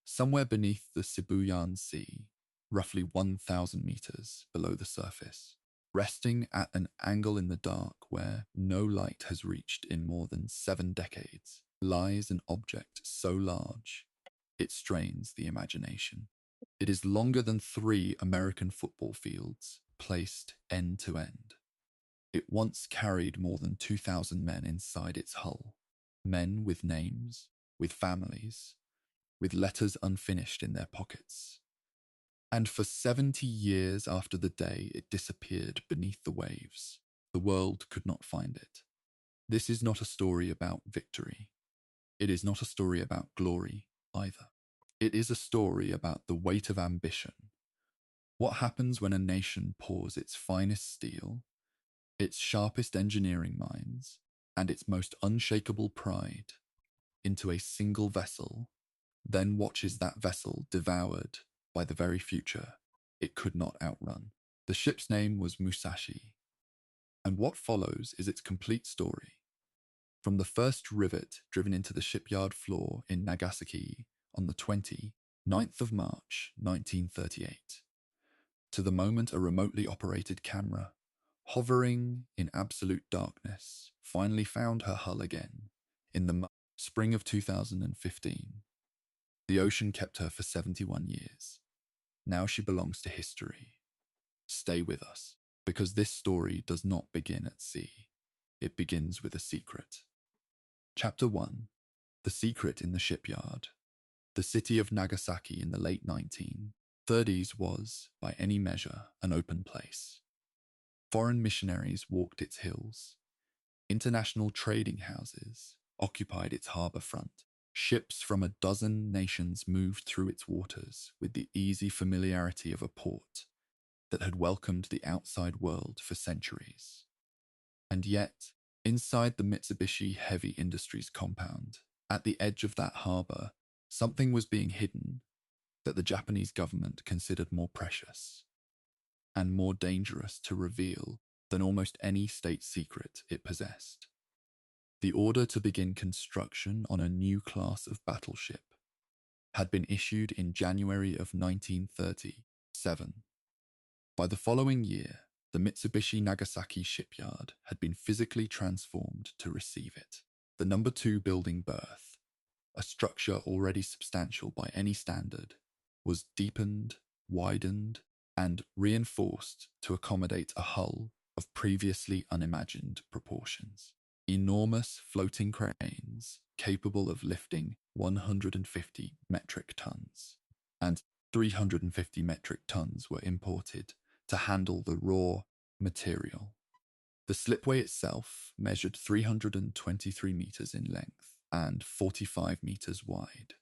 somewhere beneath the Sibuyan Sea, roughly 1,000 meters below the surface, resting at an angle in the dark where no light has reached in more than 7 decades, lies an object so large it strains the imagination. It is longer than 3 American football fields, placed end to end. It once carried more than 2,000 men inside its hull, men with names, with families, with letters unfinished in their pockets. And for 70 years after the day it disappeared beneath the waves, the world could not find it. This is not a story about victory. It is not a story about glory either. It is a story about the weight of ambition. What happens when a nation pours its finest steel, its sharpest engineering minds, and its most unshakable pride into a single vessel, then watches that vessel devoured by the very future it could not outrun. The ship's name was Musashi, and what follows is its complete story. From the first rivet driven into the shipyard floor in Nagasaki on the 29th of March, 1938, to the moment a remotely operated camera, hovering in absolute darkness, finally found her hull again in the spring of 2015. The ocean kept her for 71 years. Now she belongs to history. Stay with us, because this story does not begin at sea. It begins with a secret. Chapter 1. The Secret in the Shipyard. The city of Nagasaki in the late 1930s was, by any measure, an open place. Foreign missionaries walked its hills. International trading houses occupied its harbour front. Ships from a dozen nations moved through its waters with the easy familiarity of a port that had welcomed the outside world for centuries. And yet, inside the Mitsubishi Heavy Industries compound, at the edge of that harbour, something was being hidden that the Japanese government considered more precious and more dangerous to reveal than almost any state secret it possessed. The order to begin construction on a new class of battleship had been issued in January of 1937. By the following year, the Mitsubishi Nagasaki shipyard had been physically transformed to receive it. The number 2 building berth, a structure already substantial by any standard, was deepened, widened, and reinforced to accommodate a hull of previously unimagined proportions. Enormous floating cranes capable of lifting 150 metric tons and 350 metric tons were imported to handle the raw material. The slipway itself measured 323 meters in length and 45 meters wide,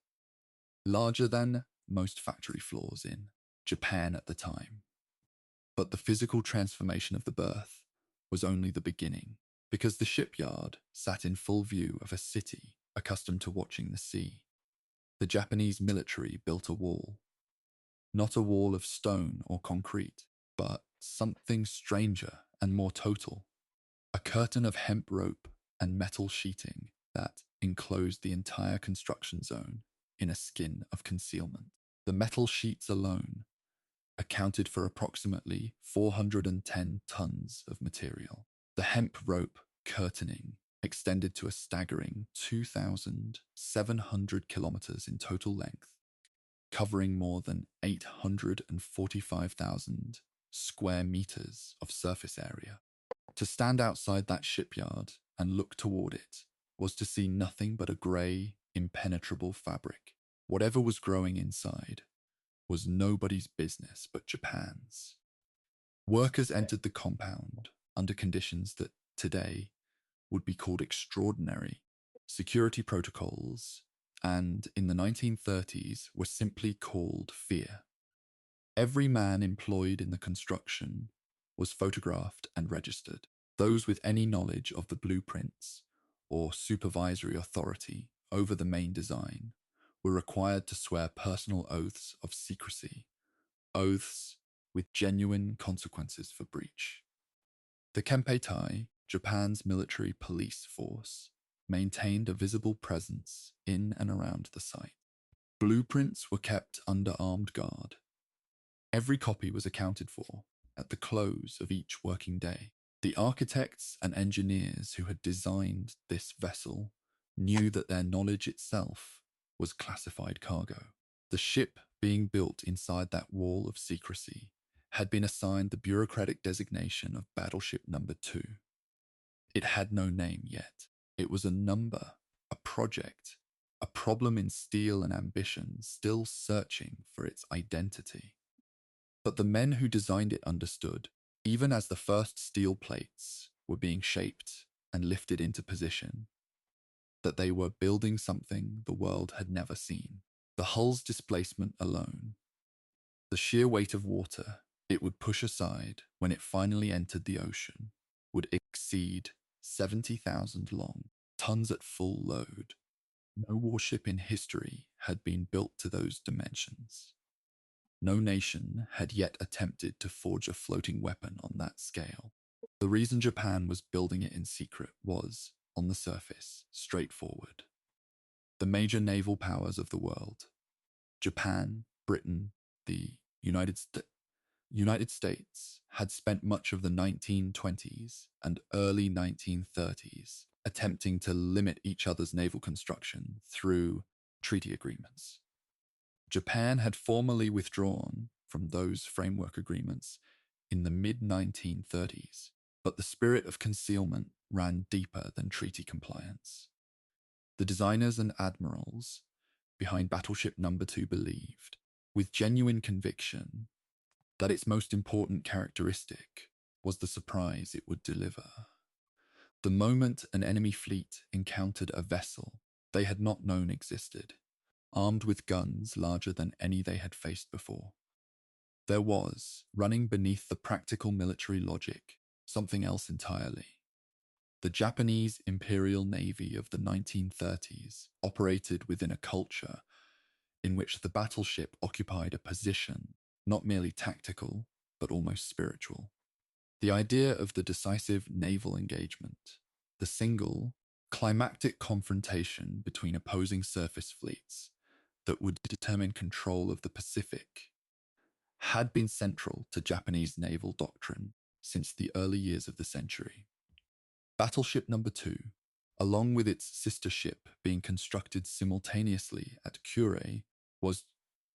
larger than most factory floors in Japan at the time. But the physical transformation of the berth was only the beginning, because the shipyard sat in full view of a city accustomed to watching the sea. The Japanese military built a wall, not a wall of stone or concrete, but something stranger and more total, a curtain of hemp rope and metal sheeting that enclosed the entire construction zone in a skin of concealment. The metal sheets alone accounted for approximately 410 tons of material. The hemp rope curtaining extended to a staggering 2,700 kilometers in total length, covering more than 845,000 square meters of surface area. To stand outside that shipyard and look toward it was to see nothing but a grey, impenetrable fabric. Whatever was growing inside was nobody's business but Japan's. Workers entered the compound under conditions that today would be called extraordinary. Security protocols, and in the 1930s were simply called fear. Every man employed in the construction was photographed and registered. Those with any knowledge of the blueprints or supervisory authority over the main design were required to swear personal oaths of secrecy, oaths with genuine consequences for breach. The Kempeitai, Japan's military police force, maintained a visible presence in and around the site. Blueprints were kept under armed guard. Every copy was accounted for at the close of each working day. The architects and engineers who had designed this vessel knew that their knowledge itself was classified cargo. The ship being built inside that wall of secrecy had been assigned the bureaucratic designation of Battleship Number 2. It had no name yet. It was a number, a project, a problem in steel and ambition still searching for its identity. But the men who designed it understood, even as the first steel plates were being shaped and lifted into position, that they were building something the world had never seen. The hull's displacement alone, the sheer weight of water it would push aside when it finally entered the ocean, would exceed 70,000 long tons at full load. No warship in history had been built to those dimensions. No nation had yet attempted to forge a floating weapon on that scale. The reason Japan was building it in secret was, on the surface, straightforward. The major naval powers of the world, Japan, Britain, the United States, had spent much of the 1920s and early 1930s attempting to limit each other's naval construction through treaty agreements. Japan had formally withdrawn from those framework agreements in the mid-1930s, but the spirit of concealment ran deeper than treaty compliance. The designers and admirals behind Battleship Number 2 believed, with genuine conviction, that its most important characteristic was the surprise it would deliver. The moment an enemy fleet encountered a vessel they had not known existed, armed with guns larger than any they had faced before, there was, running beneath the practical military logic, something else entirely. The Japanese Imperial Navy of the 1930s operated within a culture in which the battleship occupied a position not merely tactical, but almost spiritual. The idea of the decisive naval engagement, the single, climactic confrontation between opposing surface fleets that would determine control of the Pacific, had been central to Japanese naval doctrine since the early years of the century. Battleship Number 2, along with its sister ship being constructed simultaneously at Kure, was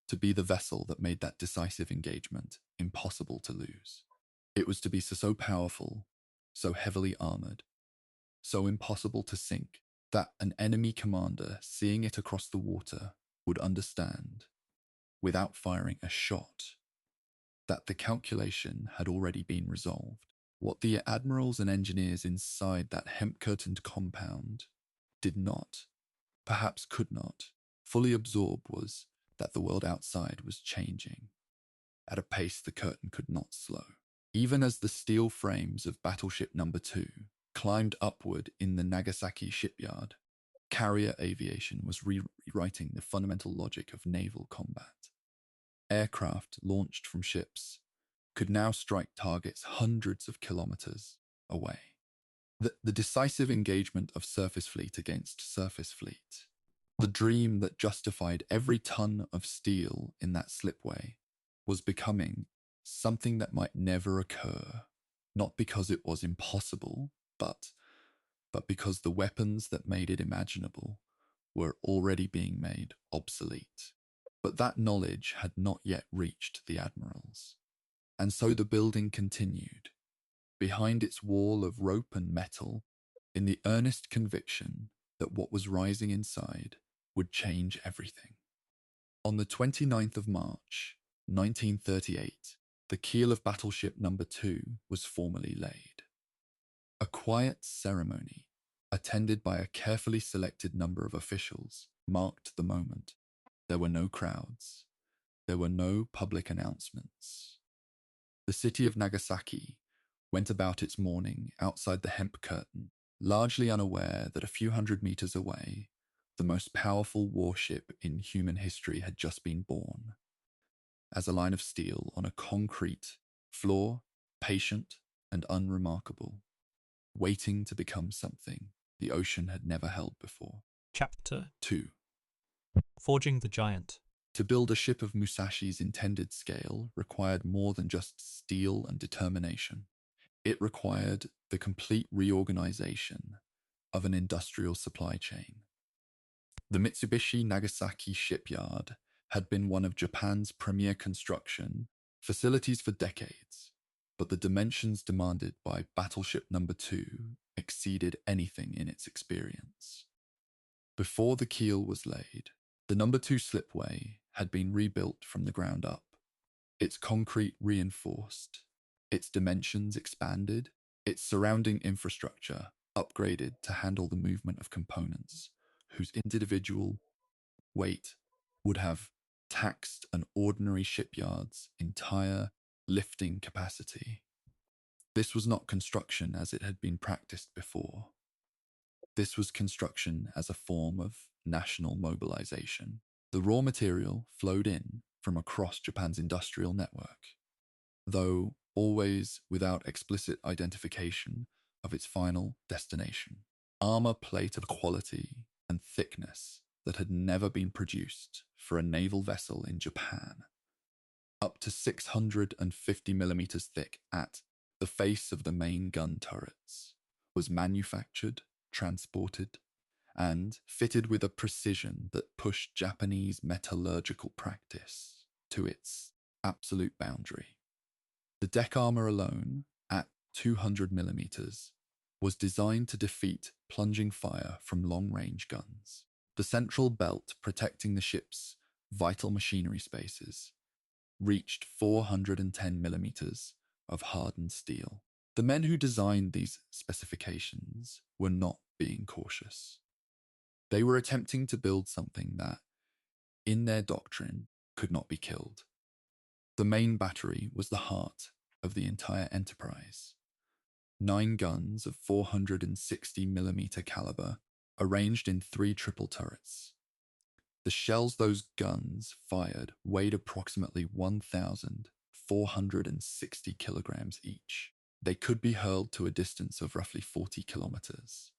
to be the vessel that made that decisive engagement impossible to lose. It was to be so powerful, so heavily armored, so impossible to sink, that an enemy commander seeing it across the water would understand, without firing a shot, that the calculation had already been resolved. What the admirals and engineers inside that hemp-curtained compound did not, perhaps could not, fully absorb was that the world outside was changing at a pace the curtain could not slow. Even as the steel frames of Battleship Number 2 climbed upward in the Nagasaki shipyard, carrier aviation was rewriting the fundamental logic of naval combat. Aircraft launched from ships could now strike targets hundreds of kilometers away. The decisive engagement of surface fleet against surface fleet, the dream that justified every ton of steel in that slipway, was becoming something that might never occur, not because it was impossible, but because the weapons that made it imaginable were already being made obsolete. But that knowledge had not yet reached the admirals. And so the building continued, behind its wall of rope and metal, in the earnest conviction that what was rising inside would change everything. On the 29th of March, 1938, the keel of Battleship Number 2 was formally laid. A quiet ceremony, attended by a carefully selected number of officials, marked the moment. There were no crowds. There were no public announcements. The city of Nagasaki went about its mourning outside the hemp curtain, largely unaware that a few hundred meters away, the most powerful warship in human history had just been born. As a line of steel on a concrete floor, patient and unremarkable, waiting to become something the ocean had never held before. Chapter 2. Forging the Giant. To build a ship of Musashi's intended scale required more than just steel and determination. It required the complete reorganization of an industrial supply chain. The Mitsubishi Nagasaki shipyard had been one of Japan's premier construction facilities for decades, but the dimensions demanded by Battleship No. 2 exceeded anything in its experience. Before the keel was laid, the No. 2 slipway had been rebuilt from the ground up, its concrete reinforced, its dimensions expanded, its surrounding infrastructure upgraded to handle the movement of components whose individual weight would have taxed an ordinary shipyard's entire lifting capacity. This was not construction as it had been practiced before. This was construction as a form of national mobilization. The raw material flowed in from across Japan's industrial network, though always without explicit identification of its final destination. Armor plate of quality and thickness that had never been produced for a naval vessel in Japan, up to 650 millimeters thick at the face of the main gun turrets, was manufactured, transported, and fitted with a precision that pushed Japanese metallurgical practice to its absolute boundary. The deck armor alone, at 200 millimeters, was designed to defeat plunging fire from long-range guns. The central belt protecting the ship's vital machinery spaces reached 410 millimeters of hardened steel. The men who designed these specifications were not being cautious. They were attempting to build something that, in their doctrine, could not be killed. The main battery was the heart of the entire enterprise. 9 guns of 460 millimeter caliber, arranged in 3 triple turrets. The shells those guns fired weighed approximately 1,460 kilograms each. They could be hurled to a distance of roughly 40 kilometers.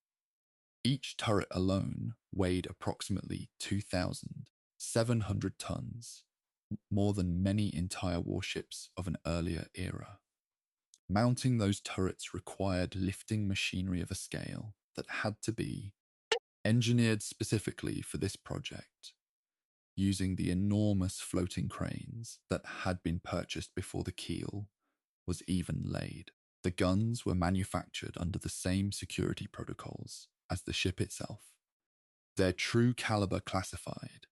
Each turret alone weighed approximately 2,700 tons, more than many entire warships of an earlier era. Mounting those turrets required lifting machinery of a scale that had to be engineered specifically for this project, using the enormous floating cranes that had been purchased before the keel was even laid. The guns were manufactured under the same security protocols as the ship itself, their true caliber classified,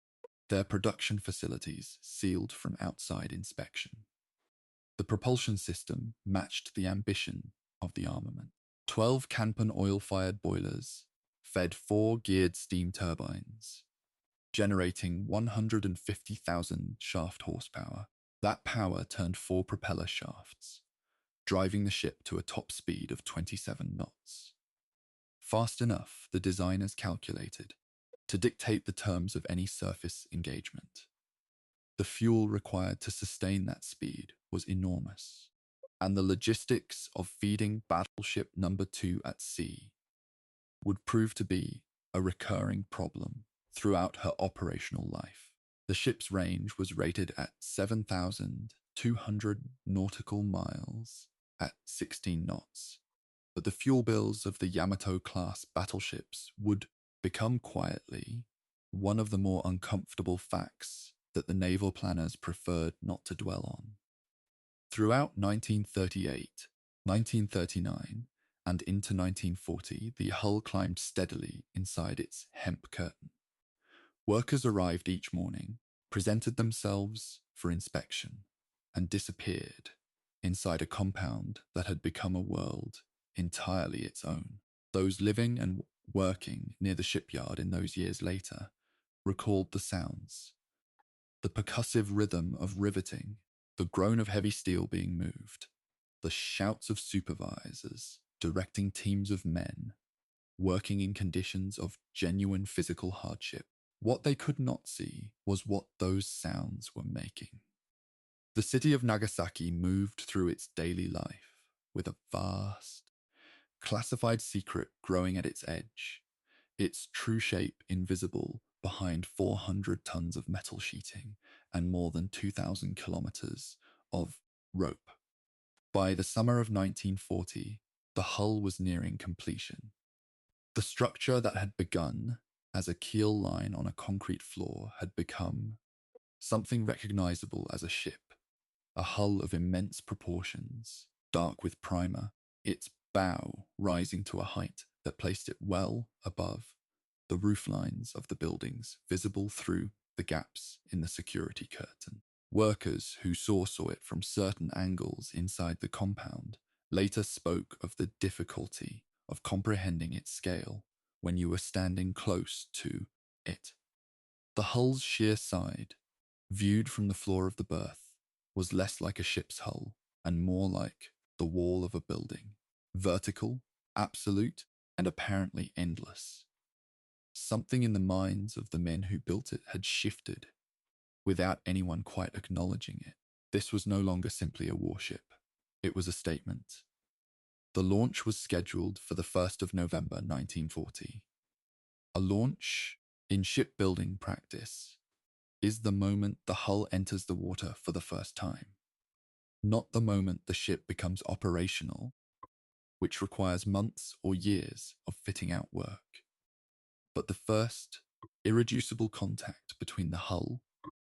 their production facilities sealed from outside inspection. The propulsion system matched the ambition of the armament. 12 Kanpan oil-fired boilers fed 4 geared steam turbines, generating 150,000 shaft horsepower. That power turned 4 propeller shafts, driving the ship to a top speed of 27 knots. Fast enough, the designers calculated, to dictate the terms of any surface engagement. The fuel required to sustain that speed was enormous, and the logistics of feeding Battleship No. 2 at sea would prove to be a recurring problem throughout her operational life. The ship's range was rated at 7,200 nautical miles at 16 knots, but the fuel bills of the Yamato-class battleships would become quietly one of the more uncomfortable facts that the naval planners preferred not to dwell on. Throughout 1938, 1939, and into 1940, the hull climbed steadily inside its hemp curtain. Workers arrived each morning, presented themselves for inspection, and disappeared inside a compound that had become a world entirely its own. Those living and working near the shipyard in those years later recalled the sounds, the percussive rhythm of riveting, the groan of heavy steel being moved, the shouts of supervisors directing teams of men working in conditions of genuine physical hardship. What they could not see was what those sounds were making. The city of Nagasaki moved through its daily life with a vast, classified secret growing at its edge, its true shape invisible behind 400 tons of metal sheeting and more than 2,000 kilometers of rope. By the summer of 1940, the hull was nearing completion. The structure that had begun as a keel line on a concrete floor had become something recognizable as a ship, a hull of immense proportions, dark with primer, its bow rising to a height that placed it well above the roof lines of the buildings, visible through the gaps in the security curtain. Workers who saw it from certain angles inside the compound later spoke of the difficulty of comprehending its scale when you were standing close to it. The hull's sheer side, viewed from the floor of the berth, was less like a ship's hull and more like the wall of a building, vertical, absolute, and apparently endless. Something in the minds of the men who built it had shifted without anyone quite acknowledging it. This was no longer simply a warship. It was a statement. The launch was scheduled for the 1st of November 1940. A launch in shipbuilding practice is the moment the hull enters the water for the first time, not the moment the ship becomes operational, which requires months or years of fitting out work, but the first irreducible contact between the hull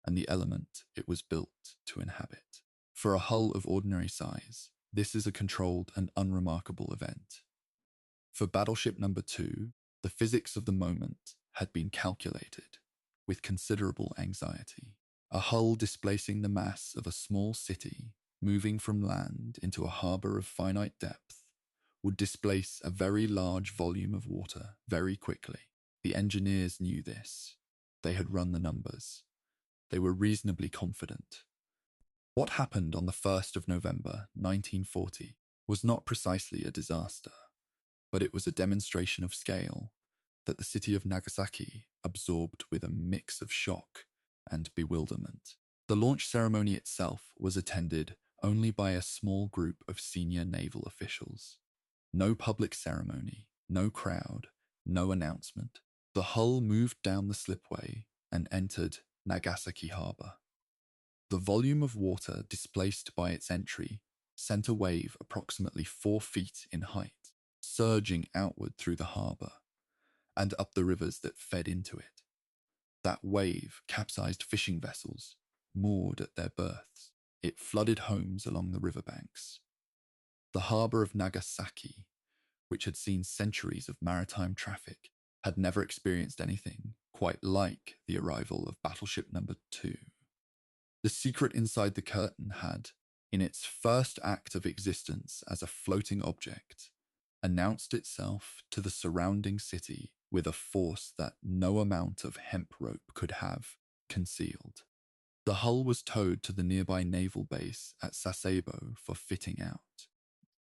and the element it was built to inhabit. For a hull of ordinary size, this is a controlled and unremarkable event. For Battleship No. 2, the physics of the moment had been calculated with considerable anxiety. A hull displacing the mass of a small city, moving from land into a harbour of finite depth, would displace a very large volume of water very quickly. The engineers knew this. They had run the numbers. They were reasonably confident. What happened on the 1st of November 1940 was not precisely a disaster, but it was a demonstration of scale that the city of Nagasaki absorbed with a mix of shock and bewilderment. The launch ceremony itself was attended only by a small group of senior naval officials. No public ceremony, no crowd, no announcement. The hull moved down the slipway and entered Nagasaki Harbor. The volume of water displaced by its entry sent a wave approximately 4 feet in height, surging outward through the harbor and up the rivers that fed into it. That wave capsized fishing vessels moored at their berths. It flooded homes along the riverbanks. The harbor of Nagasaki, which had seen centuries of maritime traffic, had never experienced anything quite like the arrival of Battleship No. 2. The secret inside the curtain had, in its first act of existence as a floating object, announced itself to the surrounding city with a force that no amount of hemp rope could have concealed. The hull was towed to the nearby naval base at Sasebo for fitting out.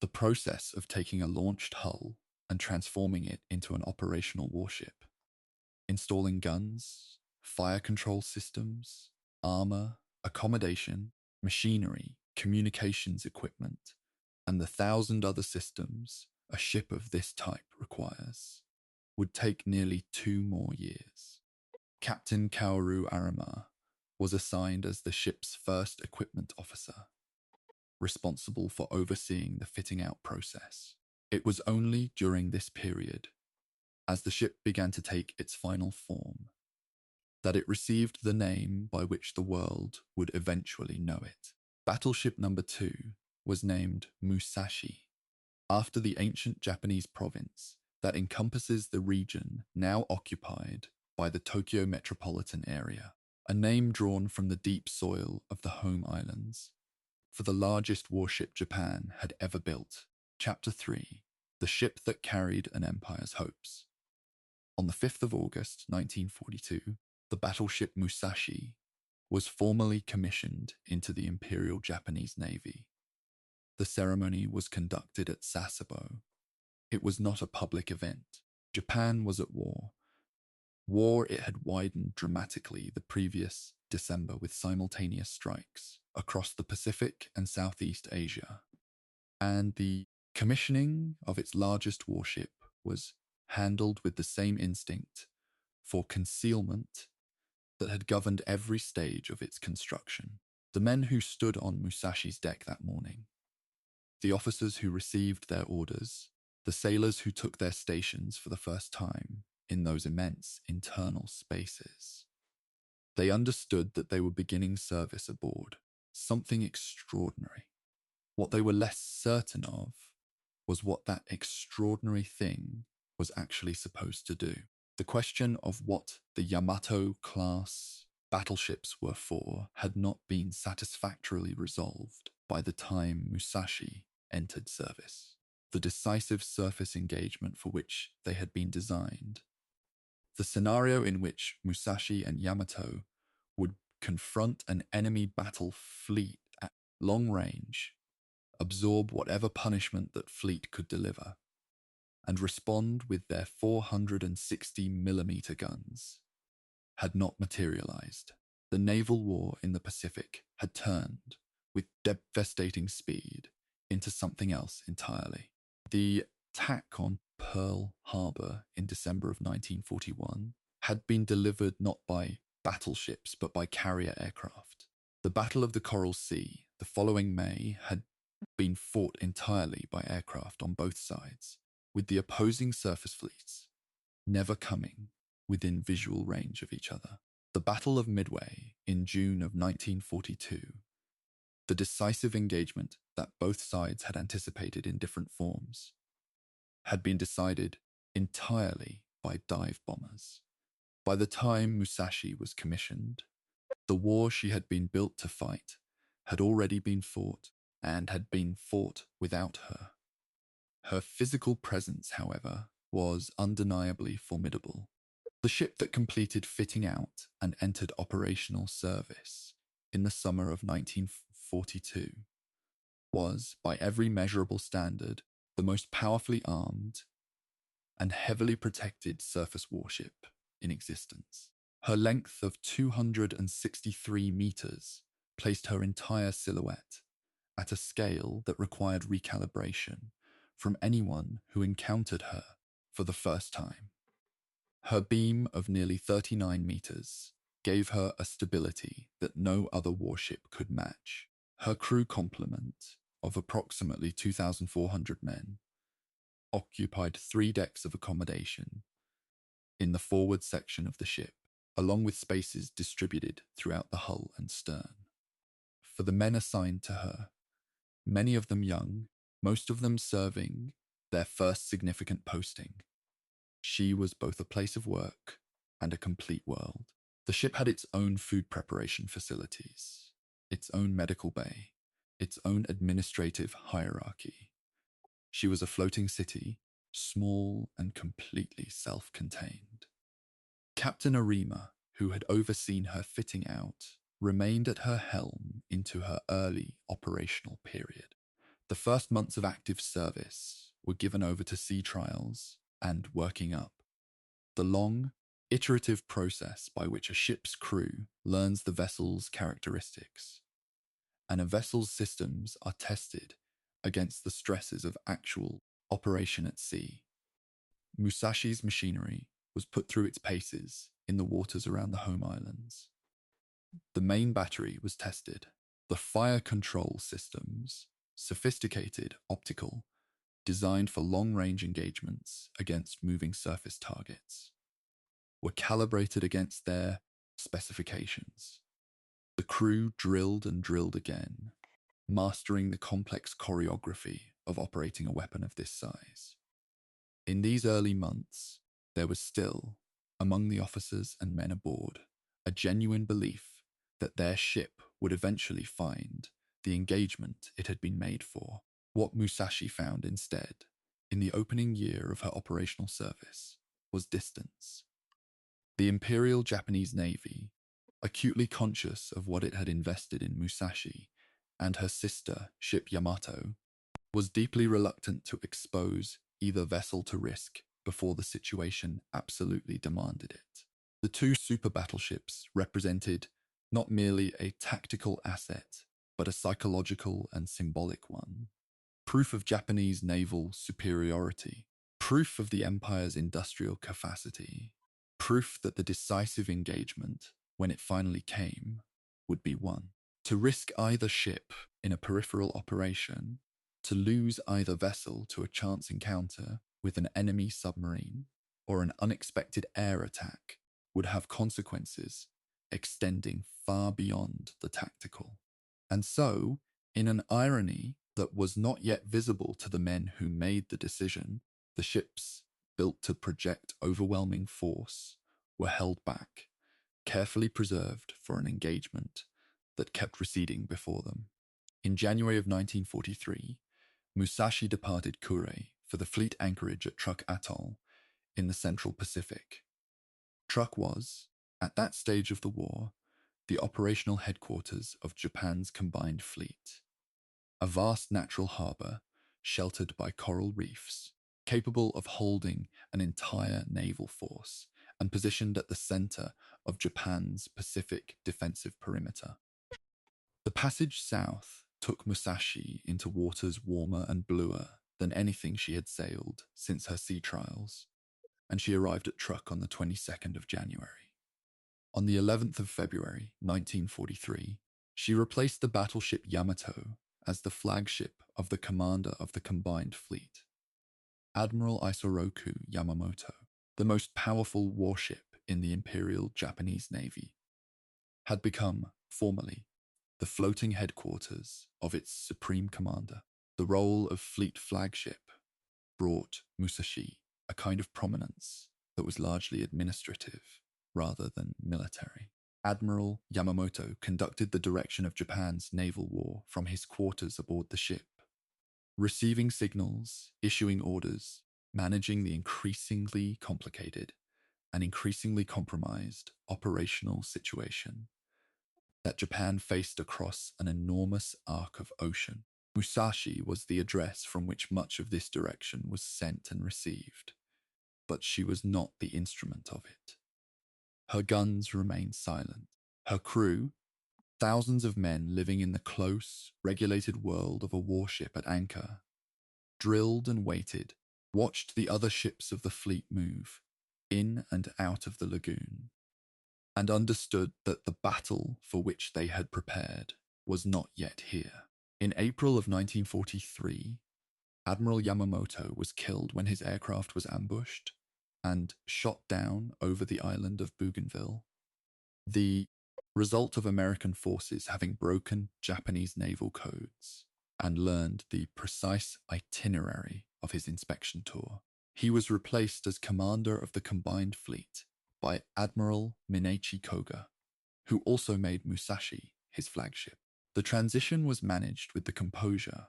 The process of taking a launched hull and transforming it into an operational warship, installing guns, fire control systems, armor, accommodation, machinery, communications equipment, and the 1,000 other systems a ship of this type requires, would take nearly 2 more years. Captain Kaoru Arima was assigned as the ship's first equipment officer, responsible for overseeing the fitting out process. It was only during this period, as the ship began to take its final form, that it received the name by which the world would eventually know it. Battleship No. 2 was named Musashi, after the ancient Japanese province that encompasses the region now occupied by the Tokyo metropolitan area, a name drawn from the deep soil of the home islands, for the largest warship Japan had ever built. Chapter 3, The Ship That Carried an Empire's Hopes. On the 5th of August 1942, the battleship Musashi was formally commissioned into the Imperial Japanese Navy. The ceremony was conducted at Sasebo. It was not a public event. Japan was at war. War it had widened dramatically the previous December with simultaneous strikes across the Pacific and Southeast Asia. And the commissioning of its largest warship was handled with the same instinct for concealment that had governed every stage of its construction. The men who stood on Musashi's deck that morning, the officers who received their orders, the sailors who took their stations for the first time in those immense internal spaces. They understood that they were beginning service aboard something extraordinary. What they were less certain of was what that extraordinary thing was actually supposed to do. The question of what the Yamato-class battleships were for had not been satisfactorily resolved by the time Musashi entered service. The decisive surface engagement for which they had been designed, the scenario in which Musashi and Yamato would confront an enemy battle fleet at long range, absorb whatever punishment that fleet could deliver, and respond with their 460mm guns, had not materialized. The naval war in the Pacific had turned, with devastating speed, into something else entirely. The attack on Pearl Harbor in December of 1941 had been delivered not by battleships but by carrier aircraft. The Battle of the Coral Sea the following May had been fought entirely by aircraft on both sides, with the opposing surface fleets never coming within visual range of each other. The Battle of Midway in June of 1942, the decisive engagement that both sides had anticipated in different forms, had been decided entirely by dive bombers. By the time Musashi was commissioned, the war she had been built to fight had already been fought and had been fought without her. Her physical presence, however, was undeniably formidable. The ship that completed fitting out and entered operational service in the summer of 1942 was, by every measurable standard, the most powerfully armed and heavily protected surface warship in existence. Her length of 263 meters placed her entire silhouette at a scale that required recalibration from anyone who encountered her for the first time. Her beam of nearly 39 meters gave her a stability that no other warship could match. Her crew complement of approximately 2,400 men occupied 3 decks of accommodation in the forward section of the ship, along with spaces distributed throughout the hull and stern. For the men assigned to her, many of them young, most of them serving their first significant posting, she was both a place of work and a complete world. The ship had its own food preparation facilities, its own medical bay, its own administrative hierarchy. She was a floating city, small and completely self-contained. Captain Arima, who had overseen her fitting out, remained at her helm into her early operational period. The first months of active service were given over to sea trials and working up, the long, iterative process by which a ship's crew learns the vessel's characteristics, and a vessel's systems are tested against the stresses of actual operation at sea. Musashi's machinery was put through its paces in the waters around the home islands. The main battery was tested. The fire control systems, sophisticated optical, designed for long-range engagements against moving surface targets, were calibrated against their specifications. The crew drilled and drilled again, mastering the complex choreography of operating a weapon of this size. In these early months, there was still, among the officers and men aboard, a genuine belief that their ship would eventually find the engagement it had been made for. What Musashi found instead, in the opening year of her operational service, was distance. The Imperial Japanese Navy, acutely conscious of what it had invested in Musashi and her sister ship Yamato, was deeply reluctant to expose either vessel to risk before the situation absolutely demanded it. The 2 super battleships represented not merely a tactical asset, but a psychological and symbolic one. Proof of Japanese naval superiority, proof of the empire's industrial capacity, proof that the decisive engagement, when it finally came, would be won. To risk either ship in a peripheral operation, to lose either vessel to a chance encounter with an enemy submarine, or an unexpected air attack would have consequences extending far beyond the tactical. And so, in an irony that was not yet visible to the men who made the decision, the ships, built to project overwhelming force, were held back, carefully preserved for an engagement that kept receding before them. In January of 1943, Musashi departed Kure for the fleet anchorage at Truk Atoll in the Central Pacific. Truk was, at that stage of the war, the operational headquarters of Japan's combined fleet, a vast natural harbour sheltered by coral reefs, capable of holding an entire naval force and positioned at the centre of Japan's Pacific defensive perimeter. The passage south took Musashi into waters warmer and bluer than anything she had sailed since her sea trials, and she arrived at Truk on the 22nd of January. On the 11th of February, 1943, she replaced the battleship Yamato as the flagship of the commander of the combined fleet, Admiral Isoroku Yamamoto, the most powerful warship in the Imperial Japanese Navy, had become, formally, the floating headquarters of its supreme commander. The role of fleet flagship brought Musashi a kind of prominence that was largely administrative rather than military. Admiral Yamamoto conducted the direction of Japan's naval war from his quarters aboard the ship, receiving signals, issuing orders, managing the increasingly complicated and increasingly compromised operational situation that Japan faced across an enormous arc of ocean. Musashi was the address from which much of this direction was sent and received, but she was not the instrument of it. Her guns remained silent. Her crew, thousands of men living in the close, regulated world of a warship at anchor, drilled and waited, watched the other ships of the fleet move in and out of the lagoon, and understood that the battle for which they had prepared was not yet here. In April of 1943, Admiral Yamamoto was killed when his aircraft was ambushed and shot down over the island of Bougainville, the result of American forces having broken Japanese naval codes and learned the precise itinerary of his inspection tour. He was replaced as commander of the combined fleet by Admiral Minechi Koga, who also made Musashi his flagship. The transition was managed with the composure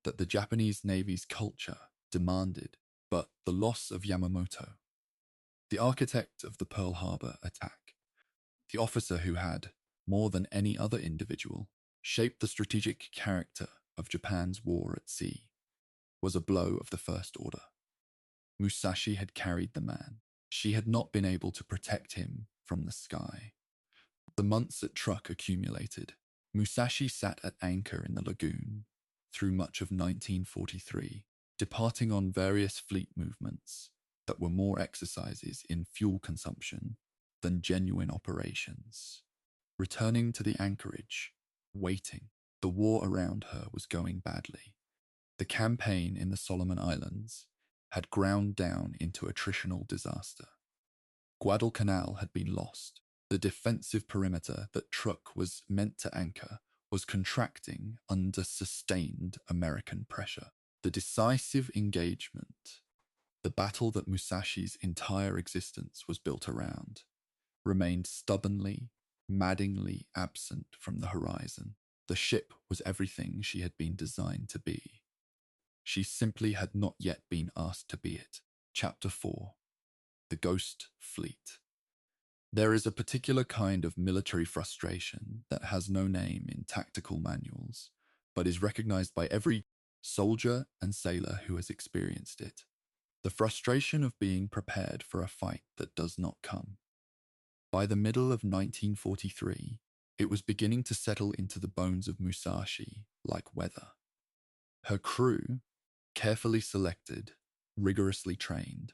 that the Japanese Navy's culture demanded, but the loss of Yamamoto, the architect of the Pearl Harbor attack, the officer who had, more than any other individual, shaped the strategic character of Japan's war at sea, was a blow of the first order. Musashi had carried the man. She had not been able to protect him from the sky. The months at Truk accumulated. Musashi sat at anchor in the lagoon through much of 1943, departing on various fleet movements that were more exercises in fuel consumption than genuine operations. Returning to the anchorage, waiting. The war around her was going badly. The campaign in the Solomon Islands had ground down into attritional disaster. Guadalcanal had been lost. The defensive perimeter that Truk was meant to anchor was contracting under sustained American pressure. The decisive engagement, the battle that Musashi's entire existence was built around, remained stubbornly, maddeningly absent from the horizon. The ship was everything she had been designed to be. She simply had not yet been asked to be it. Chapter 4. The Ghost Fleet. There is a particular kind of military frustration that has no name in tactical manuals, but is recognized by every soldier and sailor who has experienced it. The frustration of being prepared for a fight that does not come. By the middle of 1943, it was beginning to settle into the bones of Musashi like weather. Her crew, carefully selected, rigorously trained,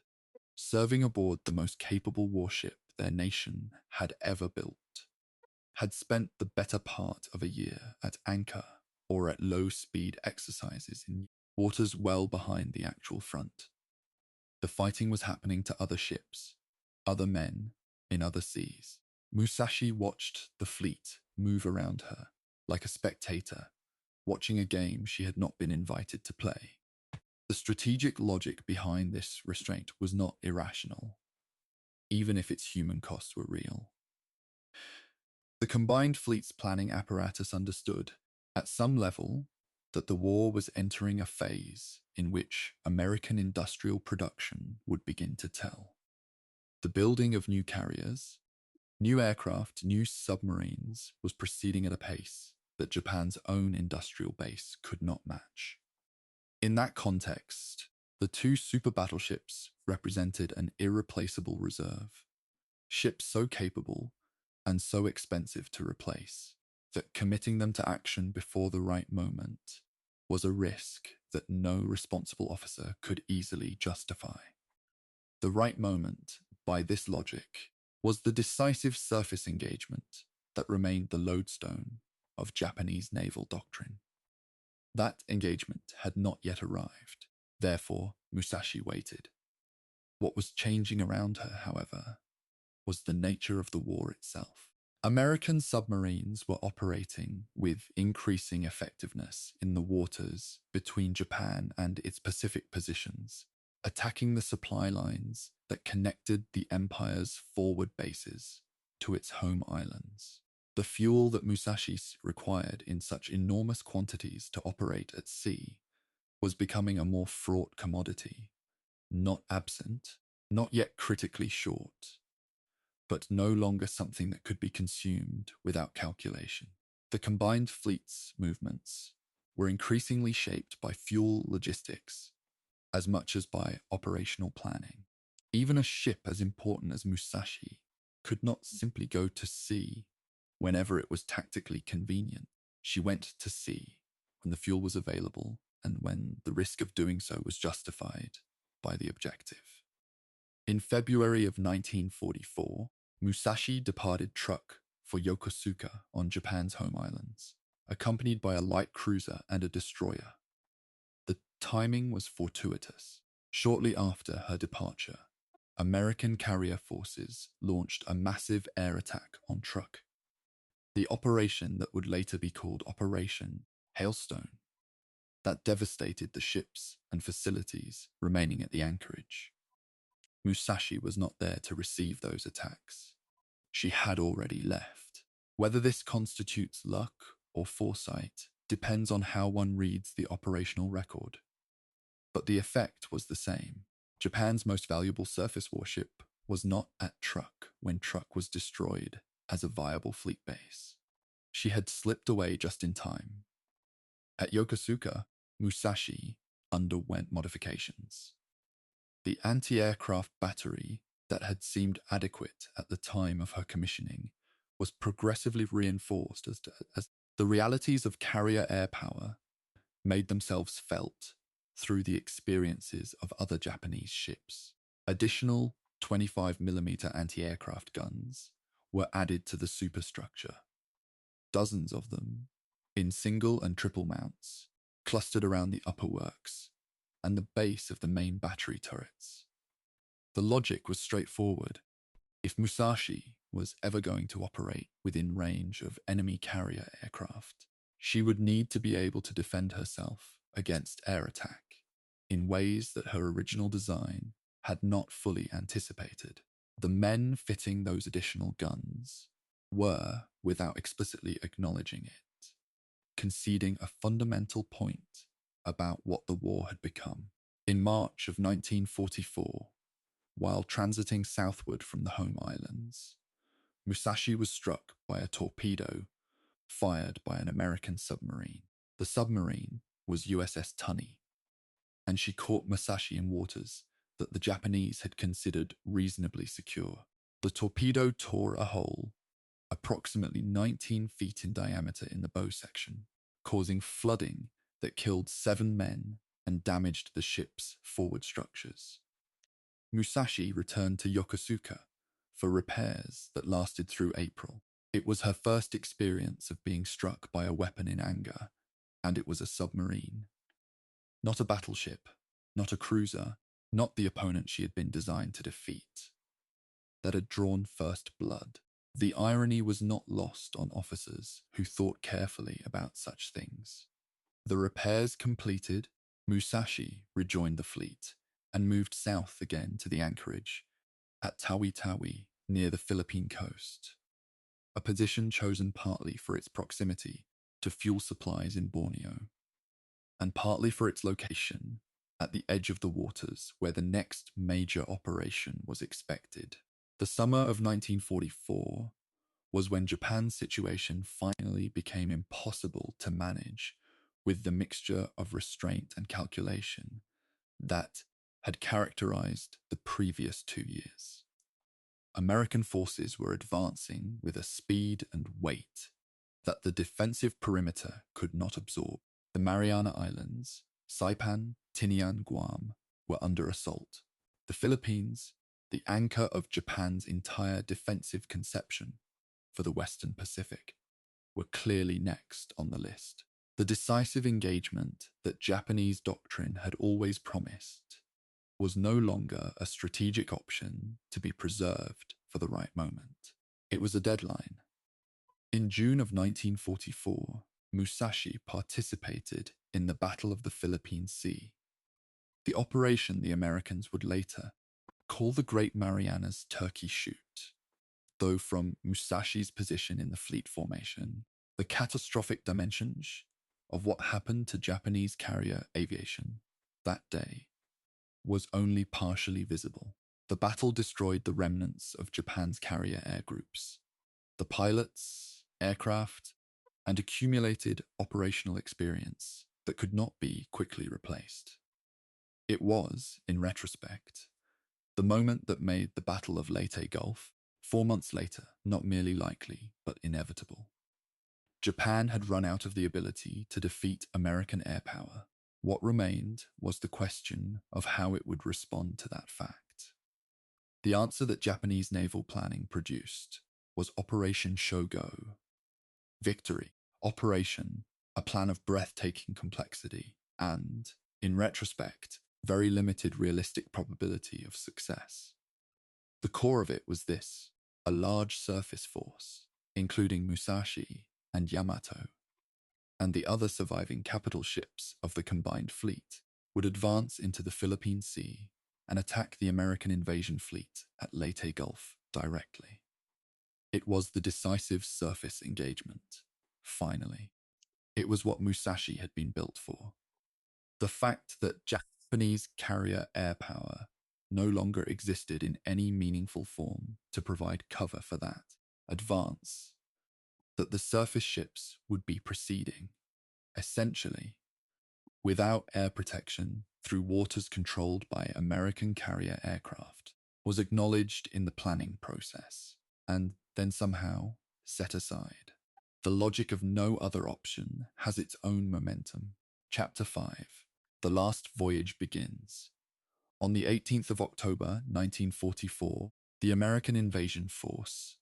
serving aboard the most capable warship their nation had ever built, had spent the better part of a year at anchor or at low-speed exercises in waters well behind the actual front. The fighting was happening to other ships, other men, in other seas. Musashi watched the fleet move around her, like a spectator, watching a game she had not been invited to play. The strategic logic behind this restraint was not irrational, even if its human costs were real. The combined fleet's planning apparatus understood, at some level, that the war was entering a phase in which American industrial production would begin to tell. The building of new carriers, new aircraft, new submarines was proceeding at a pace that Japan's own industrial base could not match. In that context, the two super battleships represented an irreplaceable reserve, ships so capable and so expensive to replace that committing them to action before the right moment was a risk that no responsible officer could easily justify. The right moment, by this logic, was the decisive surface engagement that remained the lodestone of Japanese naval doctrine. That engagement had not yet arrived. Therefore, Musashi waited. What was changing around her, however, was the nature of the war itself. American submarines were operating with increasing effectiveness in the waters between Japan and its Pacific positions, attacking the supply lines that connected the empire's forward bases to its home islands. The fuel that Musashi required in such enormous quantities to operate at sea was becoming a more fraught commodity, not absent, not yet critically short, but no longer something that could be consumed without calculation. The combined fleet's movements were increasingly shaped by fuel logistics as much as by operational planning. Even a ship as important as Musashi could not simply go to sea whenever it was tactically convenient. She went to sea when the fuel was available and when the risk of doing so was justified by the objective. In February of 1944, Musashi departed Truk for Yokosuka on Japan's home islands, accompanied by a light cruiser and a destroyer. The timing was fortuitous. Shortly after her departure, American carrier forces launched a massive air attack on Truk. The operation that would later be called Operation Hailstone, that devastated the ships and facilities remaining at the anchorage. Musashi was not there to receive those attacks. She had already left. Whether this constitutes luck or foresight depends on how one reads the operational record. But the effect was the same. Japan's most valuable surface warship was not at Truk when Truk was destroyed as a viable fleet base. She had slipped away just in time. At Yokosuka, Musashi underwent modifications. The anti-aircraft battery that had seemed adequate at the time of her commissioning was progressively reinforced as the realities of carrier air power made themselves felt through the experiences of other Japanese ships. Additional 25mm anti-aircraft guns were added to the superstructure. Dozens of them, in single and triple mounts, clustered around the upper works and the base of the main battery turrets. The logic was straightforward. If Musashi was ever going to operate within range of enemy carrier aircraft, she would need to be able to defend herself against air attack in ways that her original design had not fully anticipated. The men fitting those additional guns were, without explicitly acknowledging it, conceding a fundamental point about what the war had become. In March of 1944, while transiting southward from the home islands, Musashi was struck by a torpedo fired by an American submarine. The submarine was USS Tunney, and she caught Musashi in waters that the Japanese had considered reasonably secure. The torpedo tore a hole approximately 19 feet in diameter in the bow section, causing flooding that killed 7 men and damaged the ship's forward structures. Musashi returned to Yokosuka for repairs that lasted through April. It was her first experience of being struck by a weapon in anger, and it was a submarine. Not a battleship, not a cruiser, not the opponent she had been designed to defeat. That had drawn first blood. The irony was not lost on officers who thought carefully about such things. The repairs completed, Musashi rejoined the fleet and moved south again to the anchorage at Tawi-Tawi near the Philippine coast, a position chosen partly for its proximity to fuel supplies in Borneo, and partly for its location at the edge of the waters where the next major operation was expected. The summer of 1944 was when Japan's situation finally became impossible to manage with the mixture of restraint and calculation that had characterized the previous 2 years. American forces were advancing with a speed and weight that the defensive perimeter could not absorb. The Mariana Islands, Saipan, Tinian, Guam, were under assault. The Philippines, the anchor of Japan's entire defensive conception for the Western Pacific, were clearly next on the list. The decisive engagement that Japanese doctrine had always promised was no longer a strategic option to be preserved for the right moment. It was a deadline. In June of 1944, Musashi participated in the Battle of the Philippine Sea, the operation the Americans would later call the Great Marianas Turkey Shoot. Though from Musashi's position in the fleet formation, the catastrophic dimensions of what happened to Japanese carrier aviation that day was only partially visible. The battle destroyed the remnants of Japan's carrier air groups, the pilots, aircraft, and accumulated operational experience that could not be quickly replaced. It was, in retrospect, the moment that made the Battle of Leyte Gulf, 4 months later, not merely likely, but inevitable. Japan had run out of the ability to defeat American air power. What remained was the question of how it would respond to that fact. The answer that Japanese naval planning produced was Operation Shogo. Victory, operation, a plan of breathtaking complexity, and, in retrospect, very limited realistic probability of success. The core of it was this: a large surface force, including Musashi and Yamato, and the other surviving capital ships of the combined fleet, would advance into the Philippine Sea and attack the American invasion fleet at Leyte Gulf directly. It was the decisive surface engagement. Finally, it was what Musashi had been built for. The fact that Japanese carrier air power no longer existed in any meaningful form to provide cover for that advance, that the surface ships would be proceeding, essentially, without air protection through waters controlled by American carrier aircraft, was acknowledged in the planning process, and then somehow set aside. The logic of no other option has its own momentum. Chapter 5. The Last Voyage Begins. On the 18th of October, 1944, the American invasion force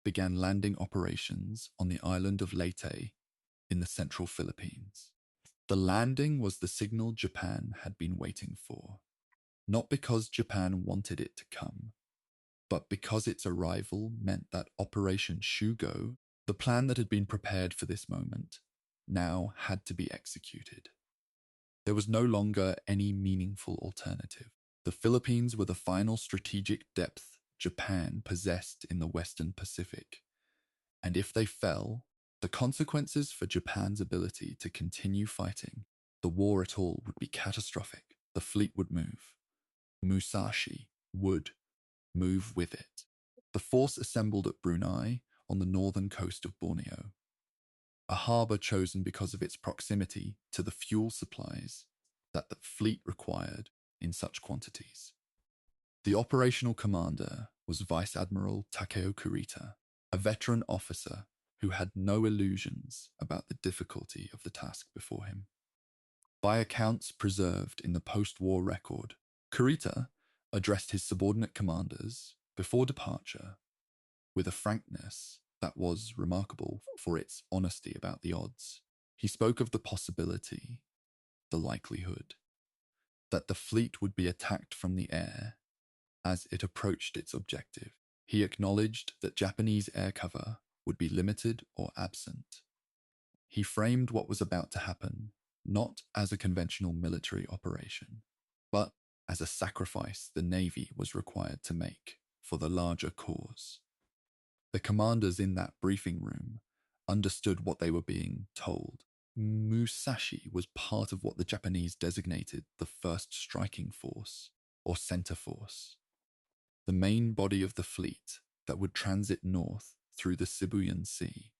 began landing operations on the island of Leyte in the central Philippines. The landing was the signal Japan had been waiting for, not because Japan wanted it to come, but because its arrival meant that Operation Shugo, the plan that had been prepared for this moment, now had to be executed. There was no longer any meaningful alternative. The Philippines were the final strategic depth Japan possessed in the Western Pacific, and if they fell, the consequences for Japan's ability to continue fighting the war at all would be catastrophic. The fleet would move. Musashi would move with it. The force assembled at Brunei on the northern coast of Borneo, a harbour chosen because of its proximity to the fuel supplies that the fleet required in such quantities. The operational commander was Vice Admiral Takeo Kurita, a veteran officer who had no illusions about the difficulty of the task before him. By accounts preserved in the post-war record, Kurita addressed his subordinate commanders before departure with a frankness that was remarkable for its honesty about the odds. He spoke of the possibility, the likelihood, that the fleet would be attacked from the air as it approached its objective. He acknowledged that Japanese air cover would be limited or absent. He framed what was about to happen not as a conventional military operation, but as a sacrifice the Navy was required to make for the larger cause. The commanders in that briefing room understood what they were being told. Musashi was part of what the Japanese designated the First Striking Force, or Center Force, the main body of the fleet that would transit north through the Sibuyan Sea,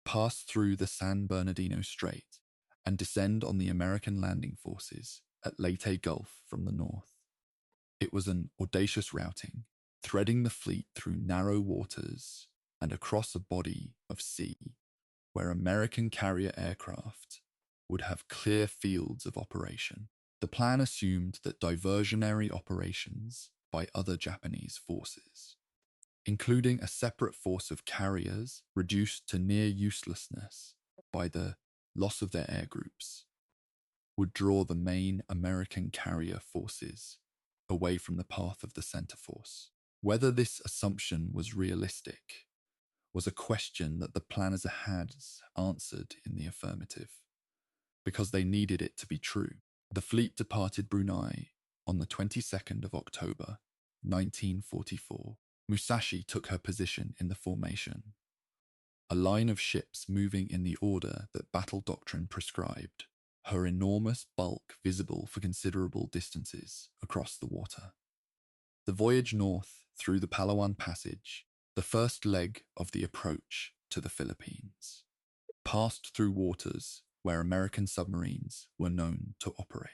pass through the San Bernardino Strait, and descend on the American landing forces at Leyte Gulf from the north. It was an audacious routing, threading the fleet through narrow waters and across a body of sea where American carrier aircraft would have clear fields of operation. The plan assumed that diversionary operations by other Japanese forces, including a separate force of carriers reduced to near uselessness by the loss of their air groups, would draw the main American carrier forces away from the path of the center force. Whether this assumption was realistic was a question that the planners had answered in the affirmative, because they needed it to be true. The fleet departed Brunei on the 22nd of October, 1944. Musashi took her position in the formation, a line of ships moving in the order that battle doctrine prescribed, her enormous bulk visible for considerable distances across the water. The voyage north through the Palawan Passage, the first leg of the approach to the Philippines, passed through waters where American submarines were known to operate.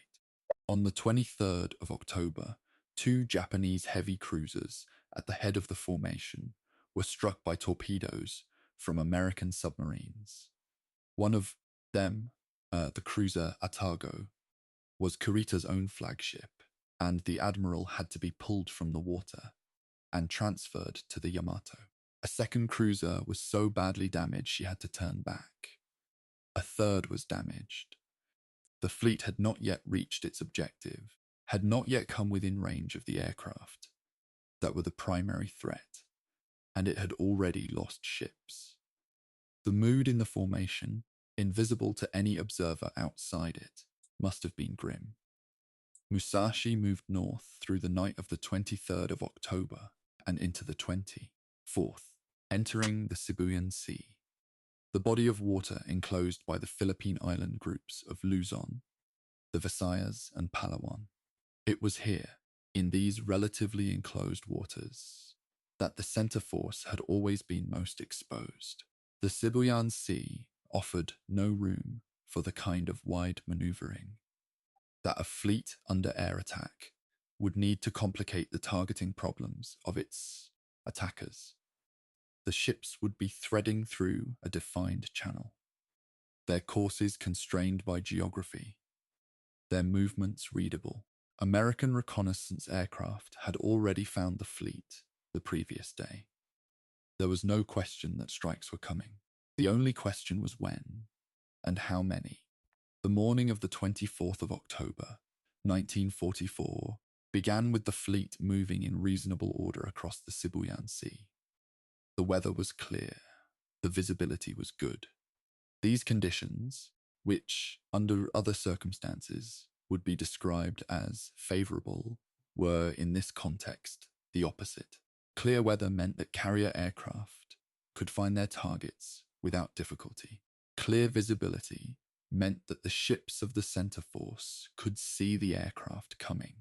On the 23rd of October, 2 Japanese heavy cruisers at the head of the formation were struck by torpedoes from American submarines. One of them, the cruiser Atago, was Kurita's own flagship, and the admiral had to be pulled from the water and transferred to the Yamato. A second cruiser was so badly damaged she had to turn back. A third was damaged. The fleet had not yet reached its objective, had not yet come within range of the aircraft that were the primary threat, and it had already lost ships. The mood in the formation, invisible to any observer outside it, must have been grim. Musashi moved north through the night of the 23rd of October and into the 24th, entering the Sibuyan Sea, the body of water enclosed by the Philippine island groups of Luzon, the Visayas, and Palawan. It was here, in these relatively enclosed waters, that the center force had always been most exposed. The Sibuyan Sea offered no room for the kind of wide maneuvering that a fleet under air attack would need to complicate the targeting problems of its attackers. The ships would be threading through a defined channel, their courses constrained by geography, their movements readable. American reconnaissance aircraft had already found the fleet the previous day. There was no question that strikes were coming. The only question was when and how many. The morning of the 24th of October, 1944, began with the fleet moving in reasonable order across the Sibuyan Sea. The weather was clear. The visibility was good. These conditions, which under other circumstances would be described as favorable, were in this context the opposite. Clear weather meant that carrier aircraft could find their targets without difficulty. Clear visibility meant that the ships of the center force could see the aircraft coming,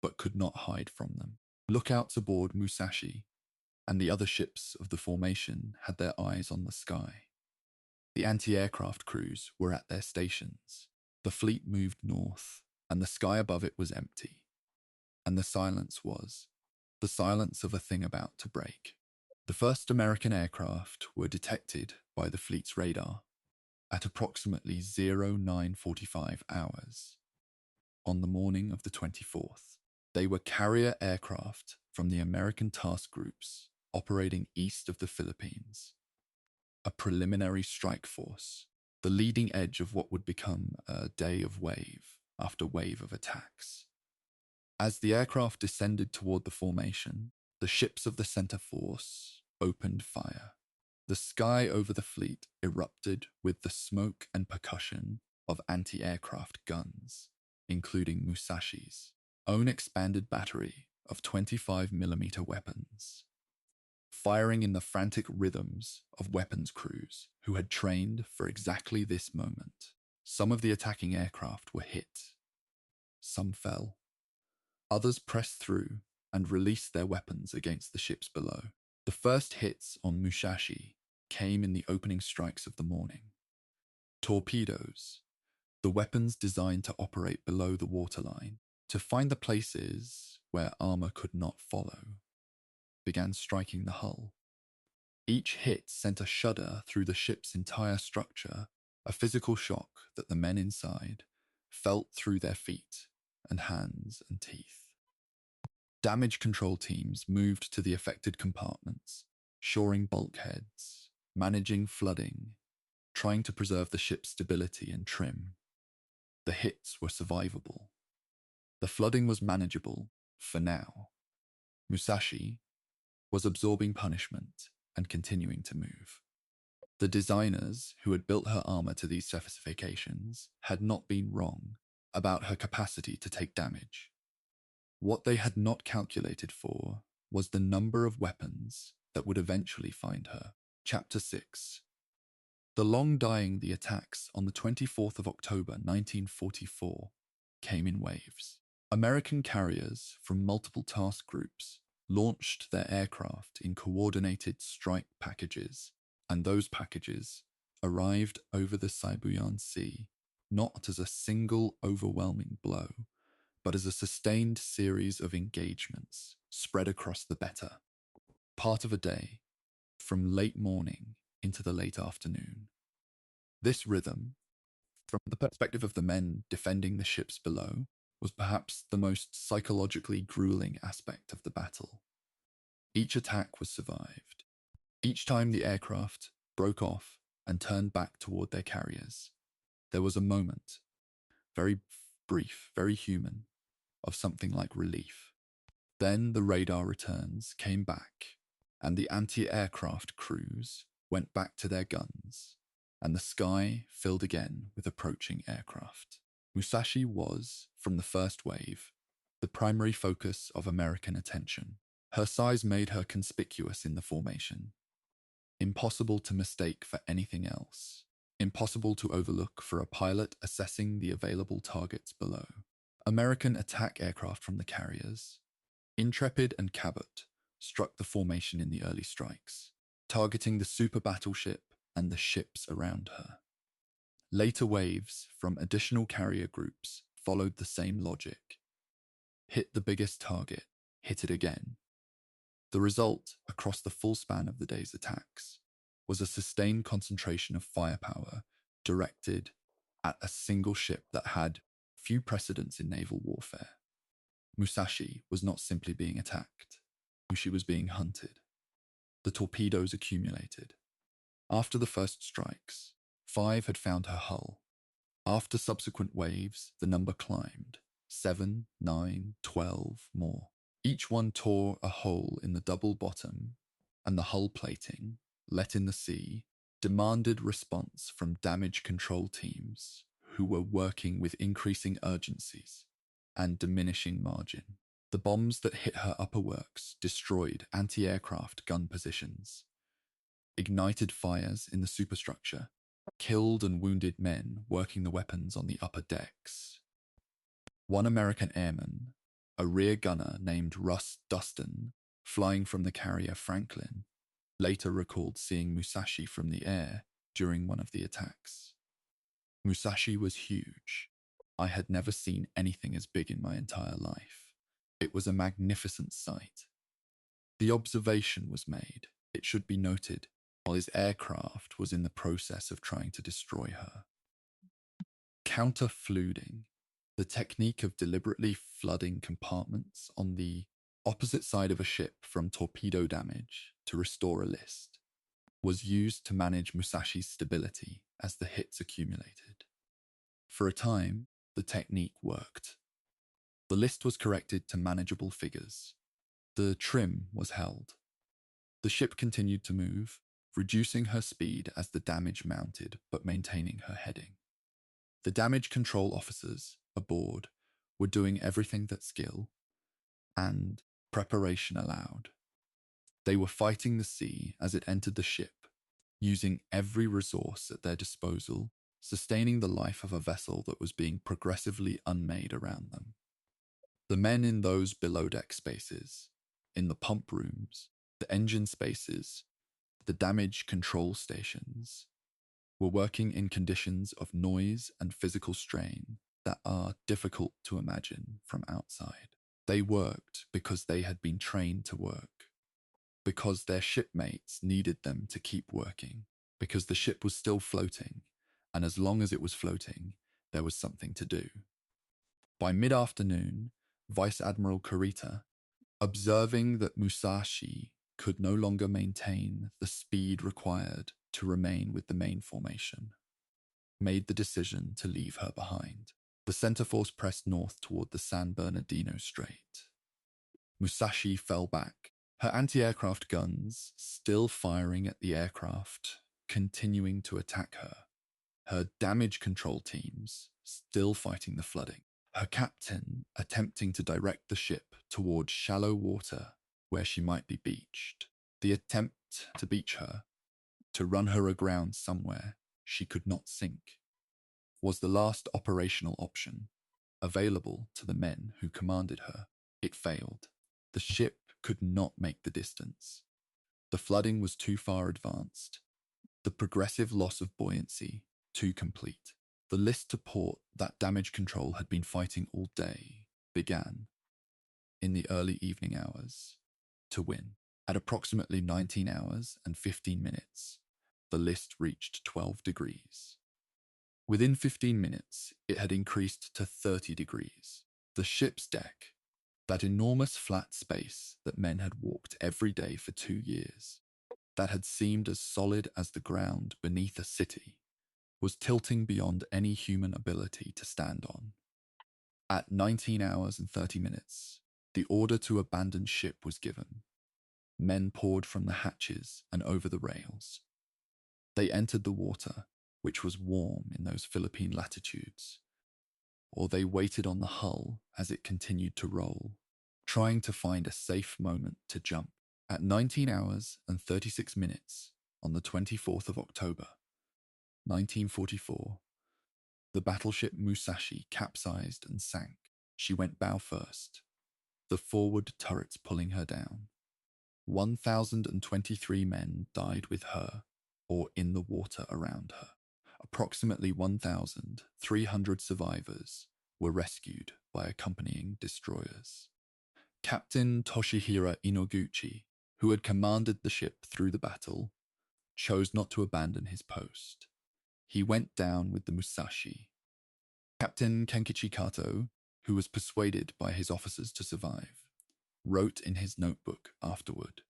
but could not hide from them. Lookouts aboard Musashi and the other ships of the formation had their eyes on the sky. The anti-aircraft crews were at their stations. The fleet moved north, and the sky above it was empty. And the silence was the silence of a thing about to break. The first American aircraft were detected by the fleet's radar at approximately 0945 hours on the morning of the 24th. They were carrier aircraft from the American task groups operating east of the Philippines, a preliminary strike force, the leading edge of what would become a day of wave after wave of attacks. As the aircraft descended toward the formation, the ships of the center force opened fire. The sky over the fleet erupted with the smoke and percussion of anti-aircraft guns, including Musashi's own expanded battery of 25mm weapons, firing in the frantic rhythms of weapons crews who had trained for exactly this moment. Some of the attacking aircraft were hit. Some fell. Others pressed through and released their weapons against the ships below. The first hits on Musashi came in the opening strikes of the morning. Torpedoes, the weapons designed to operate below the waterline, to find the places where armor could not follow, began striking the hull. Each hit sent a shudder through the ship's entire structure, a physical shock that the men inside felt through their feet and hands and teeth. Damage control teams moved to the affected compartments, shoring bulkheads, managing flooding, trying to preserve the ship's stability and trim. The hits were survivable. The flooding was manageable for now. Musashi was absorbing punishment and continuing to move. The designers who had built her armor to these specifications had not been wrong about her capacity to take damage. What they had not calculated for was the number of weapons that would eventually find her. Chapter 6. The long dying the attacks on the 24th of October 1944 came in waves. American carriers from multiple task groups launched their aircraft in coordinated strike packages, and those packages arrived over the Sibuyan Sea not as a single overwhelming blow, but as a sustained series of engagements spread across the Beta, part of a day, from late morning into the late afternoon. This rhythm, from the perspective of the men defending the ships below, was perhaps the most psychologically grueling aspect of the battle. Each attack was survived. Each time the aircraft broke off and turned back toward their carriers, there was a moment, very brief, very human, of something like relief. Then the radar returns came back, and the anti-aircraft crews went back to their guns, and the sky filled again with approaching aircraft. Musashi was, from the first wave, the primary focus of American attention. Her size made her conspicuous in the formation. Impossible to mistake for anything else. Impossible to overlook for a pilot assessing the available targets below. American attack aircraft from the carriers, Intrepid and Cabot, struck the formation in the early strikes, targeting the super battleship and the ships around her. Later waves from additional carrier groups followed the same logic. Hit the biggest target, hit it again. The result, across the full span of the day's attacks, was a sustained concentration of firepower directed at a single ship that had few precedents in naval warfare. Musashi was not simply being attacked, she was being hunted. The torpedoes accumulated. After the first strikes, 5 had found her hull. After subsequent waves, the number climbed. 7, 9, 12 more. Each one tore a hole in the double bottom, and the hull plating, let in the sea, demanded response from damage control teams who were working with increasing urgencies and diminishing margin. The bombs that hit her upper works destroyed anti-aircraft gun positions, ignited fires in the superstructure, killed and wounded men working the weapons on the upper decks. One American airman, a rear gunner named Russ Dustin, flying from the carrier Franklin, later recalled seeing Musashi from the air during one of the attacks. Musashi was huge. I had never seen anything as big in my entire life. It was a magnificent sight. The observation was made, it should be noted, while his aircraft was in the process of trying to destroy her. Counter-flooding. The technique of deliberately flooding compartments on the opposite side of a ship from torpedo damage to restore a list was used to manage Musashi's stability as the hits accumulated. For a time, the technique worked. The list was corrected to manageable figures. The trim was held. The ship continued to move, reducing her speed as the damage mounted but maintaining her heading. The damage control officers aboard were doing everything that skill and preparation allowed. They were fighting the sea as it entered the ship, using every resource at their disposal, sustaining the life of a vessel that was being progressively unmade around them. The men in those below-deck spaces, in the pump rooms, the engine spaces, the damage control stations, were working in conditions of noise and physical strain that are difficult to imagine from outside. They worked because they had been trained to work, because their shipmates needed them to keep working, because the ship was still floating, and as long as it was floating, there was something to do. By mid-afternoon, Vice Admiral Kurita, observing that Musashi could no longer maintain the speed required to remain with the main formation, made the decision to leave her behind. The center force pressed north toward the San Bernardino Strait. Musashi fell back, her anti-aircraft guns still firing at the aircraft, continuing to attack her, her damage control teams still fighting the flooding, her captain attempting to direct the ship toward shallow water where she might be beached. The attempt to beach her, to run her aground somewhere she could not sink, was the last operational option available to the men who commanded her. It failed. The ship could not make the distance. The flooding was too far advanced. The progressive loss of buoyancy too complete. The list to port that damage control had been fighting all day began, in the early evening hours, to win. At approximately 19 hours and 15 minutes, the list reached 12 degrees. Within 15 minutes, it had increased to 30 degrees. The ship's deck, that enormous flat space that men had walked every day for 2 years, that had seemed as solid as the ground beneath a city, was tilting beyond any human ability to stand on. At 19 hours and 30 minutes, the order to abandon ship was given. Men poured from the hatches and over the rails. They entered the water, which was warm in those Philippine latitudes, or they waited on the hull as it continued to roll, trying to find a safe moment to jump. At 19 hours and 36 minutes on the 24th of October, 1944, the battleship Musashi capsized and sank. She went bow first, the forward turrets pulling her down. 1,023 men died with her or in the water around her. Approximately 1,300 survivors were rescued by accompanying destroyers. Captain Toshihira Inoguchi, who had commanded the ship through the battle, chose not to abandon his post. He went down with the Musashi. Captain Kenkichi Kato, who was persuaded by his officers to survive, wrote in his notebook afterward,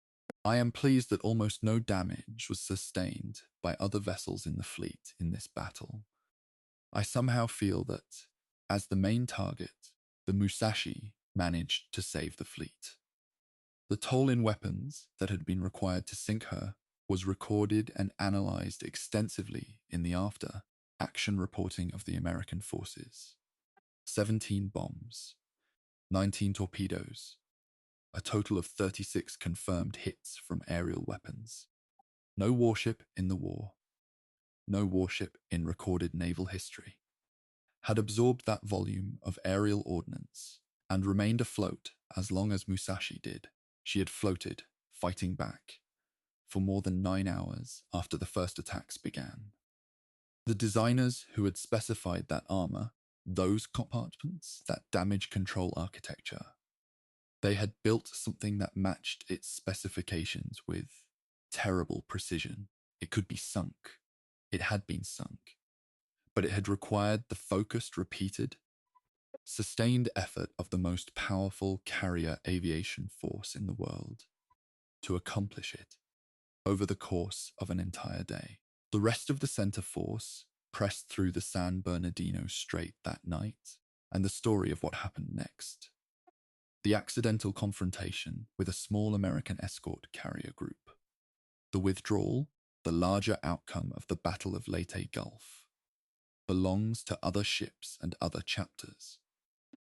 "I am pleased that almost no damage was sustained by other vessels in the fleet in this battle. I somehow feel that, as the main target, the Musashi managed to save the fleet." The toll in weapons that had been required to sink her was recorded and analyzed extensively in the after-action reporting of the American forces. 17 bombs, 19 torpedoes, a total of 36 confirmed hits from aerial weapons. No warship in the war, no warship in recorded naval history, had absorbed that volume of aerial ordnance and remained afloat as long as Musashi did. She had floated, fighting back, for more than 9 hours after the first attacks began. The designers who had specified that armor, those compartments, that damage control architecture, they had built something that matched its specifications with terrible precision. It could be sunk. It had been sunk. But it had required the focused, repeated sustained effort of the most powerful carrier aviation force in the world to accomplish it over the course of an entire day. The rest of the center force pressed through the San Bernardino Strait that night, and the story of what happened next. The accidental confrontation with a small American escort carrier group. The withdrawal, the larger outcome of the Battle of Leyte Gulf, belongs to other ships and other chapters.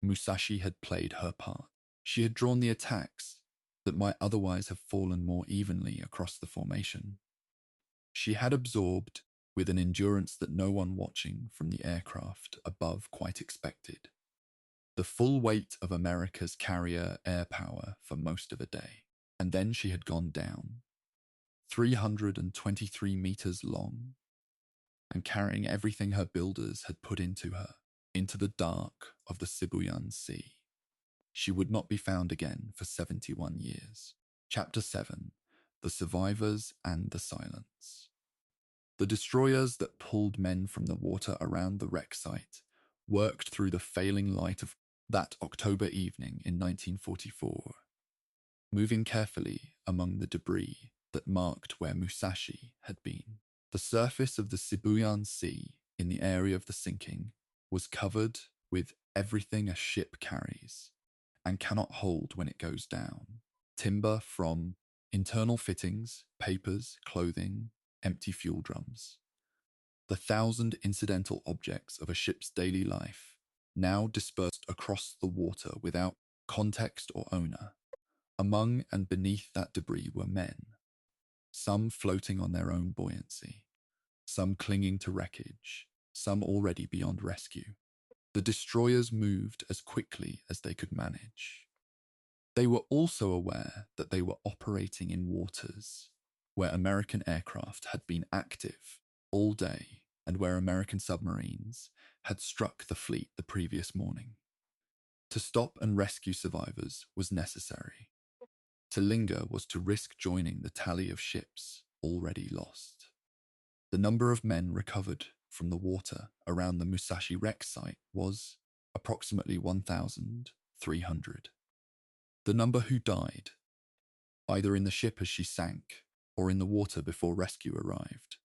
Musashi had played her part. She had drawn the attacks that might otherwise have fallen more evenly across the formation. She had absorbed, with an endurance that no one watching from the aircraft above quite expected, the full weight of America's carrier air power for most of a day. And then she had gone down, 323 meters long, and carrying everything her builders had put into her, into the dark of the Sibuyan Sea. She would not be found again for 71 years. Chapter 7. The Survivors and the Silence. The destroyers that pulled men from the water around the wreck site worked through the failing light of that October evening in 1944, moving carefully among the debris that marked where Musashi had been. The surface of the Sibuyan Sea in the area of the sinking was covered with everything a ship carries and cannot hold when it goes down. Timber from internal fittings, papers, clothing, empty fuel drums. The 1,000 incidental objects of a ship's daily life, now dispersed across the water without context or owner. Among and beneath that debris were men, some floating on their own buoyancy, some clinging to wreckage, some already beyond rescue. The destroyers moved as quickly as they could manage. They were also aware that they were operating in waters where American aircraft had been active all day and where American submarines had struck the fleet the previous morning. To stop and rescue survivors was necessary. To linger was to risk joining the tally of ships already lost. The number of men recovered from the water around the Musashi wreck site was approximately 1,300. The number who died, either in the ship as she sank, or in the water before rescue arrived,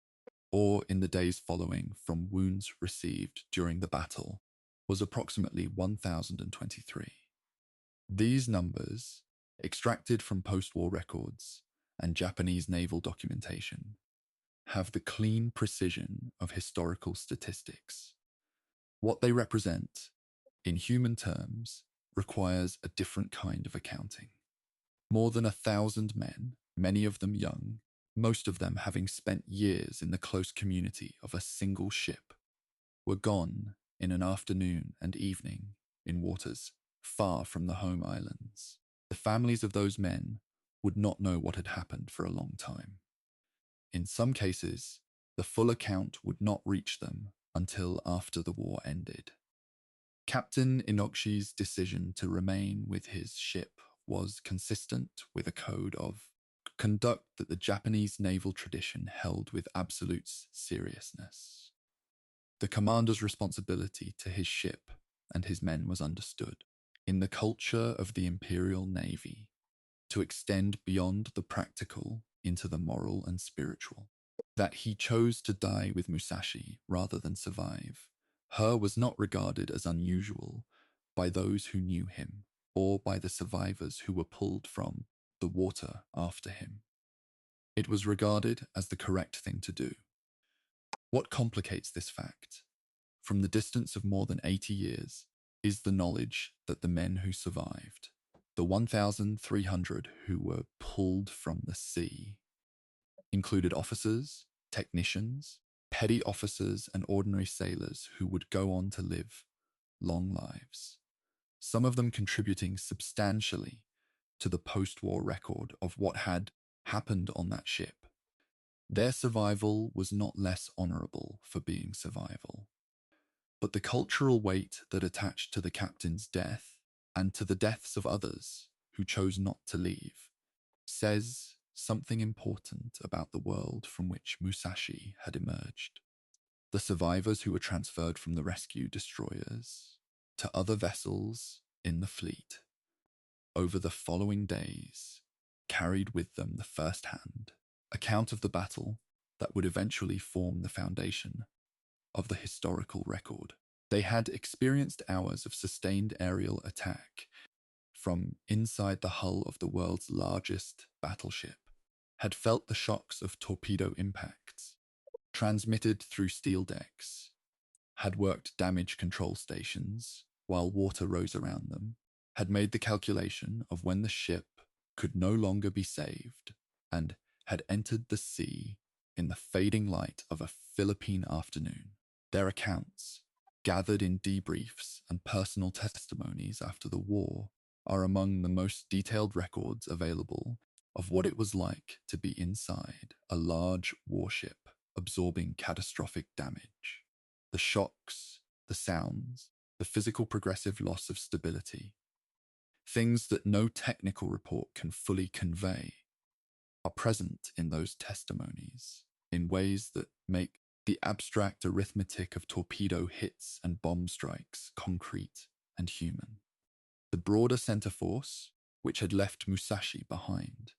or in the days following from wounds received during the battle, was approximately 1,023. These numbers, extracted from post-war records and Japanese naval documentation, have the clean precision of historical statistics. What they represent, in human terms, requires a different kind of accounting. More than 1,000 men, many of them young, most of them having spent years in the close community of a single ship, were gone in an afternoon and evening in waters far from the home islands. The families of those men would not know what had happened for a long time. In some cases, the full account would not reach them until after the war ended. Captain Inokshi's decision to remain with his ship was consistent with a code of conduct that the Japanese naval tradition held with absolute seriousness. The commander's responsibility to his ship and his men was understood. In the culture of the Imperial Navy, to extend beyond the practical into the moral and spiritual. That he chose to die with Musashi rather than survive her was not regarded as unusual by those who knew him or by the survivors who were pulled from the water after him. It was regarded as the correct thing to do. What complicates this fact, from the distance of more than 80 years, is the knowledge that the men who survived, the 1,300 who were pulled from the sea, included officers, technicians, petty officers, and ordinary sailors who would go on to live long lives, some of them contributing substantially to the post-war record of what had happened on that ship. Their survival was not less honorable for being survival, but the cultural weight that attached to the captain's death and to the deaths of others who chose not to leave says something important about the world from which Musashi had emerged. The survivors who were transferred from the rescue destroyers to other vessels in the fleet over the following days carried with them the first-hand account of the battle that would eventually form the foundation of the historical record. They had experienced hours of sustained aerial attack from inside the hull of the world's largest battleship, had felt the shocks of torpedo impacts, transmitted through steel decks, had worked damage control stations while water rose around them, had made the calculation of when the ship could no longer be saved, and had entered the sea in the fading light of a Philippine afternoon. Their accounts, gathered in debriefs and personal testimonies after the war, are among the most detailed records available of what it was like to be inside a large warship absorbing catastrophic damage. The shocks, the sounds, the physical progressive loss of stability, things that no technical report can fully convey, are present in those testimonies in ways that make the abstract arithmetic of torpedo hits and bomb strikes concrete and human. The broader center force, which had left Musashi behind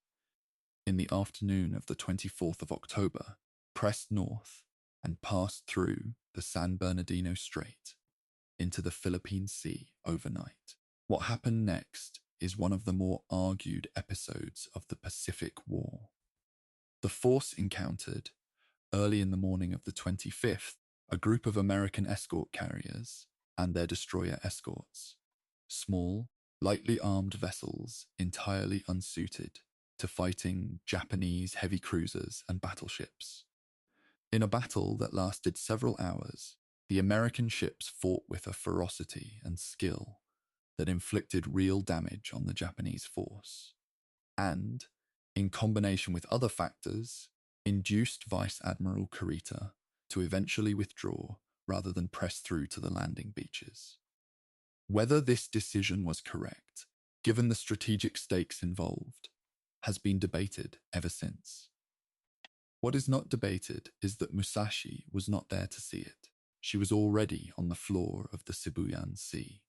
in the afternoon of the 24th of October, pressed north and passed through the San Bernardino Strait into the Philippine Sea overnight. What happened next is one of the more argued episodes of the Pacific War. The force encountered, early in the morning of the 25th, a group of American escort carriers and their destroyer escorts, small, lightly armed vessels entirely unsuited to fighting Japanese heavy cruisers and battleships. In a battle that lasted several hours, the American ships fought with a ferocity and skill that inflicted real damage on the Japanese force, and, in combination with other factors, induced Vice Admiral Kurita to eventually withdraw rather than press through to the landing beaches. Whether this decision was correct, given the strategic stakes involved, has been debated ever since. What is not debated is that Musashi was not there to see it. She was already on the floor of the Sibuyan Sea.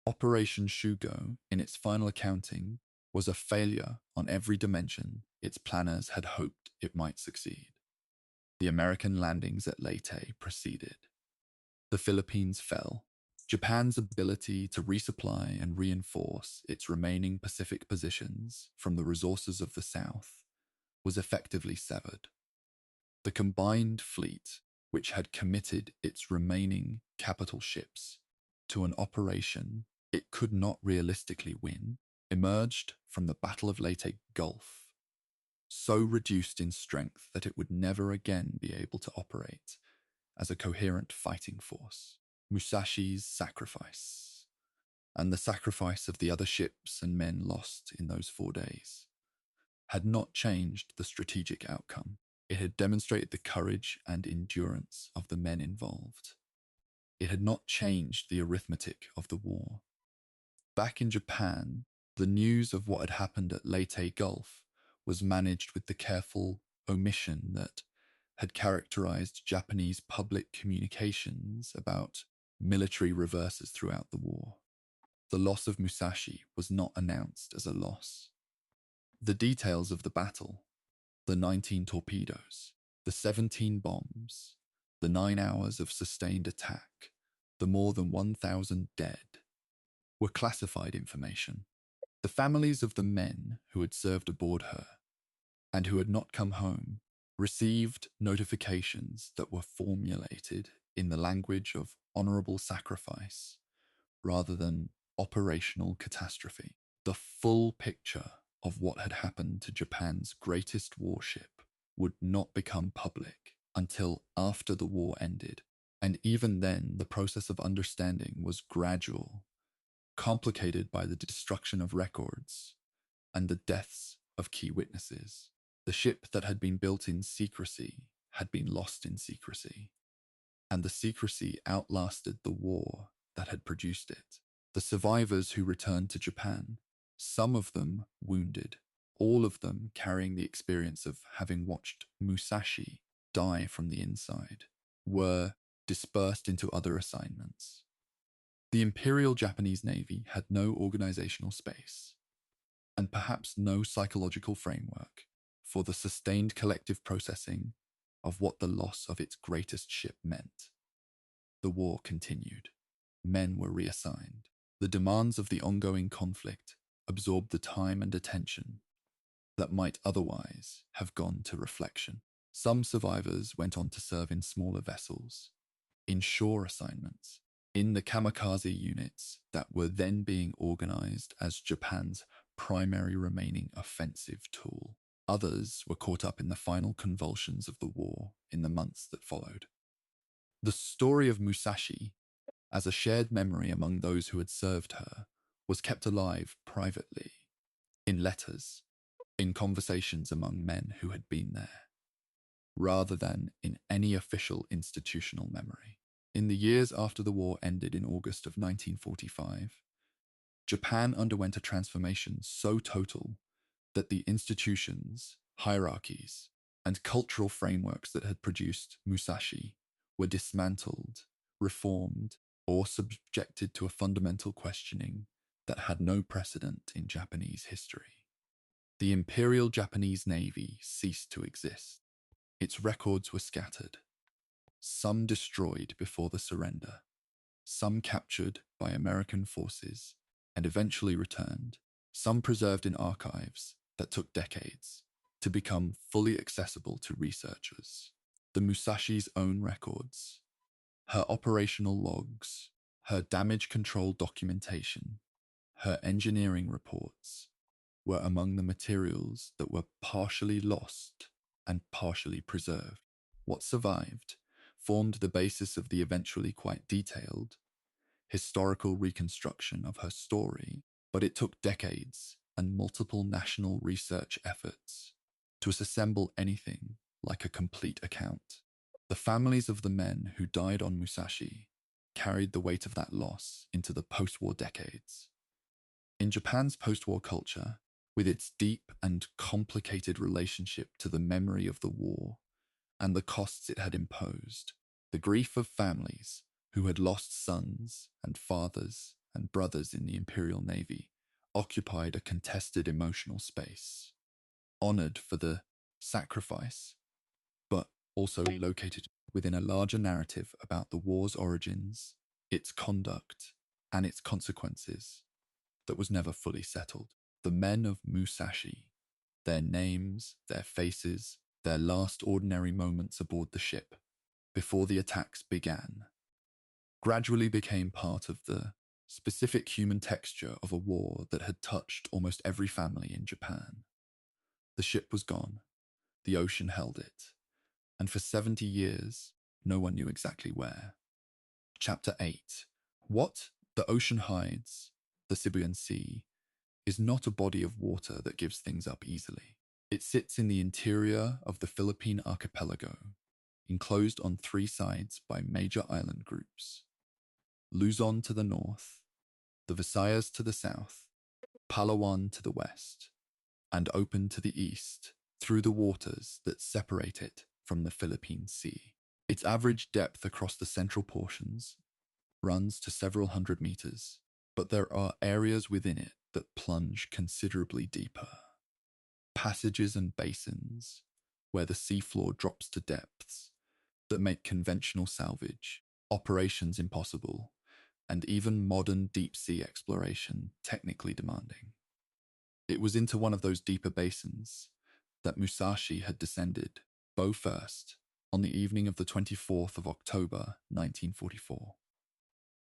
Operation Shugo, in its final accounting, was a failure on every dimension its planners had hoped it might succeed. The American landings at Leyte proceeded. The Philippines fell. Japan's ability to resupply and reinforce its remaining Pacific positions from the resources of the South was effectively severed. The combined fleet, which had committed its remaining capital ships to an operation it could not realistically win, emerged from the Battle of Leyte Gulf, so reduced in strength that it would never again be able to operate as a coherent fighting force. Musashi's sacrifice, and the sacrifice of the other ships and men lost in those 4 days, had not changed the strategic outcome. It had demonstrated the courage and endurance of the men involved. It had not changed the arithmetic of the war. Back in Japan, the news of what had happened at Leyte Gulf was managed with the careful omission that had characterized Japanese public communications about military reverses throughout the war. The loss of Musashi was not announced as a loss. The details of the battle, the 19 torpedoes, the 17 bombs, the 9 hours of sustained attack, the more than 1,000 dead, were classified information. The families of the men who had served aboard her and who had not come home received notifications that were formulated in the language of honorable sacrifice rather than operational catastrophe. The full picture of what had happened to Japan's greatest warship would not become public until after the war ended, and even then the process of understanding was gradual, complicated by the destruction of records and the deaths of key witnesses. The ship that had been built in secrecy had been lost in secrecy, and the secrecy outlasted the war that had produced it. The survivors who returned to Japan, some of them wounded, all of them carrying the experience of having watched Musashi die from the inside, were dispersed into other assignments. The Imperial Japanese Navy had no organizational space, and perhaps no psychological framework for the sustained collective processing of what the loss of its greatest ship meant. The war continued. Men were reassigned. The demands of the ongoing conflict absorbed the time and attention that might otherwise have gone to reflection. Some survivors went on to serve in smaller vessels, in shore assignments, in the kamikaze units that were then being organized as Japan's primary remaining offensive tool. Others were caught up in the final convulsions of the war in the months that followed. The story of Musashi, as a shared memory among those who had served her, was kept alive privately, in letters, in conversations among men who had been there, rather than in any official institutional memory. In the years after the war ended in August of 1945, Japan underwent a transformation so total that the institutions, hierarchies, and cultural frameworks that had produced Musashi were dismantled, reformed, or subjected to a fundamental questioning that had no precedent in Japanese history. The Imperial Japanese Navy ceased to exist. Its records were scattered, some destroyed before the surrender, some captured by American forces and eventually returned, some preserved in archives that took decades to become fully accessible to researchers. The Musashi's own records, her operational logs, her damage control documentation, her engineering reports were among the materials that were partially lost and partially preserved. What survived formed the basis of the eventually quite detailed historical reconstruction of her story, but it took decades and multiple national research efforts to assemble anything like a complete account. The families of the men who died on Musashi carried the weight of that loss into the post-war decades. In Japan's post-war culture, with its deep and complicated relationship to the memory of the war and the costs it had imposed, the grief of families who had lost sons and fathers and brothers in the Imperial Navy occupied a contested emotional space, honored for the sacrifice, but also located within a larger narrative about the war's origins, its conduct, and its consequences that was never fully settled. The men of Musashi, their names, their faces, their last ordinary moments aboard the ship, before the attacks began, gradually became part of the specific human texture of a war that had touched almost every family in Japan. The ship was gone, the ocean held it, and for 70 years, no one knew exactly where. Chapter 8. What the ocean hides, the Sibuyan Sea, is not a body of water that gives things up easily. It sits in the interior of the Philippine archipelago, enclosed on three sides by major island groups: Luzon to the north, the Visayas to the south, Palawan to the west, and open to the east through the waters that separate it from the Philippine Sea. Its average depth across the central portions runs to several hundred meters, but there are areas within it that plunge considerably deeper. Passages and basins where the seafloor drops to depths that make conventional salvage operations impossible, and even modern deep-sea exploration technically demanding. It was into one of those deeper basins that Musashi had descended, bow first, on the evening of the 24th of October, 1944.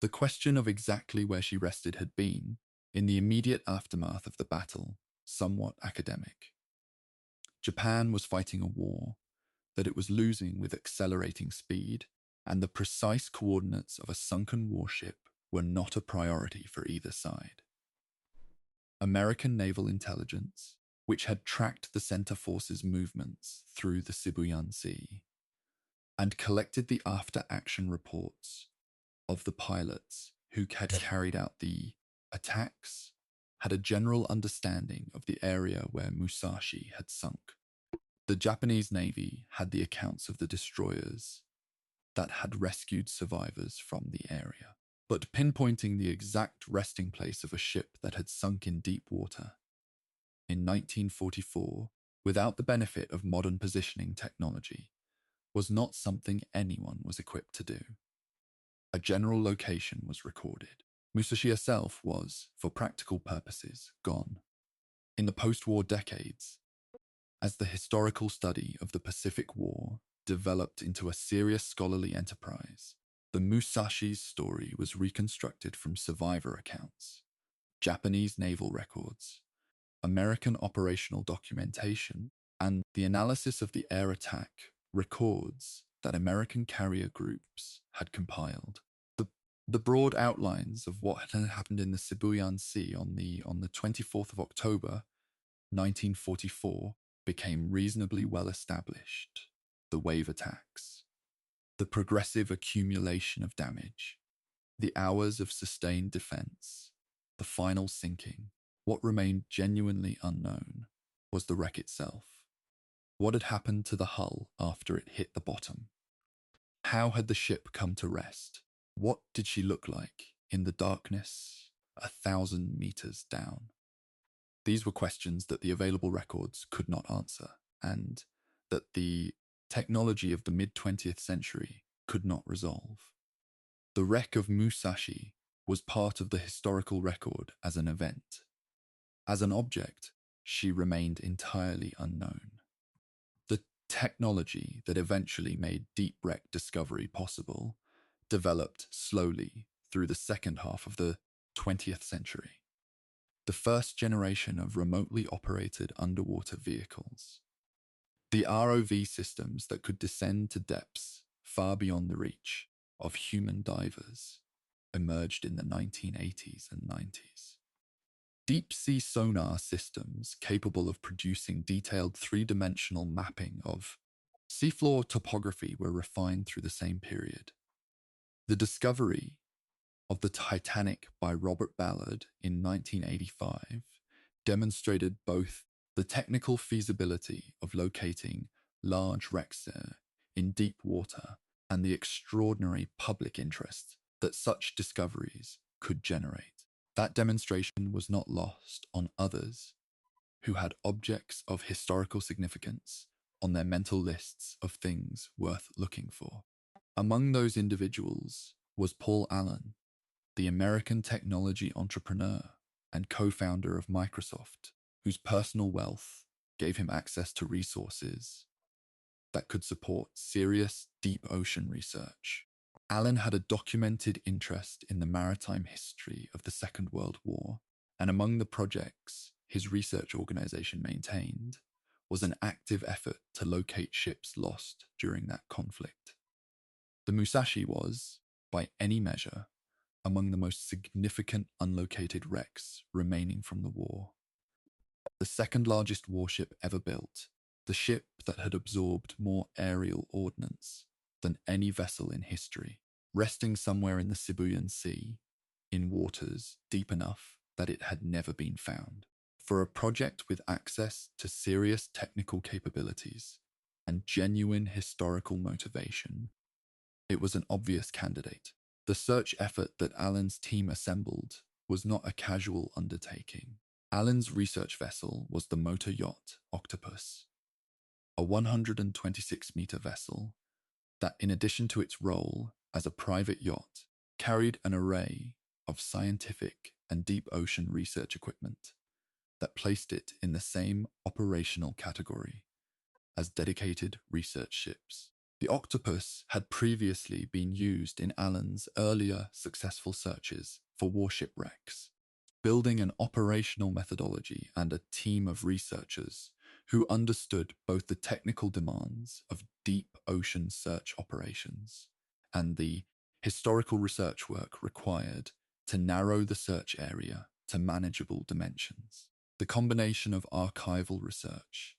The question of exactly where she rested had been, in the immediate aftermath of the battle, somewhat academic. Japan was fighting a war that it was losing with accelerating speed, and the precise coordinates of a sunken warship were not a priority for either side. American naval intelligence, which had tracked the center force's movements through the Sibuyan Sea, and collected the after-action reports of the pilots who had carried out the attacks, had a general understanding of the area where Musashi had sunk. The Japanese Navy had the accounts of the destroyers that had rescued survivors from the area. but pinpointing the exact resting place of a ship that had sunk in deep water. In 1944, without the benefit of modern positioning technology, was not something anyone was equipped to do. A general location was recorded. Musashi herself was, for practical purposes, gone. In the post-war decades, as the historical study of the Pacific War developed into a serious scholarly enterprise, the Musashi's story was reconstructed from survivor accounts, Japanese naval records, American operational documentation, and the analysis of the air attack records that American carrier groups had compiled. The broad outlines of what had happened in the Sibuyan Sea on the 24th of October, 1944, became reasonably well established. The wave attacks, the progressive accumulation of damage, the hours of sustained defense, the final sinking. What remained genuinely unknown was the wreck itself. What had happened to the hull after it hit the bottom? How had the ship come to rest? What did she look like in the darkness 1,000 meters down? These were questions that the available records could not answer, and that the technology of the mid-20th century could not resolve. The wreck of Musashi was part of the historical record as an event. As an object, she remained entirely unknown. The technology that eventually made deep wreck discovery possible developed slowly through the second half of the 20th century. The first generation of remotely operated underwater vehicles. The ROV systems that could descend to depths far beyond the reach of human divers emerged in the 1980s and 90s. Deep-sea sonar systems capable of producing detailed three-dimensional mapping of seafloor topography were refined through the same period. The discovery of the Titanic by Robert Ballard in 1985 demonstrated both the technical feasibility of locating large wrecks in deep water and the extraordinary public interest that such discoveries could generate. That demonstration was not lost on others who had objects of historical significance on their mental lists of things worth looking for. Among those individuals was Paul Allen, the American technology entrepreneur and co-founder of Microsoft, whose personal wealth gave him access to resources that could support serious deep ocean research. Allen had a documented interest in the maritime history of the Second World War, and among the projects his research organization maintained was an active effort to locate ships lost during that conflict. The Musashi was, by any measure, among the most significant unlocated wrecks remaining from the war. The second largest warship ever built, the ship that had absorbed more aerial ordnance than any vessel in history, resting somewhere in the Sibuyan Sea, in waters deep enough that it had never been found. For a project with access to serious technical capabilities and genuine historical motivation, it was an obvious candidate. The search effort that Allen's team assembled was not a casual undertaking. Allen's research vessel was the motor yacht Octopus, a 126-meter vessel that, in addition to its role as a private yacht, carried an array of scientific and deep ocean research equipment that placed it in the same operational category as dedicated research ships. The Octopus had previously been used in Allen's earlier successful searches for warship wrecks, building an operational methodology and a team of researchers who understood both the technical demands of deep ocean search operations and the historical research work required to narrow the search area to manageable dimensions. The combination of archival research,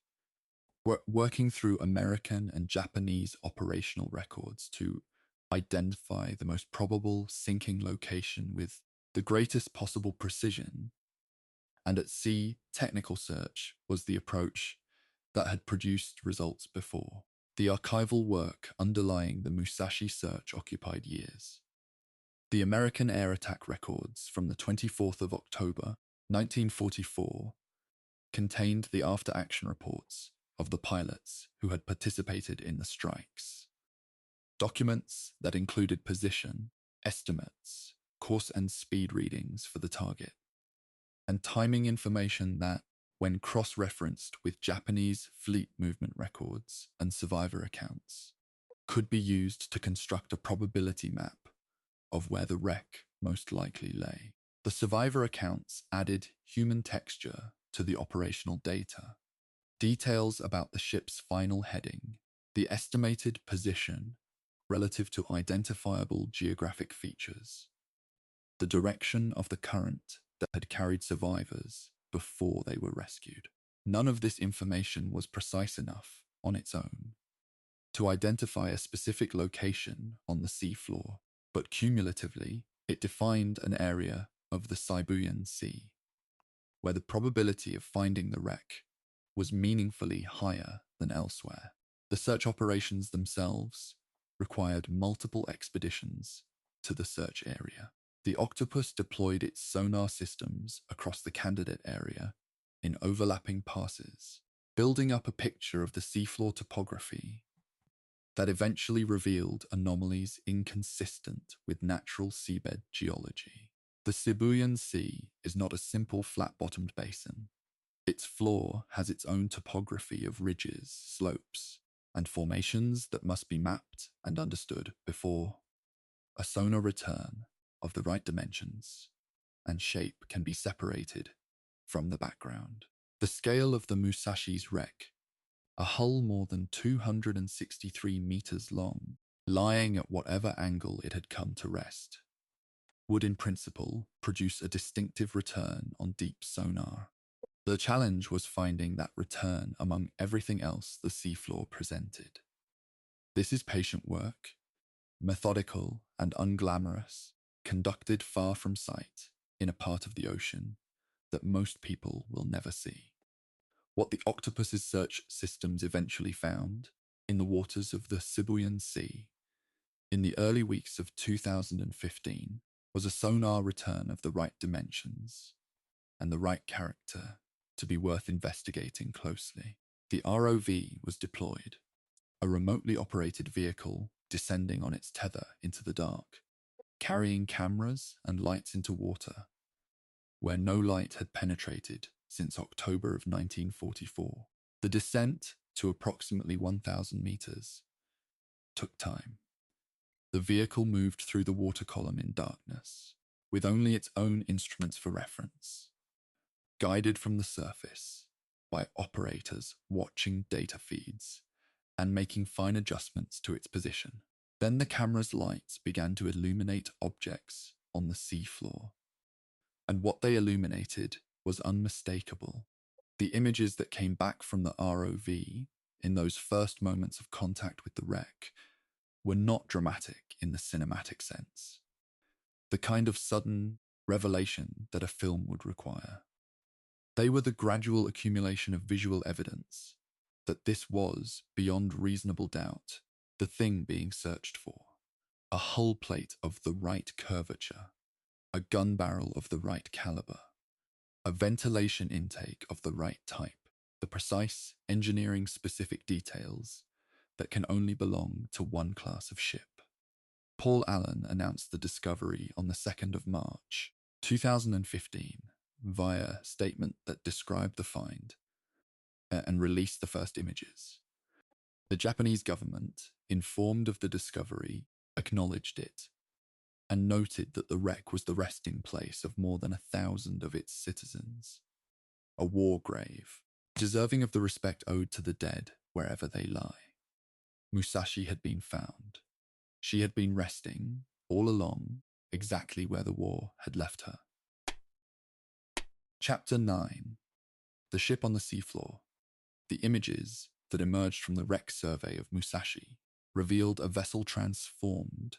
working through American and Japanese operational records to identify the most probable sinking location with the greatest possible precision, and at sea, technical search was the approach that had produced results before. The archival work underlying the Musashi search occupied years. The American air attack records from the 24th of October, 1944, contained the after-action reports of the pilots who had participated in the strikes. Documents that included position, estimates, course and speed readings for the target, and timing information that, when cross-referenced with Japanese fleet movement records and survivor accounts, could be used to construct a probability map of where the wreck most likely lay. The survivor accounts added human texture to the operational data, details about the ship's final heading, the estimated position relative to identifiable geographic features, the direction of the current that had carried survivors before they were rescued. None of this information was precise enough on its own to identify a specific location on the seafloor, but cumulatively, it defined an area of the Sibuyan Sea, where the probability of finding the wreck was meaningfully higher than elsewhere. The search operations themselves required multiple expeditions to the search area. The Octopus deployed its sonar systems across the candidate area in overlapping passes, building up a picture of the seafloor topography that eventually revealed anomalies inconsistent with natural seabed geology. The Sibuyan Sea is not a simple flat-bottomed basin. Its floor has its own topography of ridges, slopes, and formations that must be mapped and understood before a sonar return of the right dimensions and shape can be separated from the background. The scale of the Musashi's wreck, a hull more than 263 meters long, lying at whatever angle it had come to rest, would in principle produce a distinctive return on deep sonar. The challenge was finding that return among everything else the seafloor presented. This is patient work, methodical and unglamorous, conducted far from sight in a part of the ocean that most people will never see. What the Octopus's search systems eventually found in the waters of the Sibuyan Sea in the early weeks of 2015 was a sonar return of the right dimensions and the right character to be worth investigating closely. The ROV was deployed, a remotely operated vehicle descending on its tether into the dark, carrying cameras and lights into water, where no light had penetrated since October of 1944. The descent to approximately 1,000 meters took time. The vehicle moved through the water column in darkness, with only its own instruments for reference, guided from the surface by operators watching data feeds and making fine adjustments to its position. Then the camera's lights began to illuminate objects on the seafloor, and what they illuminated was unmistakable. The images that came back from the ROV in those first moments of contact with the wreck were not dramatic in the cinematic sense, the kind of sudden revelation that a film would require. They were the gradual accumulation of visual evidence that this was, beyond reasonable doubt, the thing being searched for. A hull plate of the right curvature, a gun barrel of the right caliber, a ventilation intake of the right type, the precise engineering-specific details that can only belong to one class of ship. Paul Allen announced the discovery on the 2nd of March, 2015, via a statement that described the find and released the first images. The Japanese government, informed of the discovery, acknowledged it and noted that the wreck was the resting place of more than 1,000 of its citizens, a war grave, deserving of the respect owed to the dead wherever they lie. Musashi had been found. She had been resting, all along, exactly where the war had left her. Chapter 9. The Ship on the Seafloor. The images that emerged from the wreck survey of Musashi revealed a vessel transformed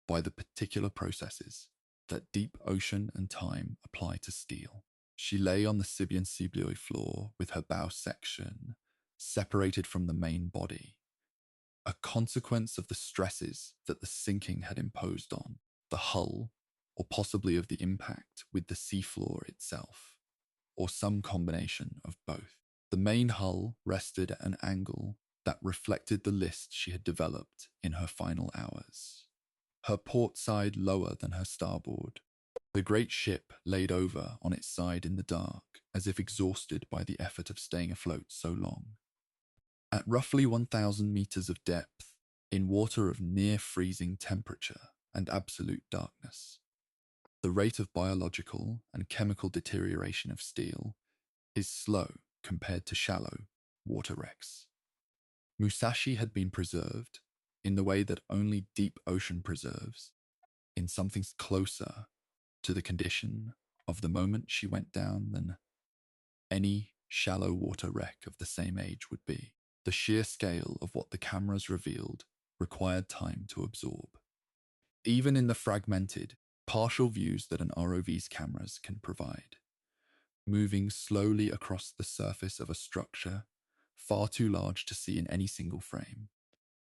by the particular processes that deep ocean and time apply to steel. She lay on the Sibuyan Sea floor with her bow section separated from the main body, a consequence of the stresses that the sinking had imposed on. the hull, or possibly of the impact with the seafloor itself, or some combination of both. The main hull rested at an angle that reflected the list she had developed in her final hours. Her port side lower than her starboard. The great ship laid over on its side in the dark, as if exhausted by the effort of staying afloat so long. At roughly 1,000 meters of depth, in water of near freezing temperature and absolute darkness, the rate of biological and chemical deterioration of steel is slow compared to shallow water wrecks. Musashi had been preserved in the way that only deep ocean preserves, in something closer to the condition of the moment she went down than any shallow water wreck of the same age would be. The sheer scale of what the cameras revealed required time to absorb. Even in the fragmented, partial views that an ROV's cameras can provide, moving slowly across the surface of a structure far too large to see in any single frame,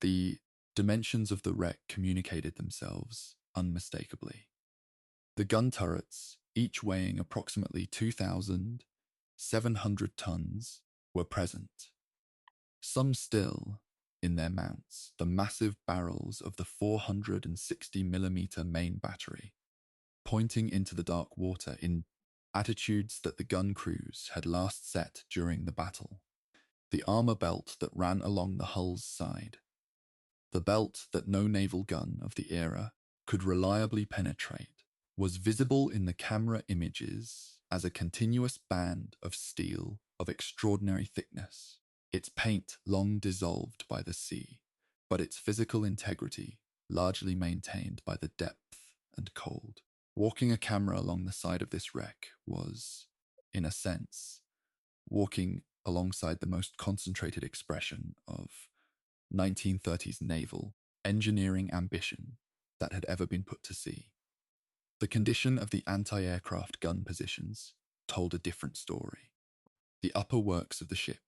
the dimensions of the wreck communicated themselves unmistakably. The gun turrets, each weighing approximately 2,700 tons, were present. Some still, in their mounts, the massive barrels of the 460mm main battery, pointing into the dark water in attitudes that the gun crews had last set during the battle. The armor belt that ran along the hull's side, the belt that no naval gun of the era could reliably penetrate, was visible in the camera images as a continuous band of steel of extraordinary thickness, its paint long dissolved by the sea, but its physical integrity largely maintained by the depth and cold. Walking a camera along the side of this wreck was, in a sense, walking alongside the most concentrated expression of 1930s naval engineering ambition that had ever been put to sea. The condition of the anti-aircraft gun positions told a different story. The upper works of the ship,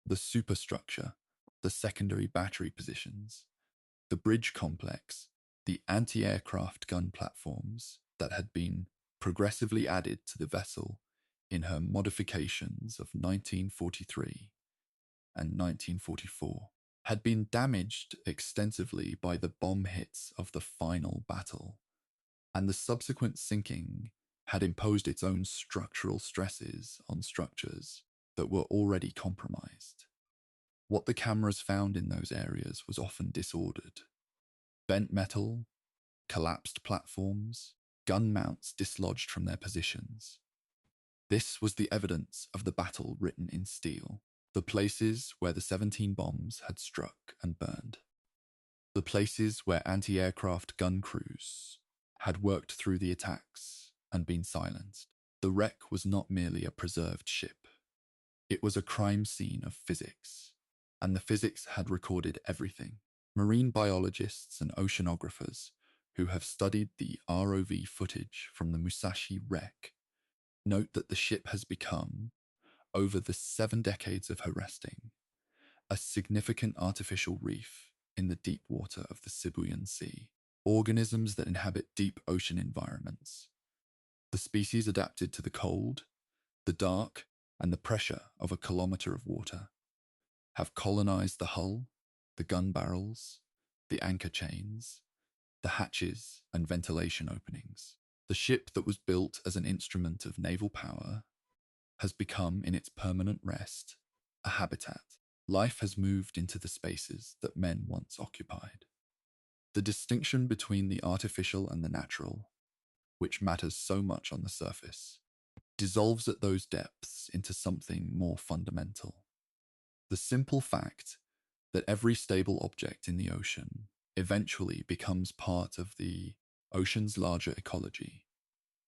the superstructure, the secondary battery positions, the bridge complex, the anti-aircraft gun platforms that had been progressively added to the vessel in her modifications of 1943 and 1944, had been damaged extensively by the bomb hits of the final battle, and the subsequent sinking had imposed its own structural stresses on structures that were already compromised. What the cameras found in those areas was often disordered. Bent metal, collapsed platforms, gun mounts dislodged from their positions. This was the evidence of the battle written in steel, the places where the 17 bombs had struck and burned, the places where anti-aircraft gun crews had worked through the attacks and been silenced. The wreck was not merely a preserved ship. It was a crime scene of physics, and the physics had recorded everything. Marine biologists and oceanographers who have studied the ROV footage from the Musashi wreck note that the ship has become, over the 7 decades of her resting, a significant artificial reef in the deep water of the Sibuyan Sea. Organisms that inhabit deep ocean environments, the species adapted to the cold, the dark, and the pressure of a kilometer of water, have colonized the hull, the gun barrels, the anchor chains, the hatches and ventilation openings. The ship that was built as an instrument of naval power has become, in its permanent rest, a habitat. Life has moved into the spaces that men once occupied. The distinction between the artificial and the natural, which matters so much on the surface, dissolves at those depths into something more fundamental. The simple fact that every stable object in the ocean eventually becomes part of the ocean's larger ecology.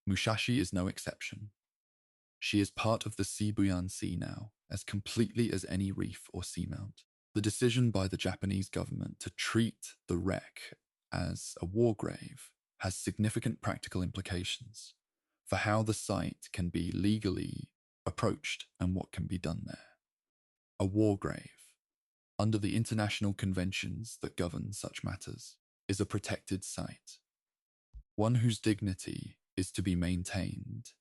Musashi is no exception. She is part of the Sibuyan Sea now, as completely as any reef or seamount. The decision by the Japanese government to treat the wreck as a war grave has significant practical implications for how the site can be legally approached and what can be done there. A war grave, under the international conventions that govern such matters, is a protected site. one whose dignity is to be maintained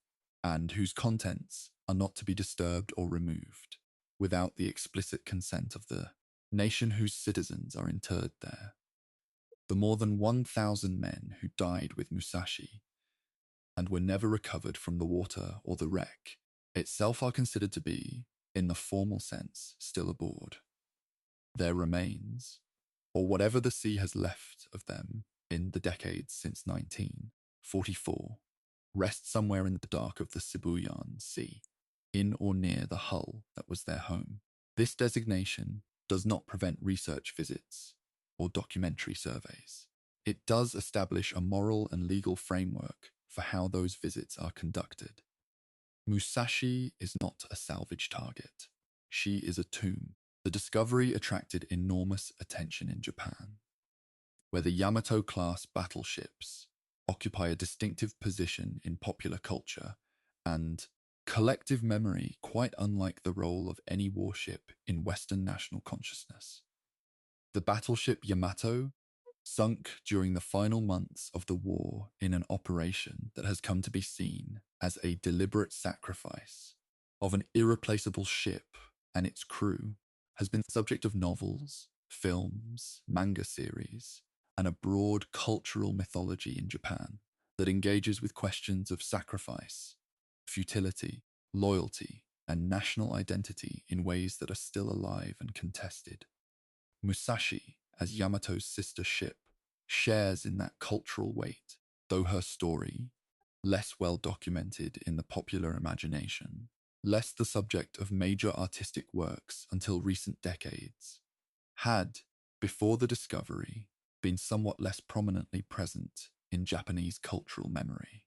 and whose contents are not to be disturbed or removed without the explicit consent of the nation whose citizens are interred there. The more than 1,000 men who died with Musashi and were never recovered from the water or the wreck itself are considered to be, in the formal sense, still aboard. Their remains, or whatever the sea has left of them in the decades since 1944, rest somewhere in the dark of the Sibuyan Sea, in or near the hull that was their home. This designation does not prevent research visits or documentary surveys. It does establish a moral and legal framework for how those visits are conducted. Musashi is not a salvage target. She is a tomb. The discovery attracted enormous attention in Japan, where the Yamato-class battleships occupy a distinctive position in popular culture and collective memory quite unlike the role of any warship in Western national consciousness. The battleship Yamato sunk during the final months of the war in an operation that has come to be seen as a deliberate sacrifice of an irreplaceable ship and its crew, has been the subject of novels, films, manga series, and a broad cultural mythology in Japan that engages with questions of sacrifice, futility, loyalty, and national identity in ways that are still alive and contested. Musashi, as Yamato's sister ship, shares in that cultural weight, though her story, less well documented in the popular imagination, less the subject of major artistic works until recent decades, had, before the discovery, been somewhat less prominently present in Japanese cultural memory.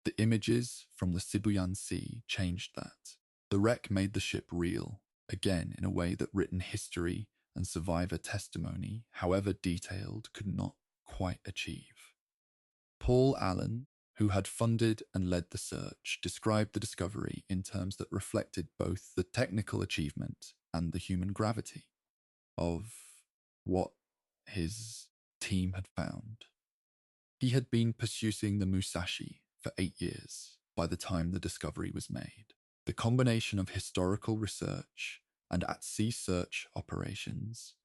The images from the Sibuyan Sea changed that. The wreck made the ship real, again in a way that written history and survivor testimony, however detailed, could not quite achieve. Paul Allen, who had funded and led the search, described the discovery in terms that reflected both the technical achievement and the human gravity of what his team had found. He had been pursuing the Musashi for 8 years by the time the discovery was made. The combination of historical research and at-sea search operations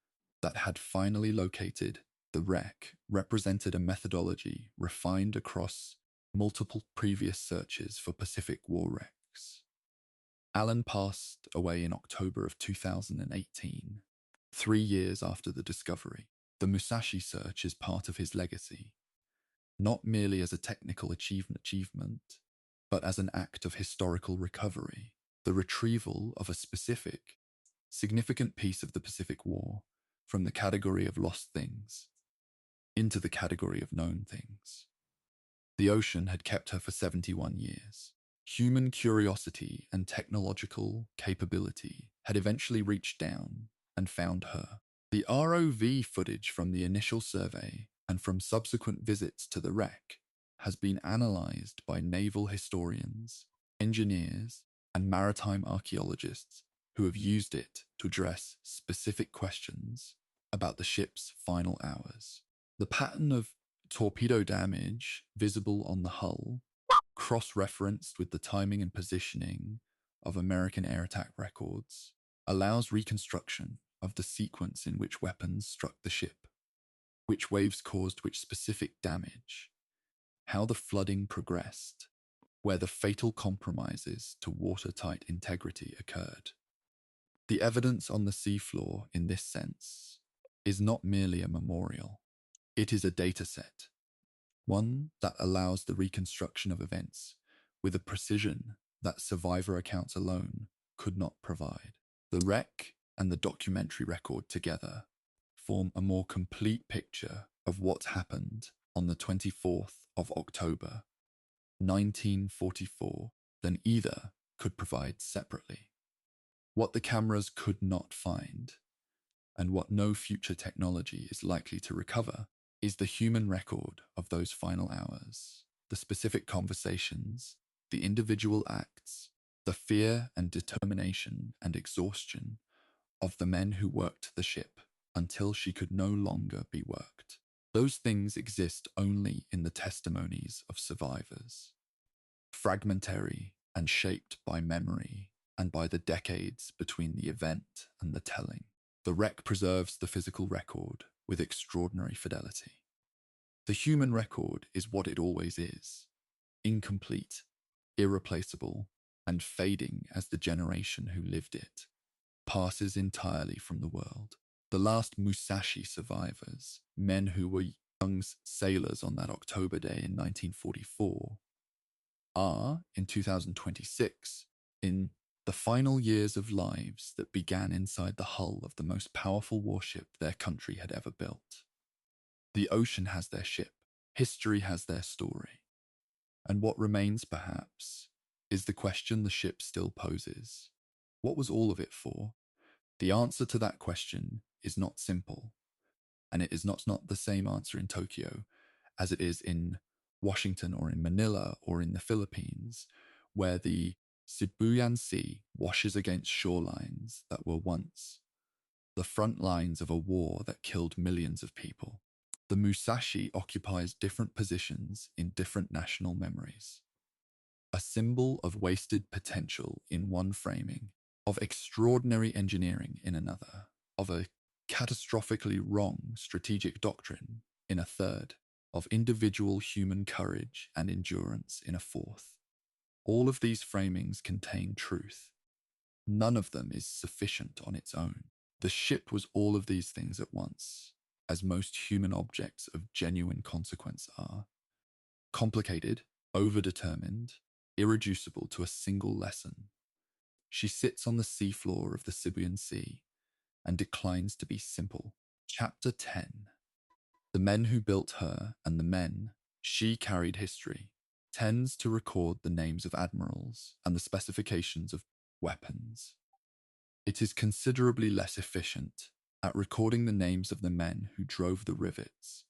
that had finally located the wreck represented a methodology refined across multiple previous searches for Pacific war wrecks. Allen passed away in October of 2018, 3 years after the discovery. The Musashi search is part of his legacy, not merely as a technical achievement, but as an act of historical recovery, the retrieval of a specific, significant piece of the Pacific War from the category of lost things into the category of known things. The ocean had kept her for 71 years. Human curiosity and technological capability had eventually reached down and found her. The ROV footage from the initial survey and from subsequent visits to the wreck has been analysed by naval historians, engineers, and maritime archaeologists who have used it to address specific questions about the ship's final hours. The pattern of torpedo damage visible on the hull, cross-referenced with the timing and positioning of American air attack records, allows reconstruction of the sequence in which weapons struck the ship, which waves caused which specific damage, how the flooding progressed, where the fatal compromises to watertight integrity occurred. The evidence on the seafloor, in this sense, is not merely a memorial. It is a dataset, one that allows the reconstruction of events with a precision that survivor accounts alone could not provide. The wreck and the documentary record together form a more complete picture of what happened on the 24th of October, 1944, than either could provide separately. What the cameras could not find, and what no future technology is likely to recover, is the human record of those final hours, the specific conversations, the individual acts, the fear and determination and exhaustion of the men who worked the ship until she could no longer be worked. Those things exist only in the testimonies of survivors, fragmentary and shaped by memory and by the decades between the event and the telling. The wreck preserves the physical record with extraordinary fidelity. The human record is what it always is, incomplete, irreplaceable, and fading as the generation who lived it passes entirely from the world. The last Musashi survivors, men who were young sailors on that October day in 1944, are, in 2026, in the final years of lives that began inside the hull of the most powerful warship their country had ever built. The ocean has their ship, history has their story. And what remains, perhaps, is the question the ship still poses. What was all of it for? The answer to that question is not simple, and it is not the same answer in Tokyo as it is in Washington or in Manila or in the Philippines, where the Sibuyan Sea washes against shorelines that were once the front lines of a war that killed millions of people. The Musashi occupies different positions in different national memories. A symbol of wasted potential in one framing, of extraordinary engineering in another, of a catastrophically wrong strategic doctrine in a third, of individual human courage and endurance in a fourth. All of these framings contain truth. None of them is sufficient on its own. The ship was all of these things at once, as most human objects of genuine consequence are. Complicated, overdetermined, irreducible to a single lesson. She sits on the seafloor of the Sibuyan Sea and declines to be simple. Chapter 10. The men who built her and the men she carried history tends to record the names of admirals and the specifications of weapons. It is considerably less efficient at recording the names of the men who drove the rivets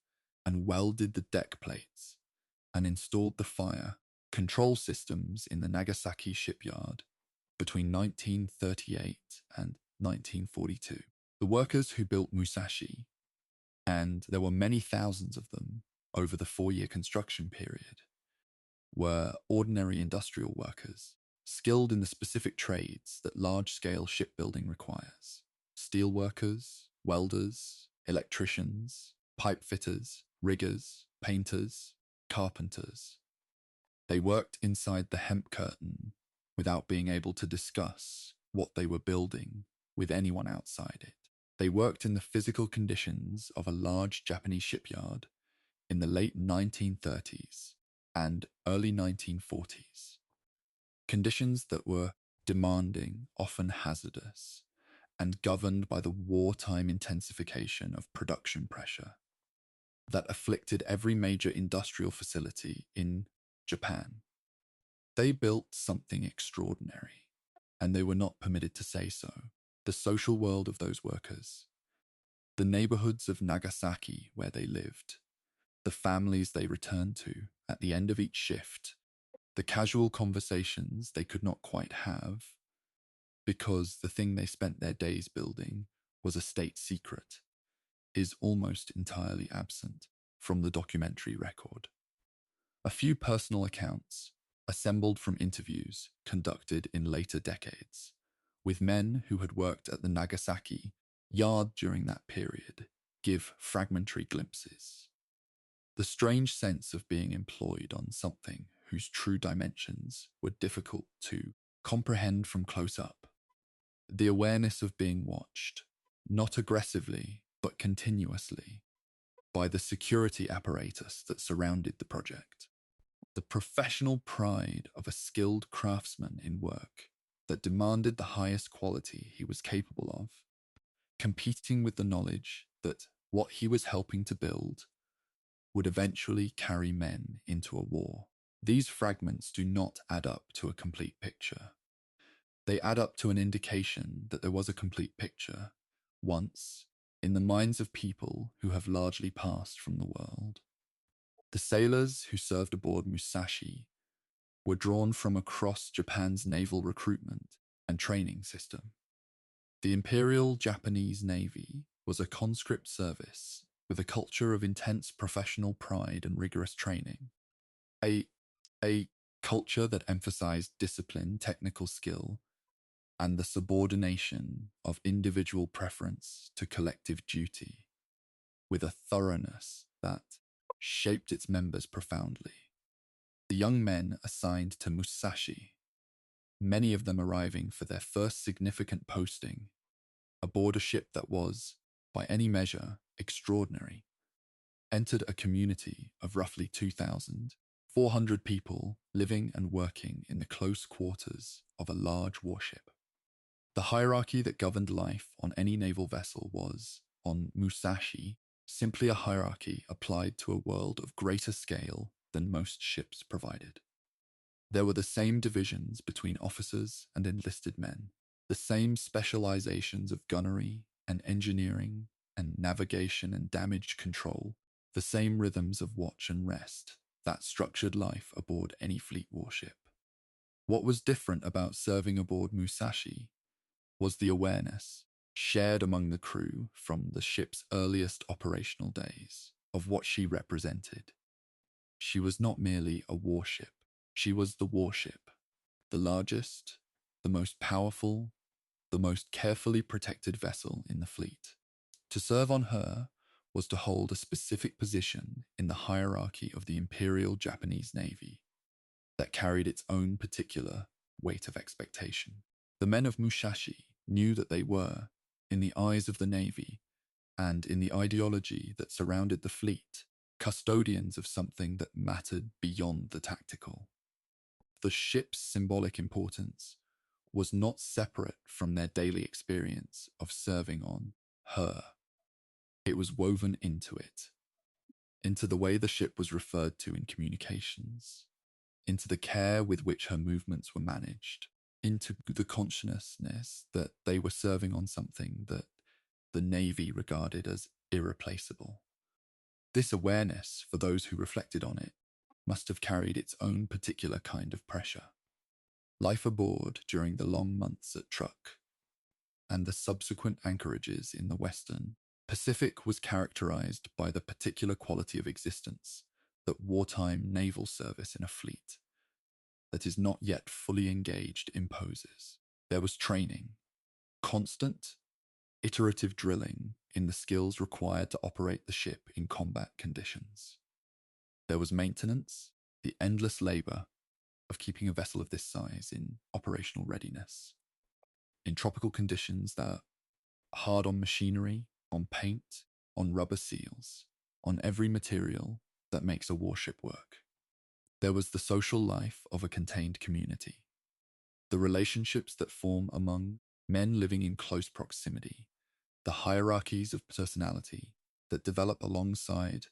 and welded the deck plates and installed the fire control systems in the Nagasaki shipyard between 1938 and 1942. The workers who built Musashi, and there were many thousands of them over the 4-year construction period, were ordinary industrial workers, skilled in the specific trades that large-scale shipbuilding requires. Steel workers, welders, electricians, pipe fitters, riggers, painters, carpenters. They worked inside the hemp curtain without being able to discuss what they were building with anyone outside it. They worked in the physical conditions of a large Japanese shipyard in the late 1930s and early 1940s. Conditions that were demanding, often hazardous, and governed by the wartime intensification of production pressure that afflicted every major industrial facility in Japan. They built something extraordinary, and they were not permitted to say so. The social world of those workers, the neighborhoods of Nagasaki where they lived, the families they returned to at the end of each shift, the casual conversations they could not quite have because the thing they spent their days building was a state secret, is almost entirely absent from the documentary record. A few personal accounts, assembled from interviews conducted in later decades, with men who had worked at the Nagasaki yard during that period, give fragmentary glimpses. The strange sense of being employed on something whose true dimensions were difficult to comprehend from close up. The awareness of being watched, not aggressively, but continuously, by the security apparatus that surrounded the project. The professional pride of a skilled craftsman in work that demanded the highest quality he was capable of, competing with the knowledge that what he was helping to build would eventually carry men into a war. These fragments do not add up to a complete picture. They add up to an indication that there was a complete picture, once, in the minds of people who have largely passed from the world. The sailors who served aboard Musashi were drawn from across Japan's naval recruitment and training system. The Imperial Japanese Navy was a conscript service with a culture of intense professional pride and rigorous training. A, a culture that emphasized discipline, technical skill, and the subordination of individual preference to collective duty, with a thoroughness that shaped its members profoundly. The young men assigned to Musashi, many of them arriving for their first significant posting aboard a ship that was, by any measure, extraordinary, entered a community of roughly 2,400 people living and working in the close quarters of a large warship. The hierarchy that governed life on any naval vessel was, on Musashi, simply a hierarchy applied to a world of greater scale than most ships provided. There were the same divisions between officers and enlisted men, the same specializations of gunnery and engineering and navigation and damage control, the same rhythms of watch and rest that structured life aboard any fleet warship. What was different about serving aboard Musashi was the awareness, shared among the crew from the ship's earliest operational days, of what she represented. She was not merely a warship, she was the warship, the largest, the most powerful, the most carefully protected vessel in the fleet. To serve on her was to hold a specific position in the hierarchy of the Imperial Japanese Navy that carried its own particular weight of expectation. The men of Musashi knew that they were, in the eyes of the Navy and in the ideology that surrounded the fleet, custodians of something that mattered beyond the tactical. The ship's symbolic importance was not separate from their daily experience of serving on her. It was woven into it, into the way the ship was referred to in communications, into the care with which her movements were managed, into the consciousness that they were serving on something that the Navy regarded as irreplaceable. This awareness, for those who reflected on it, must have carried its own particular kind of pressure. Life aboard during the long months at Truk and the subsequent anchorages in the Western Pacific was characterized by the particular quality of existence that wartime naval service in a fleet that is not yet fully engaged imposes. There was training, constant, iterative drilling in the skills required to operate the ship in combat conditions. There was maintenance, the endless labor of keeping a vessel of this size in operational readiness, in tropical conditions that are hard on machinery, on paint, on rubber seals, on every material that makes a warship work. There was the social life of a contained community, the relationships that form among men living in close proximity, the hierarchies of personality that develop alongside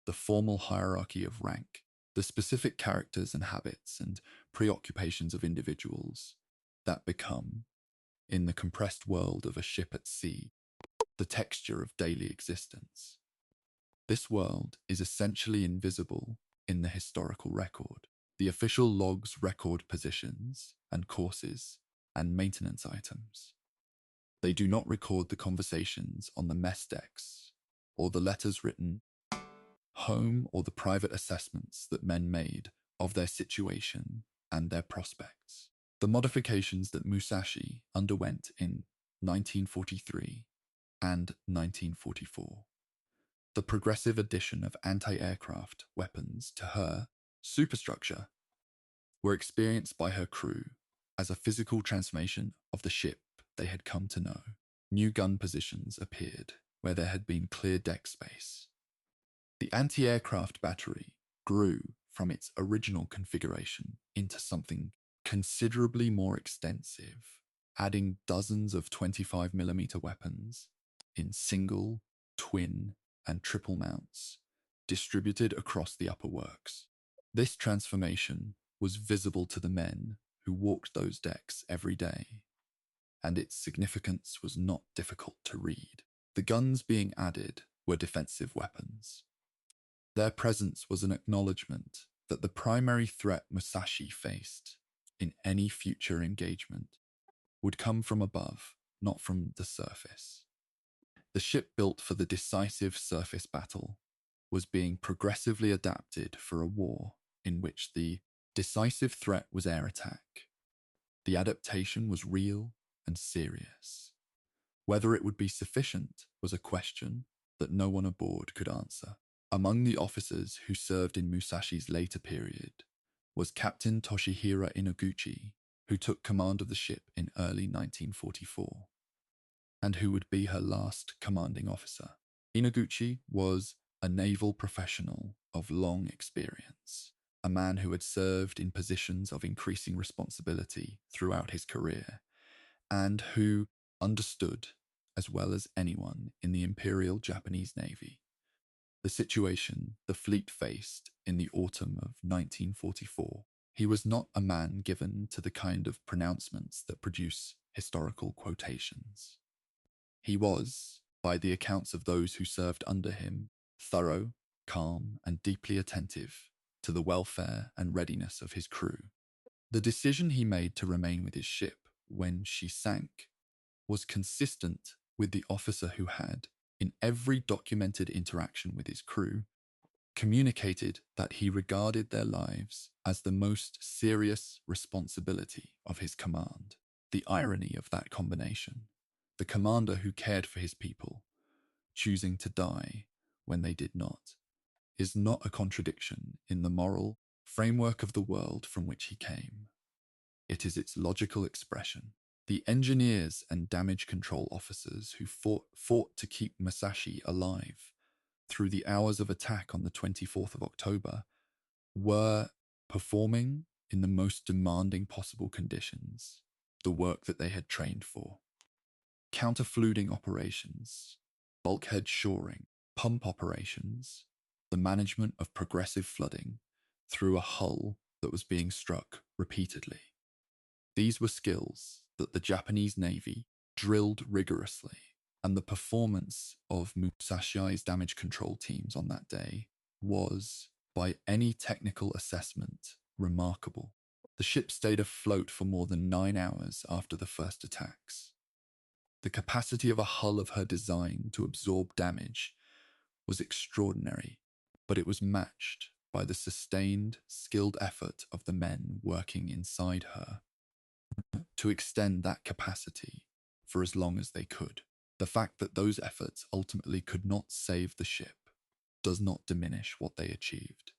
the formal hierarchy of rank, the specific characters and habits and preoccupations of individuals that become, in the compressed world of a ship at sea, the texture of daily existence. This world is essentially invisible in the historical record. The official logs record positions and courses and maintenance items. They do not record the conversations on the mess decks or the letters written home or the private assessments that men made of their situation and their prospects. The modifications that Musashi underwent in 1943 and 1944. The progressive addition of anti-aircraft weapons to her superstructure were experienced by her crew as a physical transformation of the ship they had come to know. New gun positions appeared where there had been clear deck space. The anti-aircraft battery grew from its original configuration into something considerably more extensive, adding dozens of 25mm weapons in single, twin, and triple mounts, distributed across the upper works. This transformation was visible to the men who walked those decks every day, and its significance was not difficult to read. The guns being added were defensive weapons. Their presence was an acknowledgement that the primary threat Musashi faced in any future engagement would come from above, not from the surface. The ship built for the decisive surface battle was being progressively adapted for a war in which the decisive threat was air attack. The adaptation was real and serious. Whether it would be sufficient was a question that no one aboard could answer. Among the officers who served in Musashi's later period was Captain Toshihira Inaguchi, who took command of the ship in early 1944, and who would be her last commanding officer. Inaguchi was a naval professional of long experience, a man who had served in positions of increasing responsibility throughout his career, and who understood, as well as anyone in the Imperial Japanese Navy, the situation the fleet faced in the autumn of 1944. He was not a man given to the kind of pronouncements that produce historical quotations. He was, by the accounts of those who served under him, thorough, calm, and deeply attentive to the welfare and readiness of his crew. The decision he made to remain with his ship when she sank was consistent with the officer who had, in every documented interaction with his crew, communicated that he regarded their lives as the most serious responsibility of his command. The irony of that combination, the commander who cared for his people, choosing to die when they did not, is not a contradiction in the moral framework of the world from which he came. It is its logical expression. The engineers and damage control officers who fought to keep Musashi alive through the hours of attack on the 24th of October were performing in the most demanding possible conditions the work that they had trained for. Counterflooding operations, bulkhead shoring, pump operations, the management of progressive flooding through a hull that was being struck repeatedly. These were skills that the Japanese Navy drilled rigorously, and the performance of Musashi's damage control teams on that day was, by any technical assessment, remarkable. The ship stayed afloat for more than 9 hours after the first attacks. The capacity of a hull of her design to absorb damage was extraordinary, but it was matched by the sustained, skilled effort of the men working inside her to extend that capacity for as long as they could. The fact that those efforts ultimately could not save the ship does not diminish what they achieved.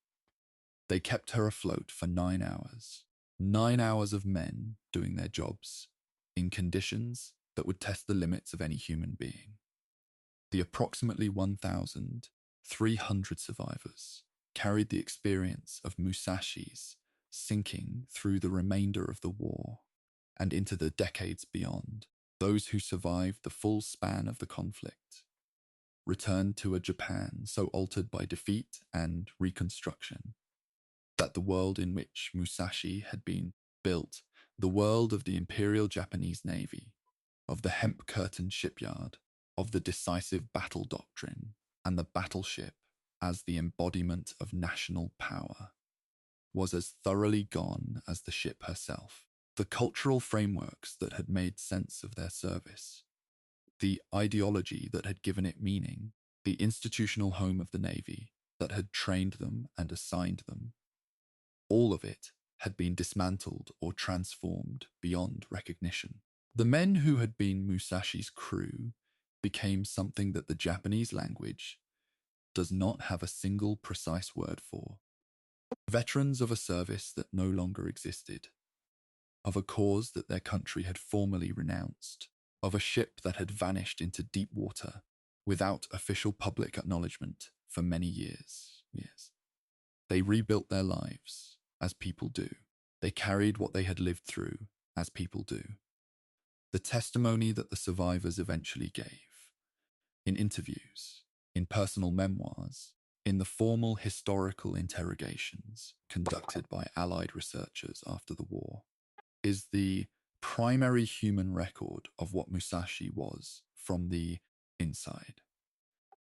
They kept her afloat for 9 hours. 9 hours of men doing their jobs in conditions that would test the limits of any human being. The approximately 1,300 survivors carried the experience of Musashi's sinking through the remainder of the war and into the decades beyond. Those who survived the full span of the conflict returned to a Japan so altered by defeat and reconstruction that the world in which Musashi had been built, the world of the Imperial Japanese Navy, of the hemp curtain shipyard, of the decisive battle doctrine, and the battleship as the embodiment of national power, was as thoroughly gone as the ship herself. The cultural frameworks that had made sense of their service, the ideology that had given it meaning, the institutional home of the Navy that had trained them and assigned them, all of it had been dismantled or transformed beyond recognition. The men who had been Musashi's crew became something that the Japanese language does not have a single precise word for. Veterans of a service that no longer existed, of a cause that their country had formerly renounced, of a ship that had vanished into deep water without official public acknowledgement for many years. They rebuilt their lives, as people do. They carried what they had lived through, as people do. The testimony that the survivors eventually gave, in interviews, in personal memoirs, in the formal historical interrogations conducted by Allied researchers after the war, is the primary human record of what Musashi was from the inside.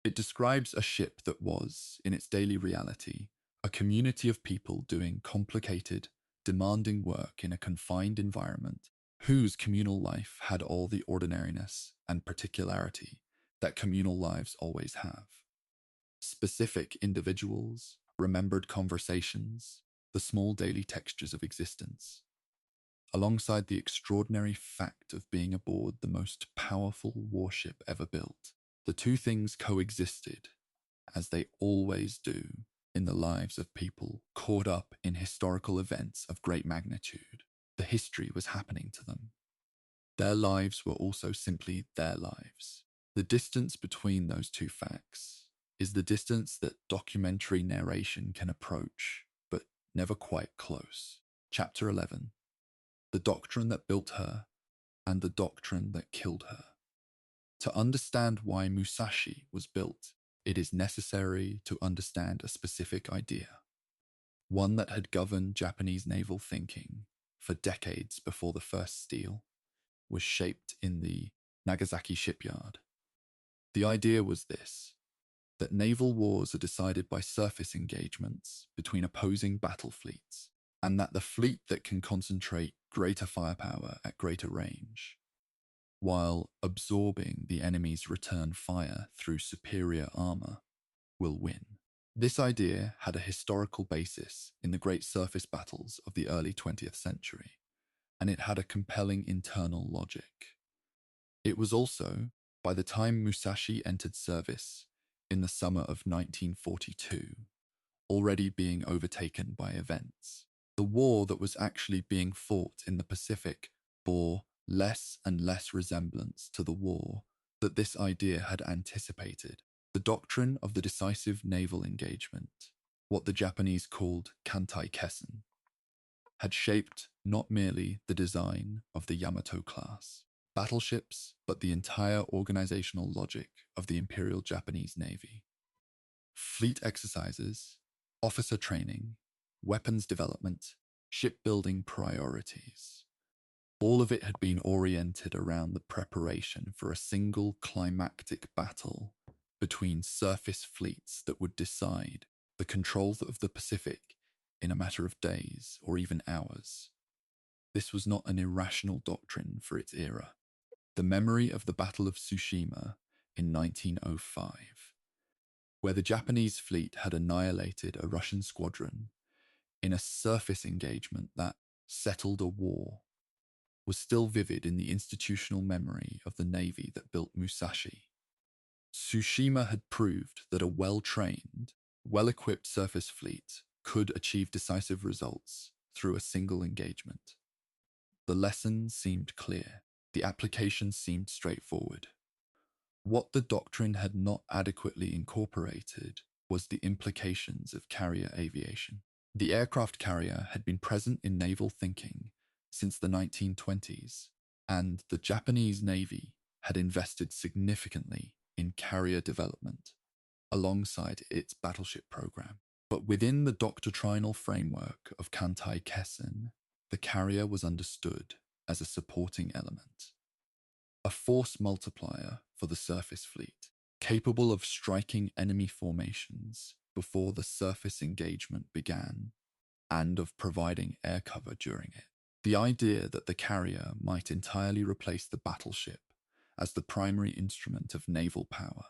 It describes a ship that was, in its daily reality, a community of people doing complicated, demanding work in a confined environment, whose communal life had all the ordinariness and particularity that communal lives always have. Specific individuals, remembered conversations, the small daily textures of existence, alongside the extraordinary fact of being aboard the most powerful warship ever built. The two things coexisted, as they always do in the lives of people caught up in historical events of great magnitude. The history was happening to them. Their lives were also simply their lives. The distance between those two facts is the distance that documentary narration can approach, but never quite close. Chapter 11. The doctrine that built her and the doctrine that killed her. To understand why Musashi was built, it is necessary to understand a specific idea, one that had governed Japanese naval thinking for decades before the first steel was shaped in the Nagasaki shipyard. The idea was this: that naval wars are decided by surface engagements between opposing battle fleets, and that the fleet that can concentrate greater firepower at greater range, while absorbing the enemy's return fire through superior armor, will win. This idea had a historical basis in the great surface battles of the early 20th century, and it had a compelling internal logic. It was also, by the time Musashi entered service in the summer of 1942, already being overtaken by events. The war that was actually being fought in the Pacific bore less and less resemblance to the war that this idea had anticipated. The doctrine of the decisive naval engagement, what the Japanese called Kantai Kessen, had shaped not merely the design of the Yamato class battleships, but the entire organizational logic of the Imperial Japanese Navy. Fleet exercises, officer training, weapons development, shipbuilding priorities. All of it had been oriented around the preparation for a single climactic battle between surface fleets that would decide the control of the Pacific in a matter of days or even hours. This was not an irrational doctrine for its era. The memory of the Battle of Tsushima in 1905, where the Japanese fleet had annihilated a Russian squadron in a surface engagement that settled a war, was still vivid in the institutional memory of the Navy that built Musashi. Tsushima had proved that a well-trained, well-equipped surface fleet could achieve decisive results through a single engagement. The lesson seemed clear. The application seemed straightforward. What the doctrine had not adequately incorporated was the implications of carrier aviation. The aircraft carrier had been present in naval thinking since the 1920s, and the Japanese Navy had invested significantly in carrier development alongside its battleship program. But within the doctrinal framework of Kantai Kessen, the carrier was understood as a supporting element, a force multiplier for the surface fleet, capable of striking enemy formations before the surface engagement began, and of providing air cover during it. The idea that the carrier might entirely replace the battleship as the primary instrument of naval power,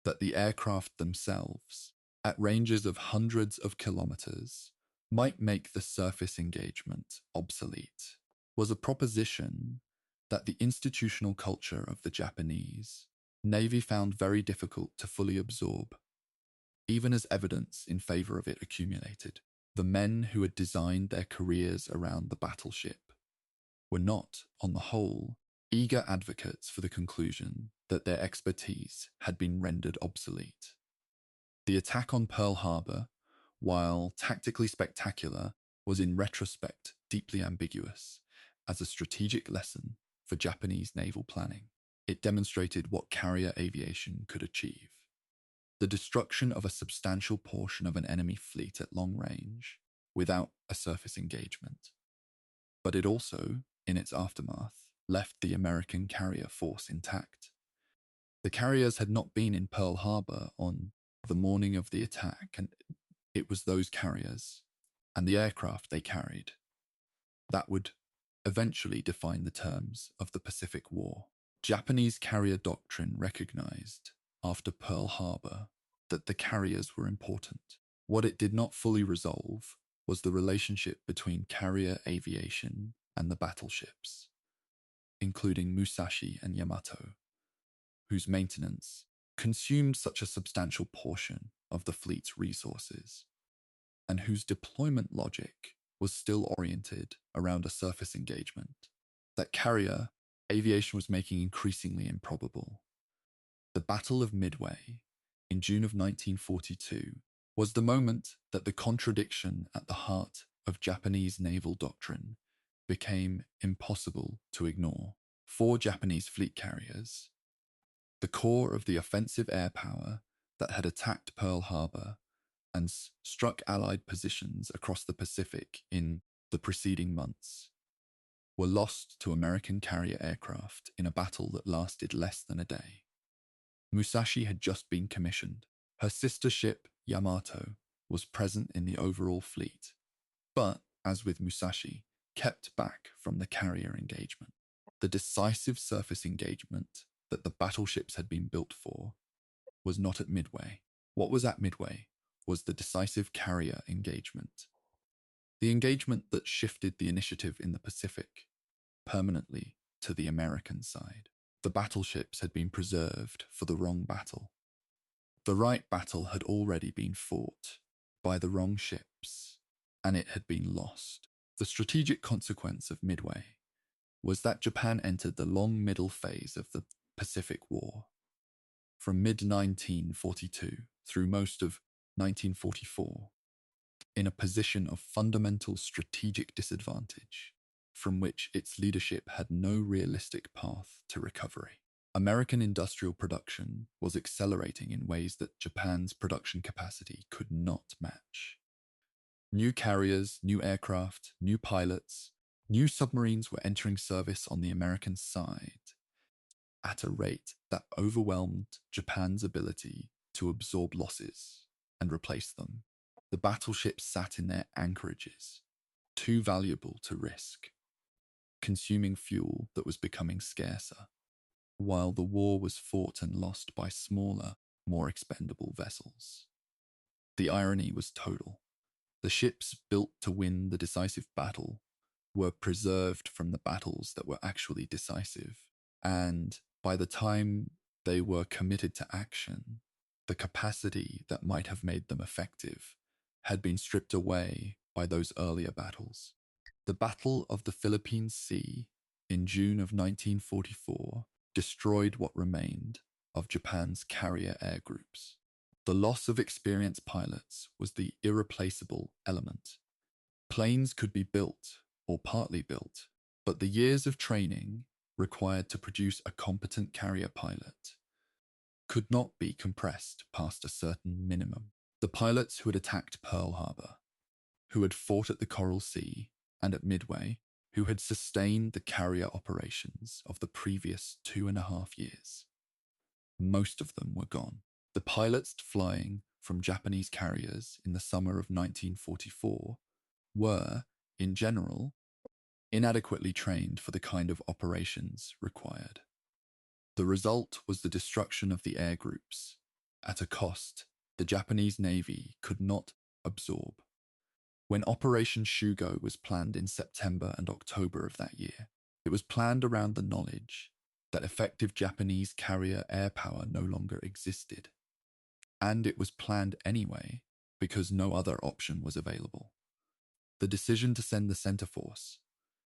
that the aircraft themselves, at ranges of hundreds of kilometers, might make the surface engagement obsolete, was a proposition that the institutional culture of the Japanese Navy found very difficult to fully absorb, even as evidence in favor of it accumulated. The men who had designed their careers around the battleship were not, on the whole, eager advocates for the conclusion that their expertise had been rendered obsolete. The attack on Pearl Harbor, while tactically spectacular, was in retrospect deeply ambiguous as a strategic lesson for Japanese naval planning. It demonstrated what carrier aviation could achieve: the destruction of a substantial portion of an enemy fleet at long range without a surface engagement. But it also, in its aftermath, left the American carrier force intact. The carriers had not been in Pearl Harbor on the morning of the attack, and it was those carriers and the aircraft they carried that would eventually define the terms of the Pacific War. Japanese carrier doctrine recognized, after Pearl Harbor, that the carriers were important. What it did not fully resolve was the relationship between carrier aviation and the battleships, including Musashi and Yamato, whose maintenance consumed such a substantial portion of the fleet's resources, and whose deployment logic was still oriented around a surface engagement. That carrier aviation was making increasingly improbable. The Battle of Midway, in June of 1942, was the moment that the contradiction at the heart of Japanese naval doctrine became impossible to ignore. 4 Japanese fleet carriers, the core of the offensive air power that had attacked Pearl Harbor and struck Allied positions across the Pacific in the preceding months, were lost to American carrier aircraft in a battle that lasted less than a day. Musashi had just been commissioned. Her sister ship, Yamato, was present in the overall fleet, but, as with Musashi, kept back from the carrier engagement. The decisive surface engagement that the battleships had been built for was not at Midway. What was at Midway was the decisive carrier engagement. The engagement that shifted the initiative in the Pacific permanently to the American side. The battleships had been preserved for the wrong battle. The right battle had already been fought by the wrong ships, and it had been lost. The strategic consequence of Midway was that Japan entered the long middle phase of the Pacific War. From mid-1942 through most of 1944, in a position of fundamental strategic disadvantage, from which its leadership had no realistic path to recovery. American industrial production was accelerating in ways that Japan's production capacity could not match. New carriers, new aircraft, new pilots, new submarines were entering service on the American side at a rate that overwhelmed Japan's ability to absorb losses and replace them. The battleships sat in their anchorages, too valuable to risk, consuming fuel that was becoming scarcer, while the war was fought and lost by smaller, more expendable vessels. The irony was total. The ships built to win the decisive battle were preserved from the battles that were actually decisive, and by the time they were committed to action, the capacity that might have made them effective had been stripped away by those earlier battles. The Battle of the Philippine Sea in June of 1944 destroyed what remained of Japan's carrier air groups. The loss of experienced pilots was the irreplaceable element. Planes could be built, or partly built, but the years of training required to produce a competent carrier pilot could not be compressed past a certain minimum. The pilots who had attacked Pearl Harbor, who had fought at the Coral Sea and at Midway, who had sustained the carrier operations of the previous 2.5 years, most of them were gone. The pilots flying from Japanese carriers in the summer of 1944 were, in general, inadequately trained for the kind of operations required. The result was the destruction of the air groups at a cost the Japanese Navy could not absorb. When Operation Shugo was planned in September and October of that year, it was planned around the knowledge that effective Japanese carrier air power no longer existed. And it was planned anyway because no other option was available. The decision to send the center force,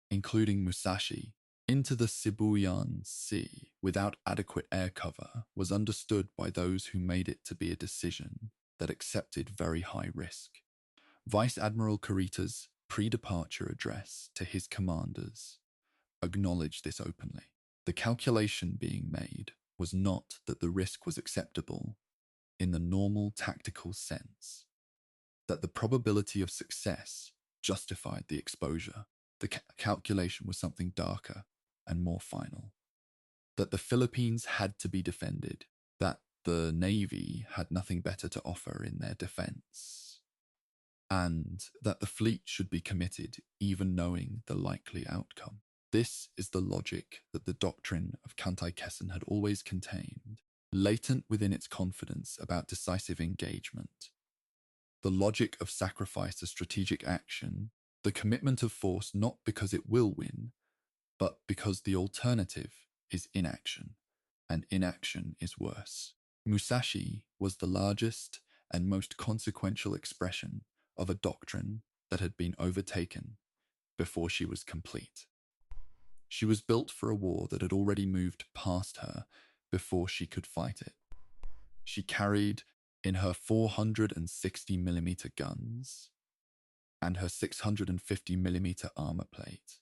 including Musashi, into the Sibuyan Sea without adequate air cover was understood by those who made it to be a decision that accepted very high risk. Vice Admiral Kurita's pre-departure address to his commanders acknowledged this openly. The calculation being made was not that the risk was acceptable in the normal tactical sense, that the probability of success justified the exposure. The calculation was something darker and more final, that the Philippines had to be defended, that the Navy had nothing better to offer in their defense, and that the fleet should be committed even knowing the likely outcome. This is the logic that the doctrine of Kantai-Kessen had always contained, latent within its confidence about decisive engagement. The logic of sacrifice to strategic action, the commitment of force not because it will win, but because the alternative is inaction, and inaction is worse. Musashi was the largest and most consequential expression of a doctrine that had been overtaken before she was complete. She was built for a war that had already moved past her before she could fight it. She carried in her 460mm guns and her 650mm armor plate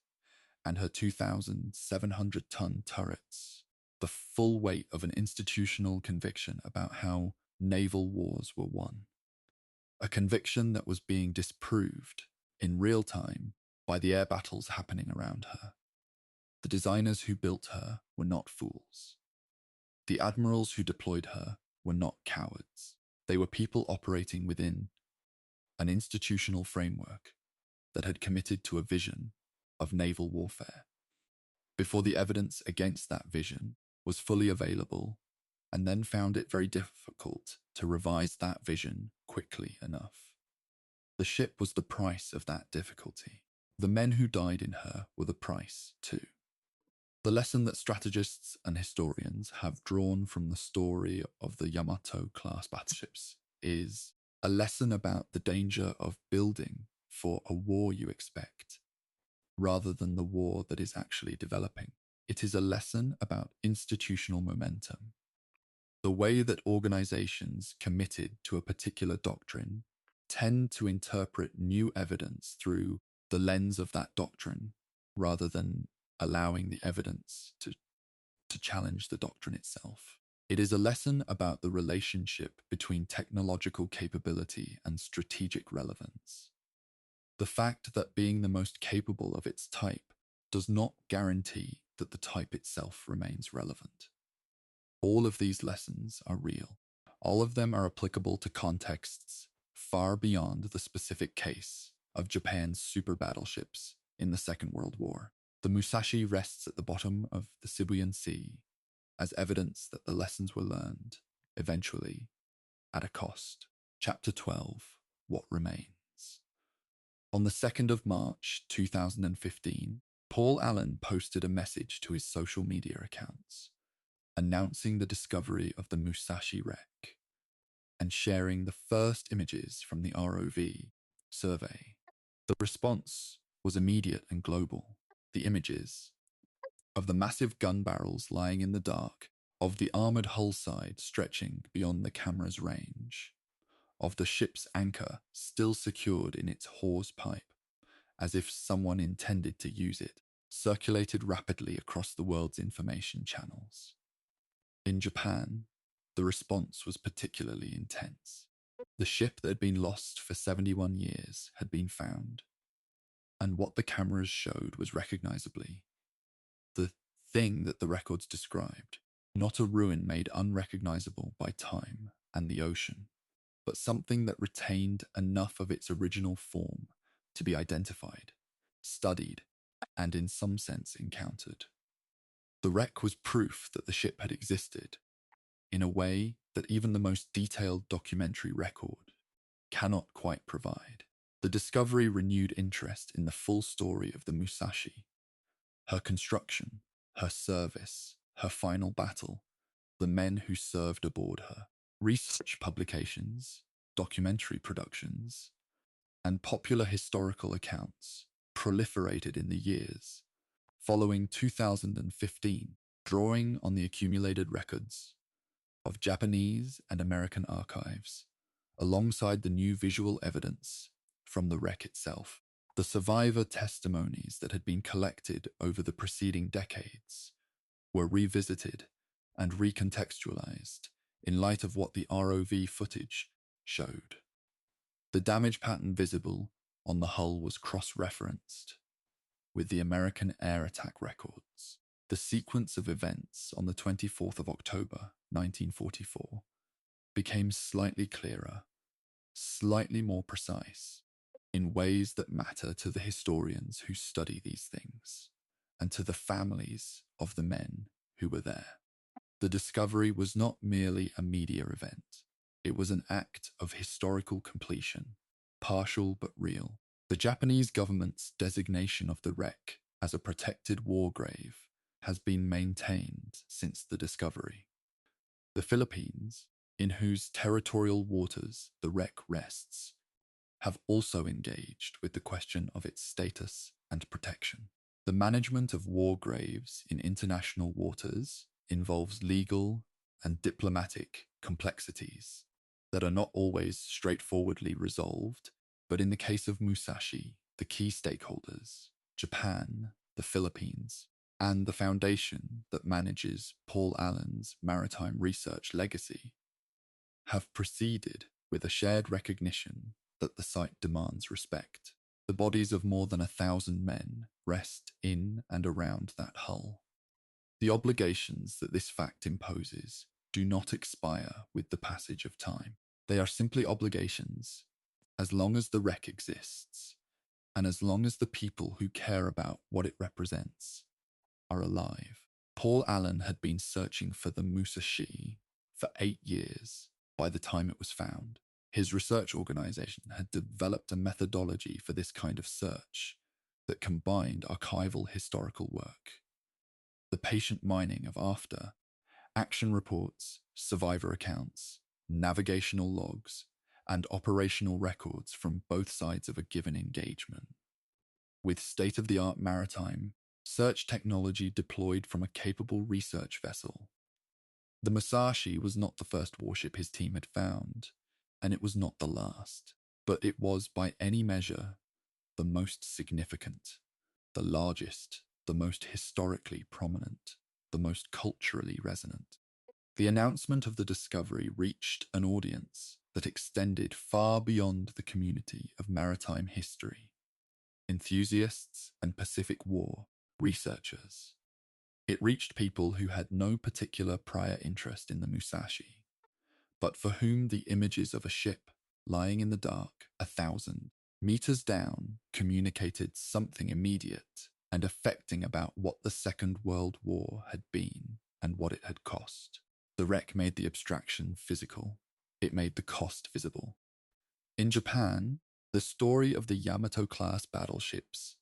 and her 2,700-ton turrets, the full weight of an institutional conviction about how naval wars were won. A conviction that was being disproved in real time by the air battles happening around her. The designers who built her were not fools. The admirals who deployed her were not cowards. They were people operating within an institutional framework that had committed to a vision of naval warfare before the evidence against that vision was fully available, and then found it very difficult to revise that vision quickly enough. The ship was the price of that difficulty. The men who died in her were the price, too. The lesson that strategists and historians have drawn from the story of the Yamato-class battleships is a lesson about the danger of building for a war you expect, rather than the war that is actually developing. It is a lesson about institutional momentum. The way that organizations committed to a particular doctrine tend to interpret new evidence through the lens of that doctrine, rather than allowing the evidence to challenge the doctrine itself. It is a lesson about the relationship between technological capability and strategic relevance. The fact that being the most capable of its type does not guarantee that the type itself remains relevant. All of these lessons are real. All of them are applicable to contexts far beyond the specific case of Japan's super battleships in the Second World War. The Musashi rests at the bottom of the Sibuyan Sea as evidence that the lessons were learned, eventually, at a cost. Chapter 12, What Remains. On the 2nd of March 2015, Paul Allen posted a message to his social media accounts, announcing the discovery of the Musashi wreck and sharing the first images from the ROV survey. The response was immediate and global. The images of the massive gun barrels lying in the dark, of the armored hull side stretching beyond the camera's range, of the ship's anchor still secured in its hawse pipe, as if someone intended to use it, circulated rapidly across the world's information channels. In Japan, the response was particularly intense. The ship that had been lost for 71 years had been found, and what the cameras showed was recognizably the thing that the records described, not a ruin made unrecognizable by time and the ocean, but something that retained enough of its original form to be identified, studied, and in some sense encountered. The wreck was proof that the ship had existed in a way that even the most detailed documentary record cannot quite provide. The discovery renewed interest in the full story of the Musashi, her construction, her service, her final battle, the men who served aboard her. Research publications, documentary productions, and popular historical accounts proliferated in the years following 2015, drawing on the accumulated records of Japanese and American archives, alongside the new visual evidence from the wreck itself. The survivor testimonies that had been collected over the preceding decades were revisited and recontextualized in light of what the ROV footage showed. The damage pattern visible on the hull was cross-referenced with the American air attack records. The sequence of events on the 24th of October, 1944, became slightly clearer, slightly more precise, in ways that matter to the historians who study these things. and to the families of the men who were there. The discovery was not merely a media event. It was an act of historical completion, partial but real. The Japanese government's designation of the wreck as a protected war grave has been maintained since the discovery. The Philippines, in whose territorial waters the wreck rests, have also engaged with the question of its status and protection. The management of war graves in international waters involves legal and diplomatic complexities that are not always straightforwardly resolved, but in the case of Musashi, the key stakeholders, Japan, the Philippines, and the foundation that manages Paul Allen's maritime research legacy, have proceeded with a shared recognition that the site demands respect. The bodies of more than 1,000 men rest in and around that hull. The obligations that this fact imposes do not expire with the passage of time. They are simply obligations as long as the wreck exists, and as long as the people who care about what it represents are alive. Paul Allen had been searching for the Musashi for 8 years by the time it was found. His research organization had developed a methodology for this kind of search that combined archival historical work, the patient mining of after, action reports, survivor accounts, navigational logs, and operational records from both sides of a given engagement. With state-of-the-art maritime search technology deployed from a capable research vessel, the Musashi was not the first warship his team had found, and it was not the last, but it was by any measure the most significant, the largest, the most historically prominent, the most culturally resonant. The announcement of the discovery reached an audience that extended far beyond the community of maritime history, enthusiasts and Pacific War researchers. It reached people who had no particular prior interest in the Musashi, but for whom the images of a ship lying in the dark 1,000 meters down communicated something immediate and affecting about what the Second World War had been and what it had cost. The wreck made the abstraction physical. It made the cost visible. In Japan, the story of the Yamato-class battleships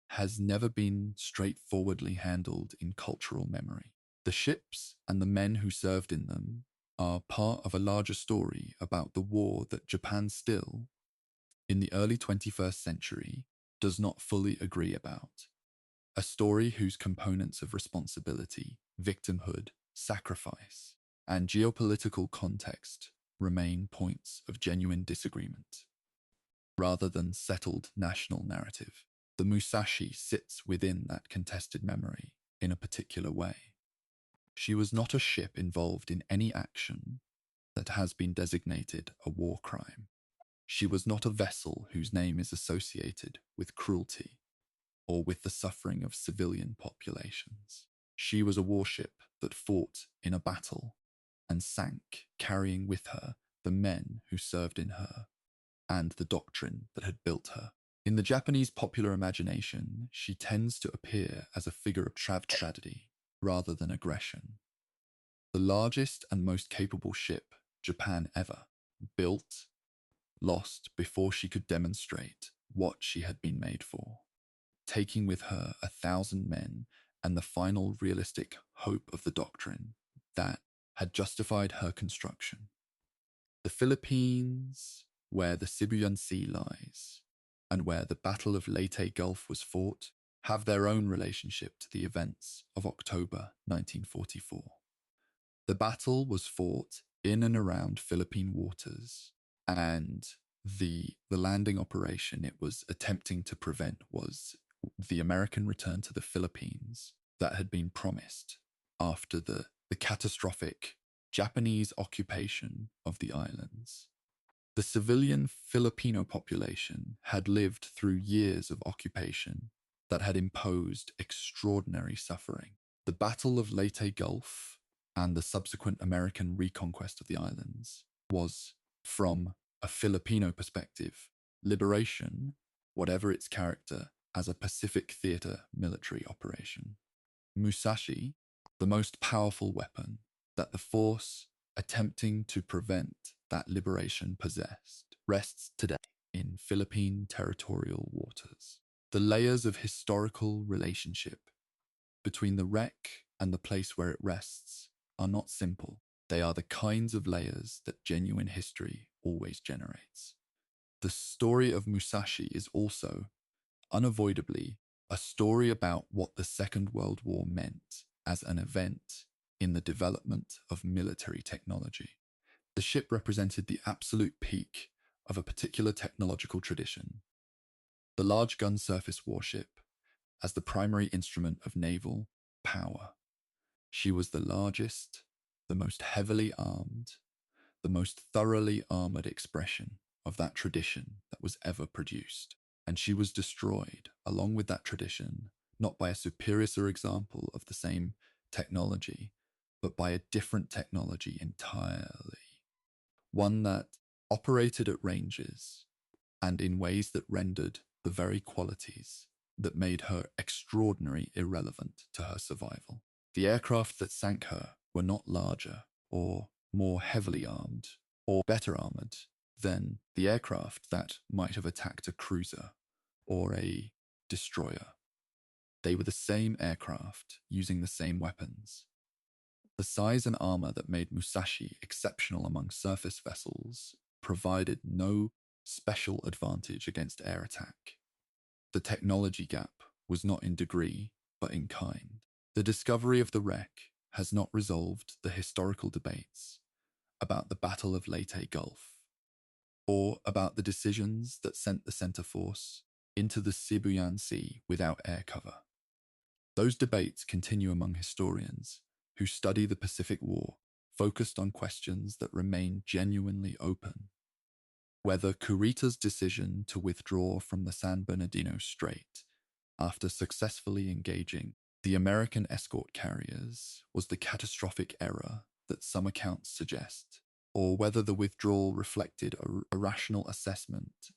has never been straightforwardly handled in cultural memory. The ships and the men who served in them are part of a larger story about the war that Japan still, in the early 21st century, does not fully agree about. A story whose components of responsibility, victimhood, sacrifice, and geopolitical context remain points of genuine disagreement, rather than settled national narrative. The Musashi sits within that contested memory in a particular way. She was not a ship involved in any action that has been designated a war crime. She was not a vessel whose name is associated with cruelty or with the suffering of civilian populations. She was a warship that fought in a battle and sank, carrying with her the men who served in her and the doctrine that had built her. In the Japanese popular imagination, she tends to appear as a figure of tragedy rather than aggression. The largest and most capable ship Japan ever built, lost before she could demonstrate what she had been made for, taking with her 1,000 men and the final realistic hope of the doctrine that had justified her construction. The Philippines, where the Sibuyan Sea lies, and where the Battle of Leyte Gulf was fought, have their own relationship to the events of October 1944. The battle was fought in and around Philippine waters, and the landing operation it was attempting to prevent was the American return to the Philippines that had been promised after the catastrophic Japanese occupation of the islands. The civilian Filipino population had lived through years of occupation that had imposed extraordinary suffering. The Battle of Leyte Gulf and the subsequent American reconquest of the islands was, from a Filipino perspective, liberation, whatever its character, as a Pacific Theater military operation. Musashi, the most powerful weapon that the force attempting to prevent that liberation possessed, rests today in Philippine territorial waters. The layers of historical relationship between the wreck and the place where it rests are not simple. They are the kinds of layers that genuine history always generates. The story of Musashi is also, unavoidably, a story about what the Second World War meant as an event in the development of military technology. The ship represented the absolute peak of a particular technological tradition. The large gun surface warship as the primary instrument of naval power. She was the largest, the most heavily armed, the most thoroughly armored expression of that tradition that was ever produced. And she was destroyed, along with that tradition, not by a superior example of the same technology, but by a different technology entirely. One that operated at ranges and in ways that rendered the very qualities that made her extraordinary irrelevant to her survival. The aircraft that sank her were not larger or more heavily armed or better armored than the aircraft that might have attacked a cruiser or a destroyer. They were the same aircraft using the same weapons. The size and armor that made Musashi exceptional among surface vessels provided no special advantage against air attack. The technology gap was not in degree, but in kind. The discovery of the wreck has not resolved the historical debates about the Battle of Leyte Gulf, or about the decisions that sent the center force into the Sibuyan Sea without air cover. Those debates continue among historians who study the Pacific War, focused on questions that remain genuinely open. Whether Kurita's decision to withdraw from the San Bernardino Strait after successfully engaging the American escort carriers was the catastrophic error that some accounts suggest, or whether the withdrawal reflected a rational assessment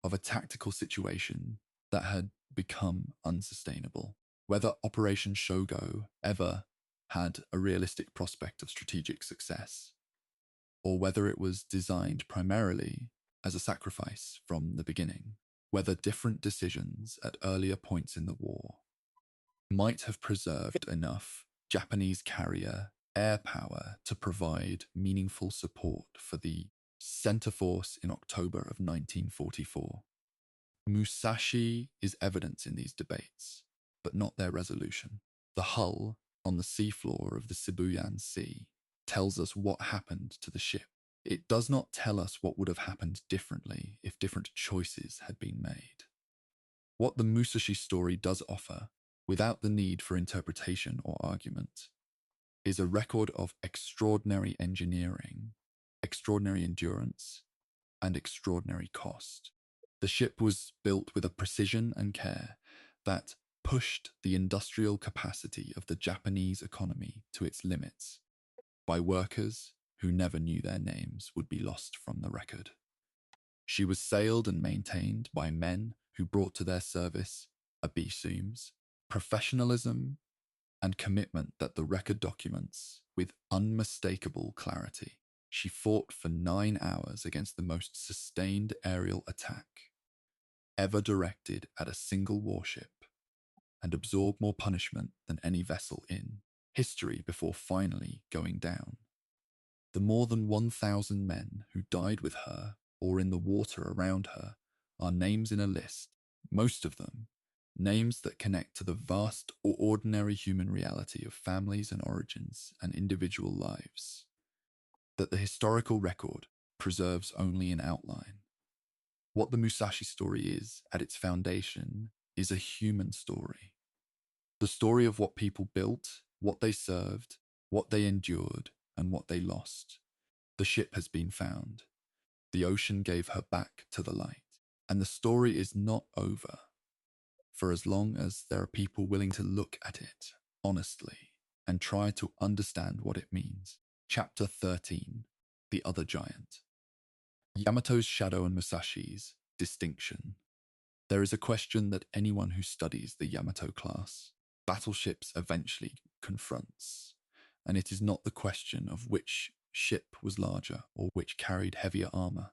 of a tactical situation that had become unsustainable. Whether Operation Shogo ever had a realistic prospect of strategic success, or whether it was designed primarily as a sacrifice from the beginning. Whether different decisions at earlier points in the war might have preserved enough Japanese carrier air power to provide meaningful support for the center force in October of 1944. Musashi is evidence in these debates, but not their resolution. The hull on the seafloor of the Sibuyan Sea tells us what happened to the ship. It does not tell us what would have happened differently if different choices had been made. What the Musashi story does offer, without the need for interpretation or argument, is a record of extraordinary engineering, extraordinary endurance, and extraordinary cost. The ship was built with a precision and care that pushed the industrial capacity of the Japanese economy to its limits by workers who never knew their names would be lost from the record. She was sailed and maintained by men who brought to their service assumes professionalism and commitment that the record documents with unmistakable clarity. She fought for 9 hours against the most sustained aerial attack ever directed at a single warship and absorbed more punishment than any vessel in history before finally going down. The more than 1,000 men who died with her or in the water around her are names in a list, most of them names that connect to the vast or ordinary human reality of families and origins and individual lives, that the historical record preserves only in outline. What the Musashi story is, at its foundation, is a human story. The story of what people built, what they served, what they endured, and what they lost. The ship has been found. The ocean gave her back to the light. And the story is not over, for as long as there are people willing to look at it honestly and try to understand what it means. Chapter 13, The Other Giant. Yamato's shadow and Musashi's distinction. There is a question that anyone who studies the Yamato class battleships eventually confronts, and it is not the question of which ship was larger or which carried heavier armor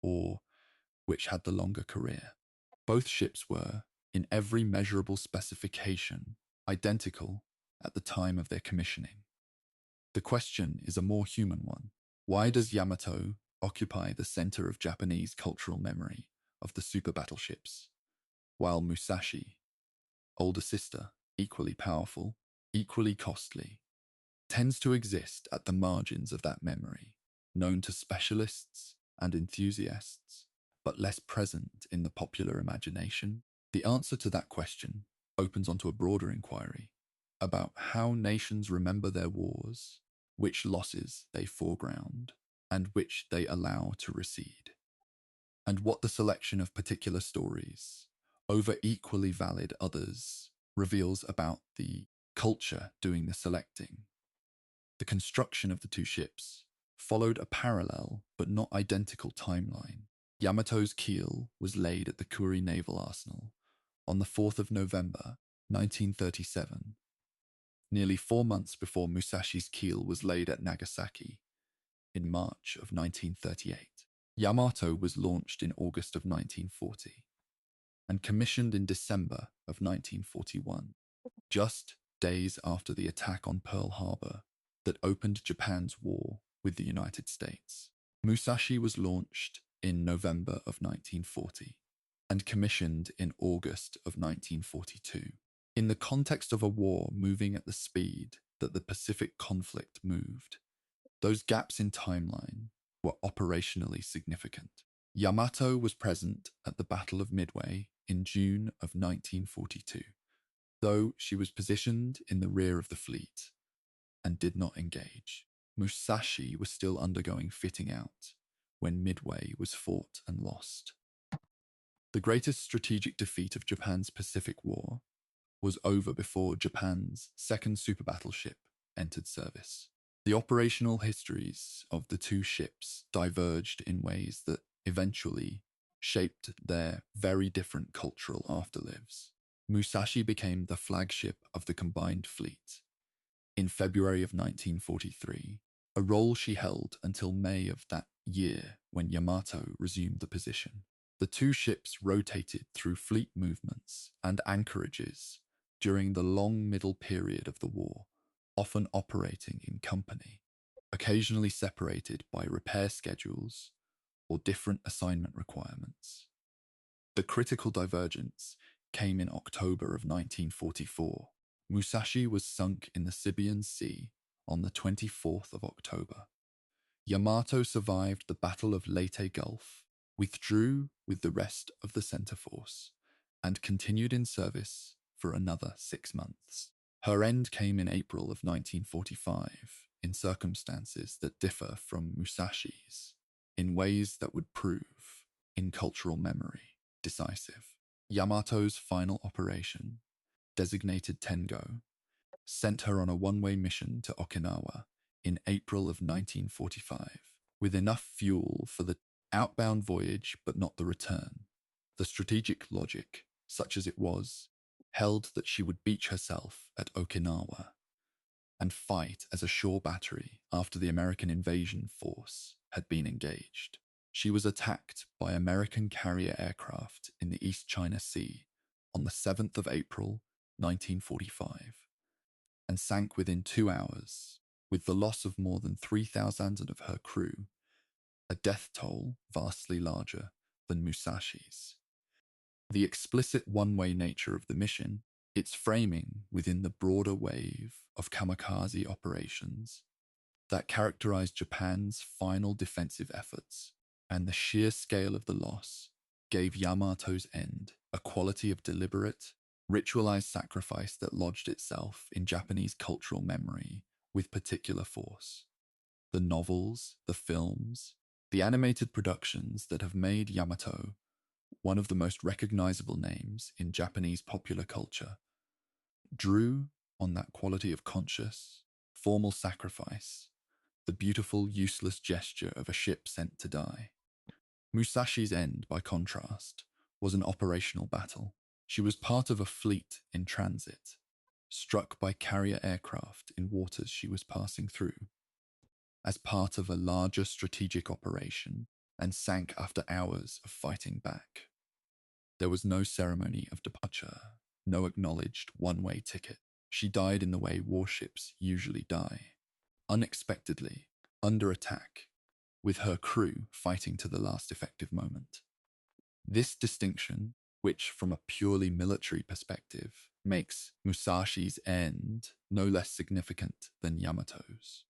or which had the longer career. Both ships were, in every measurable specification, identical at the time of their commissioning. The question is a more human one. Why does Yamato occupy the center of Japanese cultural memory of the super battleships, while Musashi, older sister, equally powerful, equally costly, tends to exist at the margins of that memory, known to specialists and enthusiasts, but less present in the popular imagination? The answer to that question opens onto a broader inquiry about how nations remember their wars, which losses they foreground, and which they allow to recede, and what the selection of particular stories over equally valid others reveals about the culture doing the selecting. The construction of the two ships followed a parallel but not identical timeline. Yamato's keel was laid at the Kuri Naval Arsenal on the 4th of November, 1937, nearly 4 months before Musashi's keel was laid at Nagasaki in March of 1938. Yamato was launched in August of 1940 and commissioned in December of 1941, just days after the attack on Pearl Harbor that opened Japan's war with the United States. Musashi was launched in November of 1940 and commissioned in August of 1942. In the context of a war moving at the speed that the Pacific conflict moved, those gaps in timeline were operationally significant. Yamato was present at the Battle of Midway in June of 1942, though she was positioned in the rear of the fleet and did not engage. Musashi was still undergoing fitting out when Midway was fought and lost. The greatest strategic defeat of Japan's Pacific War was over before Japan's second super battleship entered service. The operational histories of the two ships diverged in ways that eventually shaped their very different cultural afterlives. Musashi became the flagship of the combined fleet in February of 1943, a role she held until May of that year when Yamato resumed the position. The two ships rotated through fleet movements and anchorages during the long middle period of the war, often operating in company, occasionally separated by repair schedules or different assignment requirements. The critical divergence came in October of 1944. Musashi was sunk in the Sibian Sea on the 24th of October. Yamato survived the Battle of Leyte Gulf, withdrew with the rest of the center force, and continued in service for another 6 months. Her end came in April of 1945 in circumstances that differ from Musashi's in ways that would prove, in cultural memory, decisive. Yamato's final operation, designated Tengo, sent her on a one-way mission to Okinawa in April of 1945, with enough fuel for the outbound voyage but not the return. The strategic logic, such as it was, held that she would beach herself at Okinawa and fight as a shore battery after the American invasion force had been engaged. She was attacked by American carrier aircraft in the East China Sea on the 7th of April, 1945, and sank within 2 hours, with the loss of more than 3,000 of her crew, a death toll vastly larger than Musashi's. The explicit one-way nature of the mission, its framing within the broader wave of kamikaze operations that characterized Japan's final defensive efforts, and the sheer scale of the loss gave Yamato's end a quality of deliberate, ritualized sacrifice that lodged itself in Japanese cultural memory with particular force. The novels, the films, the animated productions that have made Yamato one of the most recognizable names in Japanese popular culture drew on that quality of conscious, formal sacrifice, the beautiful, useless gesture of a ship sent to die. Musashi's end, by contrast, was an operational battle. She was part of a fleet in transit, struck by carrier aircraft in waters she was passing through, as part of a larger strategic operation, and sank after hours of fighting back. There was no ceremony of departure, no acknowledged one-way ticket. She died in the way warships usually die, unexpectedly, under attack, with her crew fighting to the last effective moment. This distinction, which from a purely military perspective makes Musashi's end no less significant than Yamato's,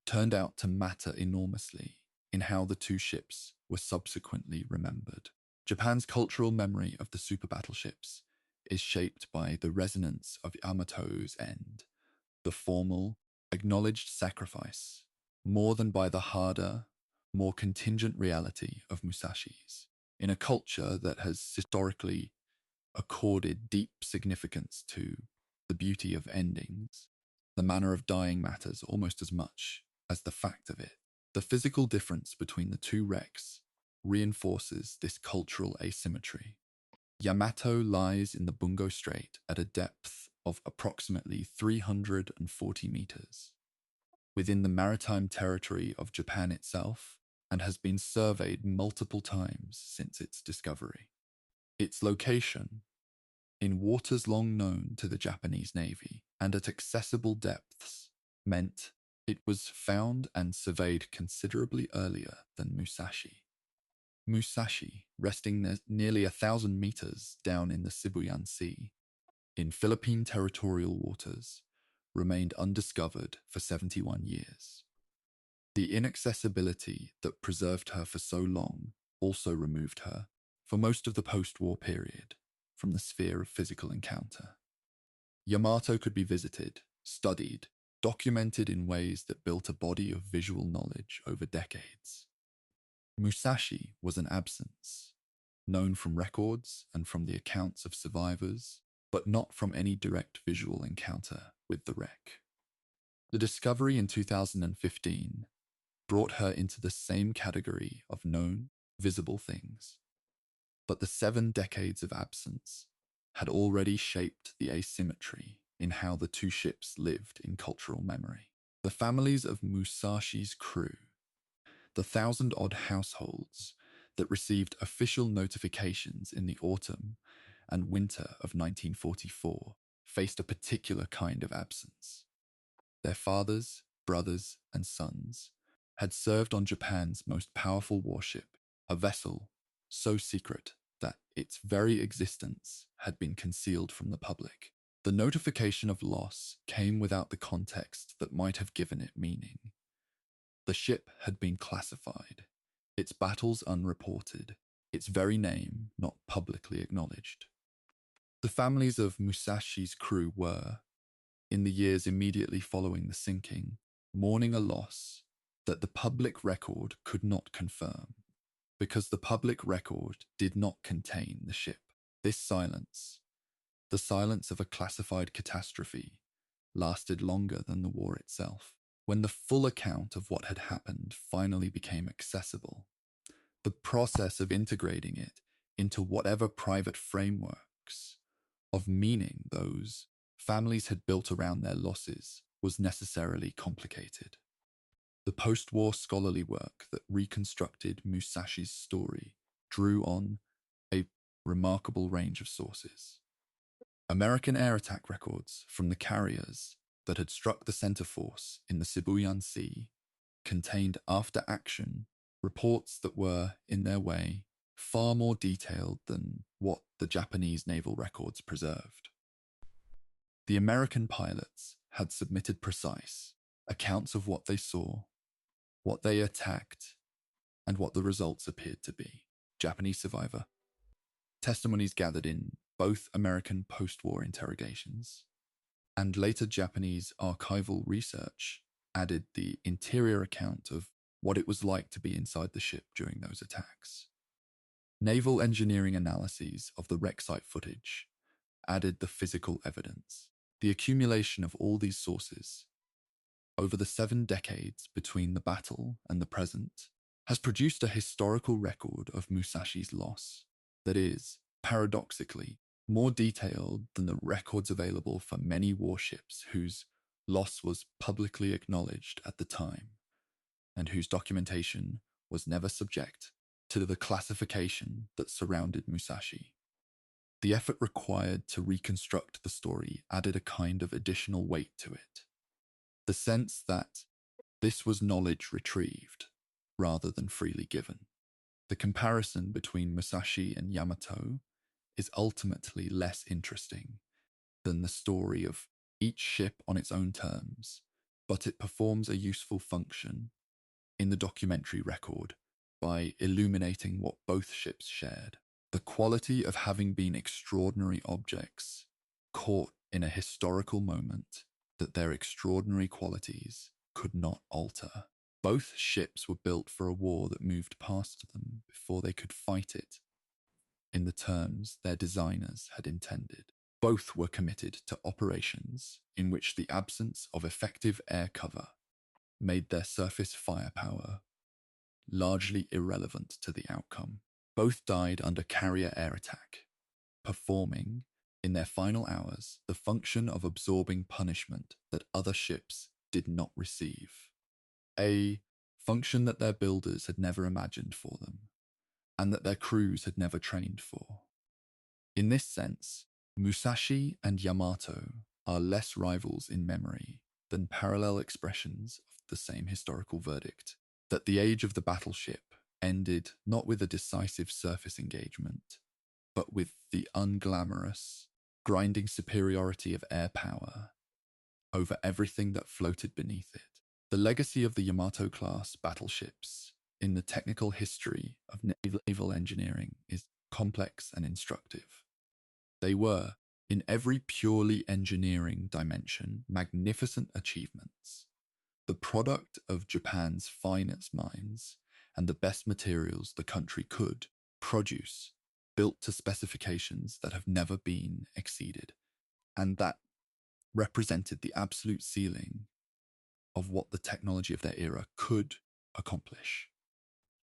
turned out to matter enormously in how the two ships were subsequently remembered. Japan's cultural memory of the super battleships is shaped by the resonance of Yamato's end, the formal, acknowledged sacrifice, more than by the harder, more contingent reality of Musashi's. In a culture that has historically accorded deep significance to the beauty of endings, the manner of dying matters almost as much as the fact of it. The physical difference between the two wrecks reinforces this cultural asymmetry. Yamato lies in the Bungo Strait at a depth of approximately 340 meters, within the maritime territory of Japan itself, and has been surveyed multiple times since its discovery. Its location, in waters long known to the Japanese Navy and at accessible depths, meant it was found and surveyed considerably earlier than Musashi. Musashi, resting nearly 1,000 meters down in the Sibuyan Sea, in Philippine territorial waters, remained undiscovered for 71 years. The inaccessibility that preserved her for so long also removed her, for most of the post-war period, from the sphere of physical encounter. Yamato could be visited, studied, documented in ways that built a body of visual knowledge over decades. Musashi was an absence, known from records and from the accounts of survivors, but not from any direct visual encounter with the wreck. The discovery in 2015 brought her into the same category of known, visible things. But the 7 decades of absence had already shaped the asymmetry in how the two ships lived in cultural memory. The families of Musashi's crew, the 1,000-odd households that received official notifications in the autumn and winter of 1944, faced a particular kind of absence. Their fathers, brothers, and sons had served on Japan's most powerful warship, a vessel so secret that its very existence had been concealed from the public. The notification of loss came without the context that might have given it meaning. The ship had been classified, its battles unreported, its very name not publicly acknowledged. The families of Musashi's crew were, in the years immediately following the sinking, mourning a loss that the public record could not confirm, because the public record did not contain the ship. This silence, the silence of a classified catastrophe, lasted longer than the war itself. When the full account of what had happened finally became accessible, the process of integrating it into whatever private frameworks of meaning those families had built around their losses was necessarily complicated. The post-war scholarly work that reconstructed Musashi's story drew on a remarkable range of sources. American air attack records from the carriers that had struck the center force in the Sibuyan Sea contained after-action reports that were, in their way, far more detailed than what the Japanese naval records preserved. The American pilots had submitted precise accounts of what they saw, what they attacked, and what the results appeared to be. Japanese survivor. Testimonies gathered in both American post-war interrogations and later Japanese archival research added the interior account of what it was like to be inside the ship during those attacks. Naval engineering analyses of the wreck site footage added the physical evidence. The accumulation of all these sources over the 7 decades between the battle and the present has produced a historical record of Musashi's loss, that is, paradoxically, more detailed than the records available for many warships whose loss was publicly acknowledged at the time, and whose documentation was never subject to the classification that surrounded Musashi. The effort required to reconstruct the story added a kind of additional weight to it. The sense that this was knowledge retrieved, rather than freely given. The comparison between Musashi and Yamato is ultimately less interesting than the story of each ship on its own terms, but it performs a useful function in the documentary record by illuminating what both ships shared. The quality of having been extraordinary objects caught in a historical moment that their extraordinary qualities could not alter. Both ships were built for a war that moved past them before they could fight it in the terms their designers had intended. Both were committed to operations in which the absence of effective air cover made their surface firepower largely irrelevant to the outcome. Both died under carrier air attack, performing, in their final hours, the function of absorbing punishment that other ships did not receive. A function that their builders had never imagined for them, and that their crews had never trained for. In this sense, Musashi and Yamato are less rivals in memory than parallel expressions of the same historical verdict, that the age of the battleship ended not with a decisive surface engagement, but with the unglamorous, grinding superiority of air power over everything that floated beneath it. The legacy of the Yamato-class battleships in the technical history of naval engineering is complex and instructive. They were, in every purely engineering dimension, magnificent achievements, the product of Japan's finest minds and the best materials the country could produce, built to specifications that have never been exceeded, and that represented the absolute ceiling of what the technology of their era could accomplish.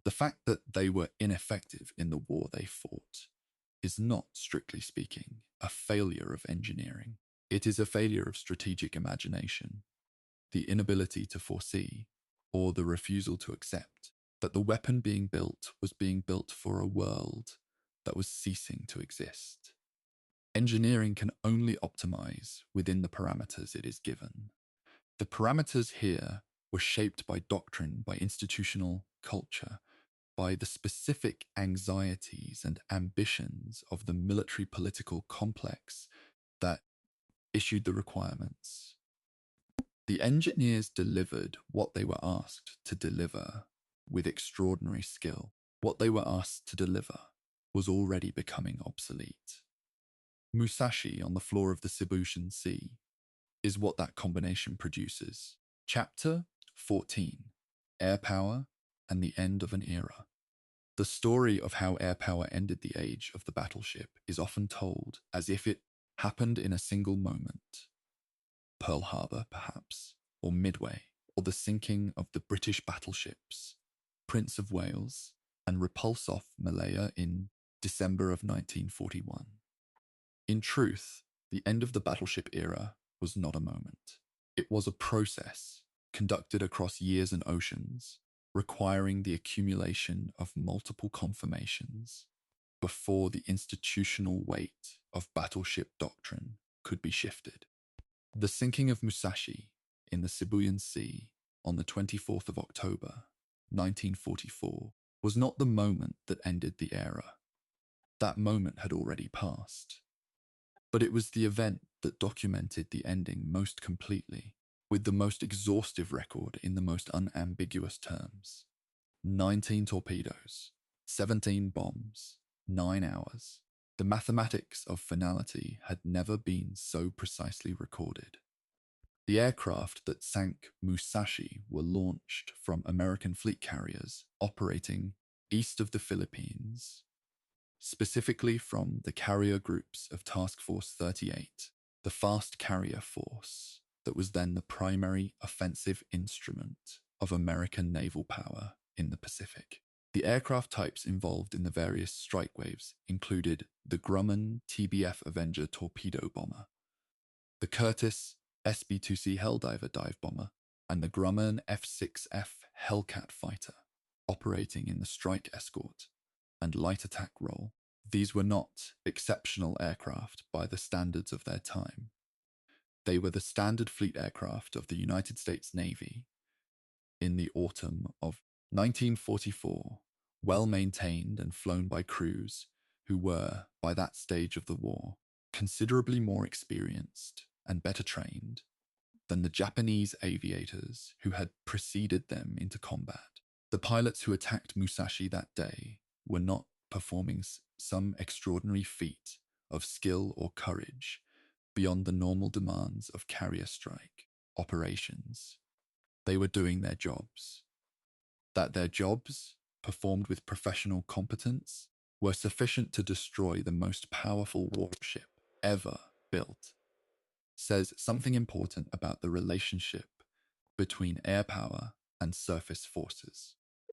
The fact that they were ineffective in the war they fought is not, strictly speaking, a failure of engineering. It is a failure of strategic imagination, the inability to foresee, or the refusal to accept, that the weapon being built was being built for a world that was ceasing to exist. Engineering can only optimize within the parameters it is given. The parameters here were shaped by doctrine, by institutional culture, by the specific anxieties and ambitions of the military political complex that issued the requirements. The engineers delivered what they were asked to deliver with extraordinary skill. What they were asked to deliver was already becoming obsolete. Musashi on the floor of the Sibushan Sea is what that combination produces. Chapter 14, Air Power and the End of an Era. The story of how air power ended the age of the battleship is often told as if it happened in a single moment. Pearl Harbor, perhaps, or Midway, or the sinking of the British battleships Prince of Wales and Repulse-Off Malaya in December of 1941. In truth, the end of the battleship era was not a moment. It was a process conducted across years and oceans, requiring the accumulation of multiple confirmations before the institutional weight of battleship doctrine could be shifted. The sinking of Musashi in the Sibuyan Sea on the 24th of October, 1944, was not the moment that ended the era. That moment had already passed. But it was the event that documented the ending most completely, with the most exhaustive record in the most unambiguous terms. 19 torpedoes, 17 bombs, 9 hours. The mathematics of finality had never been so precisely recorded. The aircraft that sank Musashi were launched from American fleet carriers operating east of the Philippines, specifically from the carrier groups of Task Force 38, the fast carrier force that was then the primary offensive instrument of American naval power in the Pacific. The aircraft types involved in the various strike waves included the Grumman TBF Avenger torpedo bomber, the Curtiss SB-2C Helldiver dive bomber, and the Grumman F-6F Hellcat fighter, operating in the strike escort and light attack role. These were not exceptional aircraft by the standards of their time. They were the standard fleet aircraft of the United States Navy in the autumn of 1944, well maintained and flown by crews who were, by that stage of the war, considerably more experienced and better trained than the Japanese aviators who had preceded them into combat. The pilots who attacked Musashi that day were not performing some extraordinary feat of skill or courage beyond the normal demands of carrier strike operations. They were doing their jobs. That their jobs, performed with professional competence, were sufficient to destroy the most powerful warship ever built, says something important about the relationship between air power and surface forces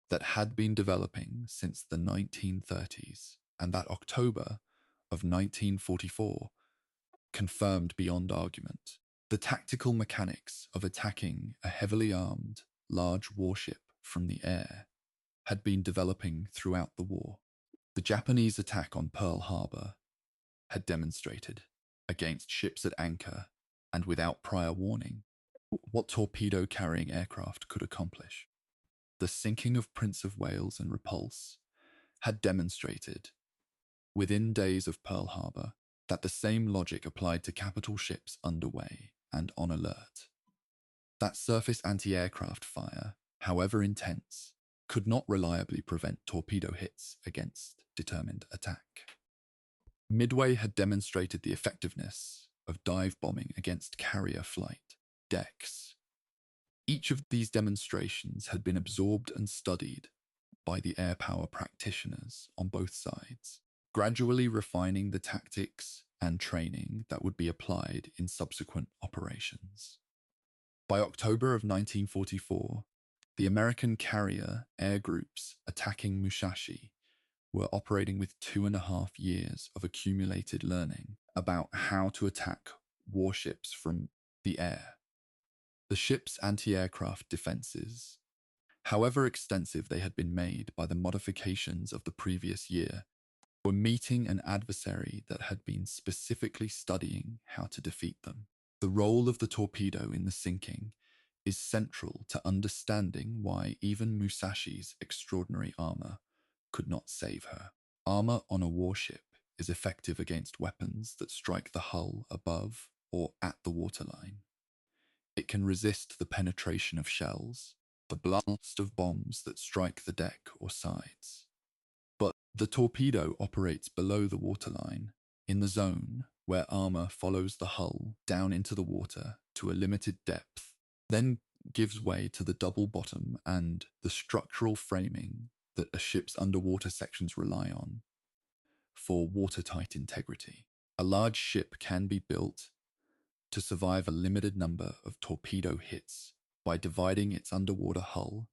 that had been developing since the 1930s, and that October of 1944 confirmed beyond argument. The tactical mechanics of attacking a heavily armed, large warship from the air had been developing throughout the war. The Japanese attack on Pearl Harbor had demonstrated, against ships at anchor and without prior warning, what torpedo-carrying aircraft could accomplish. The sinking of Prince of Wales and Repulse had demonstrated, within days of Pearl Harbor, that the same logic applied to capital ships underway and on alert. That surface anti-aircraft fire, however intense, could not reliably prevent torpedo hits against determined attack. Midway had demonstrated the effectiveness of dive bombing against carrier flight decks. Each of these demonstrations had been absorbed and studied by the air power practitioners on both sides, gradually refining the tactics and training that would be applied in subsequent operations. By October of 1944, the American carrier air groups attacking Musashi were operating with 2.5 years of accumulated learning about how to attack warships from the air. The ship's anti-aircraft defenses, however extensive they had been made by the modifications of the previous year, were meeting an adversary that had been specifically studying how to defeat them. The role of the torpedo in the sinking is central to understanding why even Musashi's extraordinary armor could not save her. Armor on a warship is effective against weapons that strike the hull above or at the waterline. It can resist the penetration of shells, the blast of bombs that strike the deck or sides. But the torpedo operates below the waterline, in the zone where armor follows the hull down into the water to a limited depth, then gives way to the double bottom and the structural framing that a ship's underwater sections rely on for watertight integrity. A large ship can be built to survive a limited number of torpedo hits by dividing its underwater hull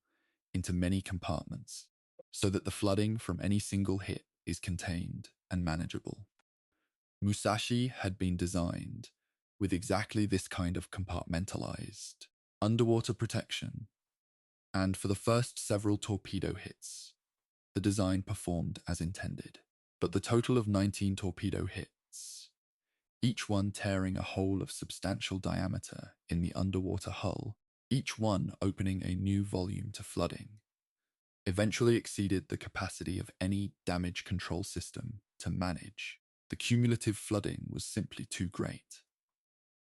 into many compartments, so that the flooding from any single hit is contained and manageable. Musashi had been designed with exactly this kind of compartmentalized underwater protection, and for the first several torpedo hits, the design performed as intended. But the total of 19 torpedo hits, each one tearing a hole of substantial diameter in the underwater hull, each one opening a new volume to flooding, eventually exceeded the capacity of any damage control system to manage. The cumulative flooding was simply too great.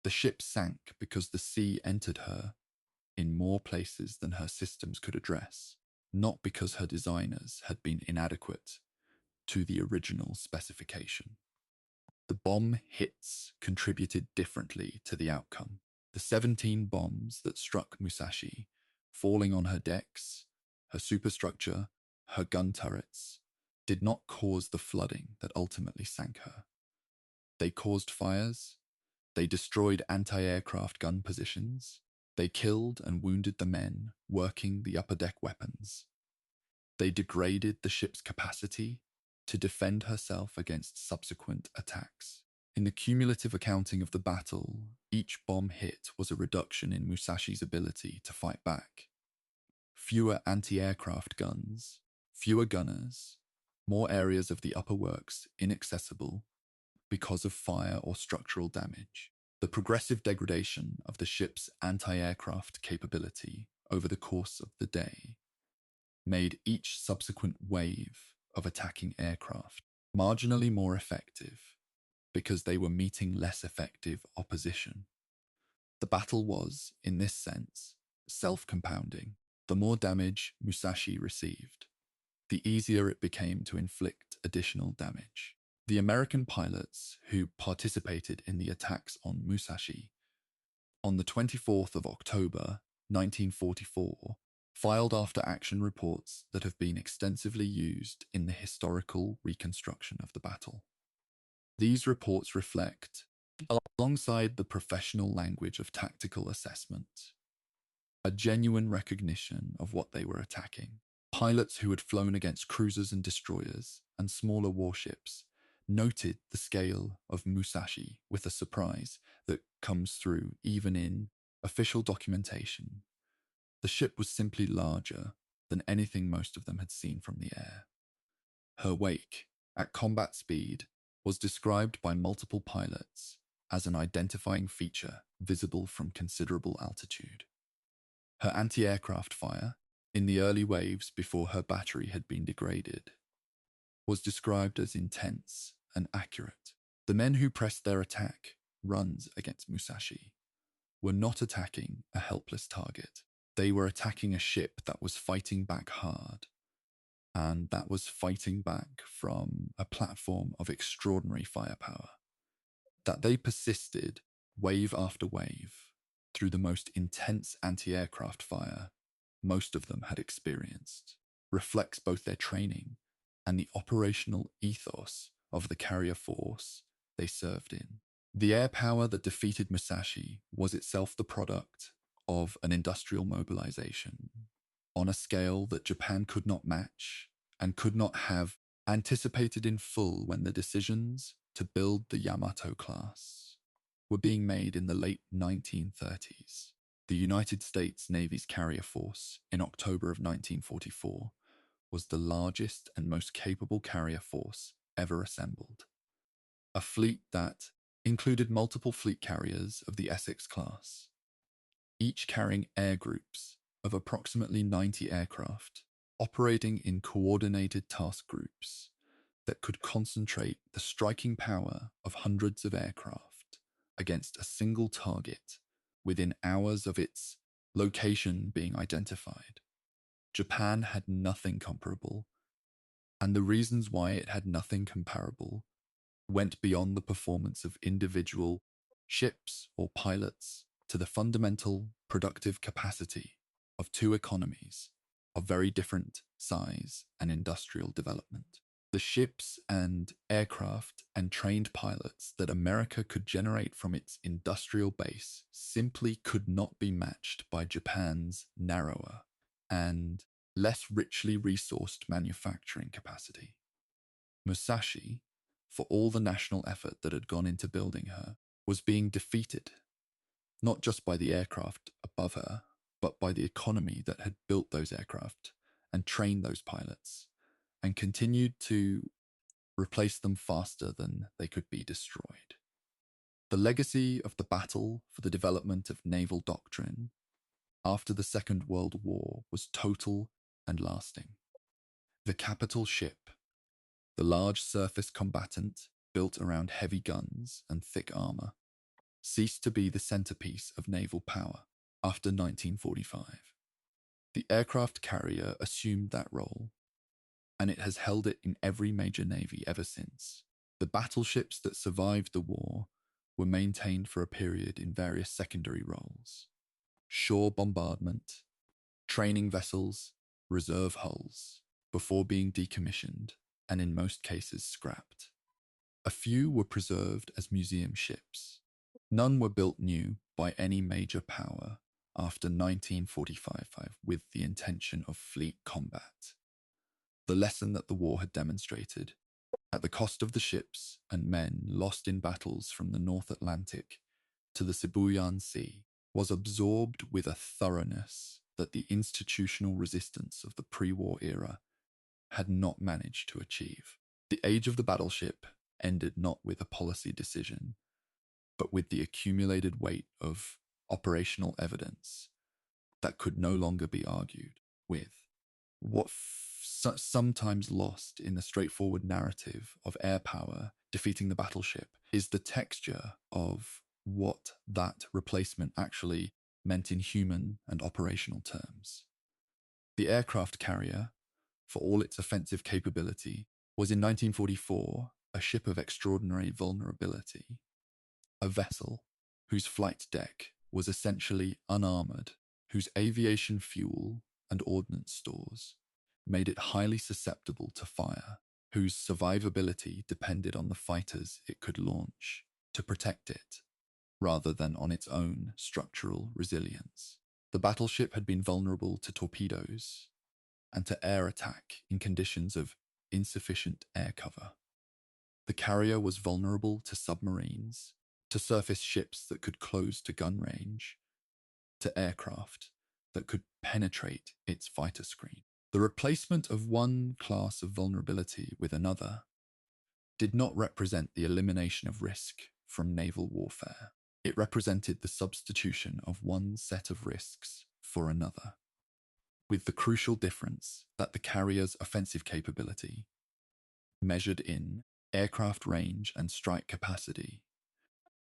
The ship sank because the sea entered her in more places than her systems could address, not because her designers had been inadequate to the original specification. The bomb hits contributed differently to the outcome. The 17 bombs that struck Musashi, falling on her decks, her superstructure, her gun turrets, did not cause the flooding that ultimately sank her. They caused fires, they destroyed anti-aircraft gun positions, they killed and wounded the men working the upper deck weapons. They degraded the ship's capacity to defend herself against subsequent attacks. In the cumulative accounting of the battle, each bomb hit was a reduction in Musashi's ability to fight back. Fewer anti-aircraft guns, fewer gunners, more areas of the upper works inaccessible because of fire or structural damage. The progressive degradation of the ship's anti-aircraft capability over the course of the day made each subsequent wave of attacking aircraft marginally more effective because they were meeting less effective opposition. The battle was, in this sense, self-compounding. The more damage Musashi received, the easier it became to inflict additional damage. The American pilots who participated in the attacks on Musashi on the 24th of October, 1944, filed after-action reports that have been extensively used in the historical reconstruction of the battle. These reports reflect, alongside the professional language of tactical assessment, a genuine recognition of what they were attacking. Pilots who had flown against cruisers and destroyers and smaller warships noted the scale of Musashi with a surprise that comes through even in official documentation. The ship was simply larger than anything most of them had seen from the air. Her wake, at combat speed, was described by multiple pilots as an identifying feature visible from considerable altitude. Her anti-aircraft fire, in the early waves before her battery had been degraded, was described as intense and accurate. The men who pressed their attack runs against Musashi were not attacking a helpless target. They were attacking a ship that was fighting back hard, and that was fighting back from a platform of extraordinary firepower. That they persisted wave after wave through the most intense anti-aircraft fire most of them had experienced reflects both their training and the operational ethos of the carrier force they served in. The air power that defeated Musashi was itself the product of an industrial mobilization on a scale that Japan could not match and could not have anticipated in full when the decisions to build the Yamato class were being made in the late 1930s. The United States Navy's carrier force in October of 1944 was the largest and most capable carrier force ever assembled. A fleet that included multiple fleet carriers of the Essex class, each carrying air groups of approximately 90 aircraft, operating in coordinated task groups that could concentrate the striking power of hundreds of aircraft against a single target within hours of its location being identified. Japan had nothing comparable, and the reasons why it had nothing comparable went beyond the performance of individual ships or pilots to the fundamental productive capacity of two economies of very different size and industrial development. The ships and aircraft and trained pilots that America could generate from its industrial base simply could not be matched by Japan's narrower and less richly resourced manufacturing capacity. Musashi, for all the national effort that had gone into building her, was being defeated, not just by the aircraft above her, but by the economy that had built those aircraft and trained those pilots, and continued to replace them faster than they could be destroyed. The legacy of the battle for the development of naval doctrine after the Second World War was total and lasting. The capital ship, the large surface combatant built around heavy guns and thick armor, ceased to be the centerpiece of naval power after 1945. The aircraft carrier assumed that role, and it has held it in every major navy ever since. The battleships that survived the war were maintained for a period in various secondary roles: shore bombardment, training vessels, reserve hulls, before being decommissioned and in most cases scrapped. A few were preserved as museum ships. None were built new by any major power after 1945 with the intention of fleet combat. the lesson that the war had demonstrated, at the cost of the ships and men lost in battles from the North Atlantic to the Sibuyan Sea, was absorbed with a thoroughness that the institutional resistance of the pre-war era had not managed to achieve. The age of the battleship ended not with a policy decision, but with the accumulated weight of operational evidence that could no longer be argued with. What sometimes lost in the straightforward narrative of air power defeating the battleship is the texture of what that replacement actually meant in human and operational terms. The aircraft carrier, for all its offensive capability, was in 1944 a ship of extraordinary vulnerability, a vessel whose flight deck was essentially unarmored, whose aviation fuel and ordnance stores made it highly susceptible to fire, whose survivability depended on the fighters it could launch to protect it, rather than on its own structural resilience. The battleship had been vulnerable to torpedoes and to air attack in conditions of insufficient air cover. The carrier was vulnerable to submarines, to surface ships that could close to gun range, to aircraft that could penetrate its fighter screen. The replacement of one class of vulnerability with another did not represent the elimination of risk from naval warfare. It represented the substitution of one set of risks for another, with the crucial difference that the carrier's offensive capability, measured in aircraft range and strike capacity,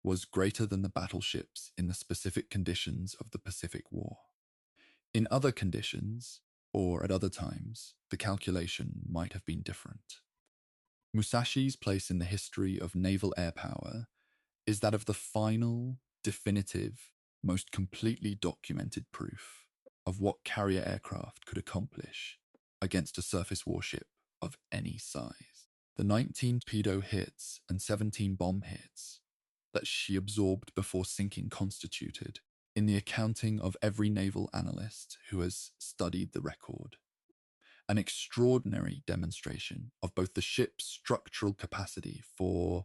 was greater than the battleships in the specific conditions of the Pacific War. In other conditions, or at other times, the calculation might have been different. Musashi's place in the history of naval air power is that of the final, definitive, most completely documented proof of what carrier aircraft could accomplish against a surface warship of any size. The 19 torpedo hits and 17 bomb hits that she absorbed before sinking constituted, in the accounting of every naval analyst who has studied the record, an extraordinary demonstration of both the ship's structural capacity for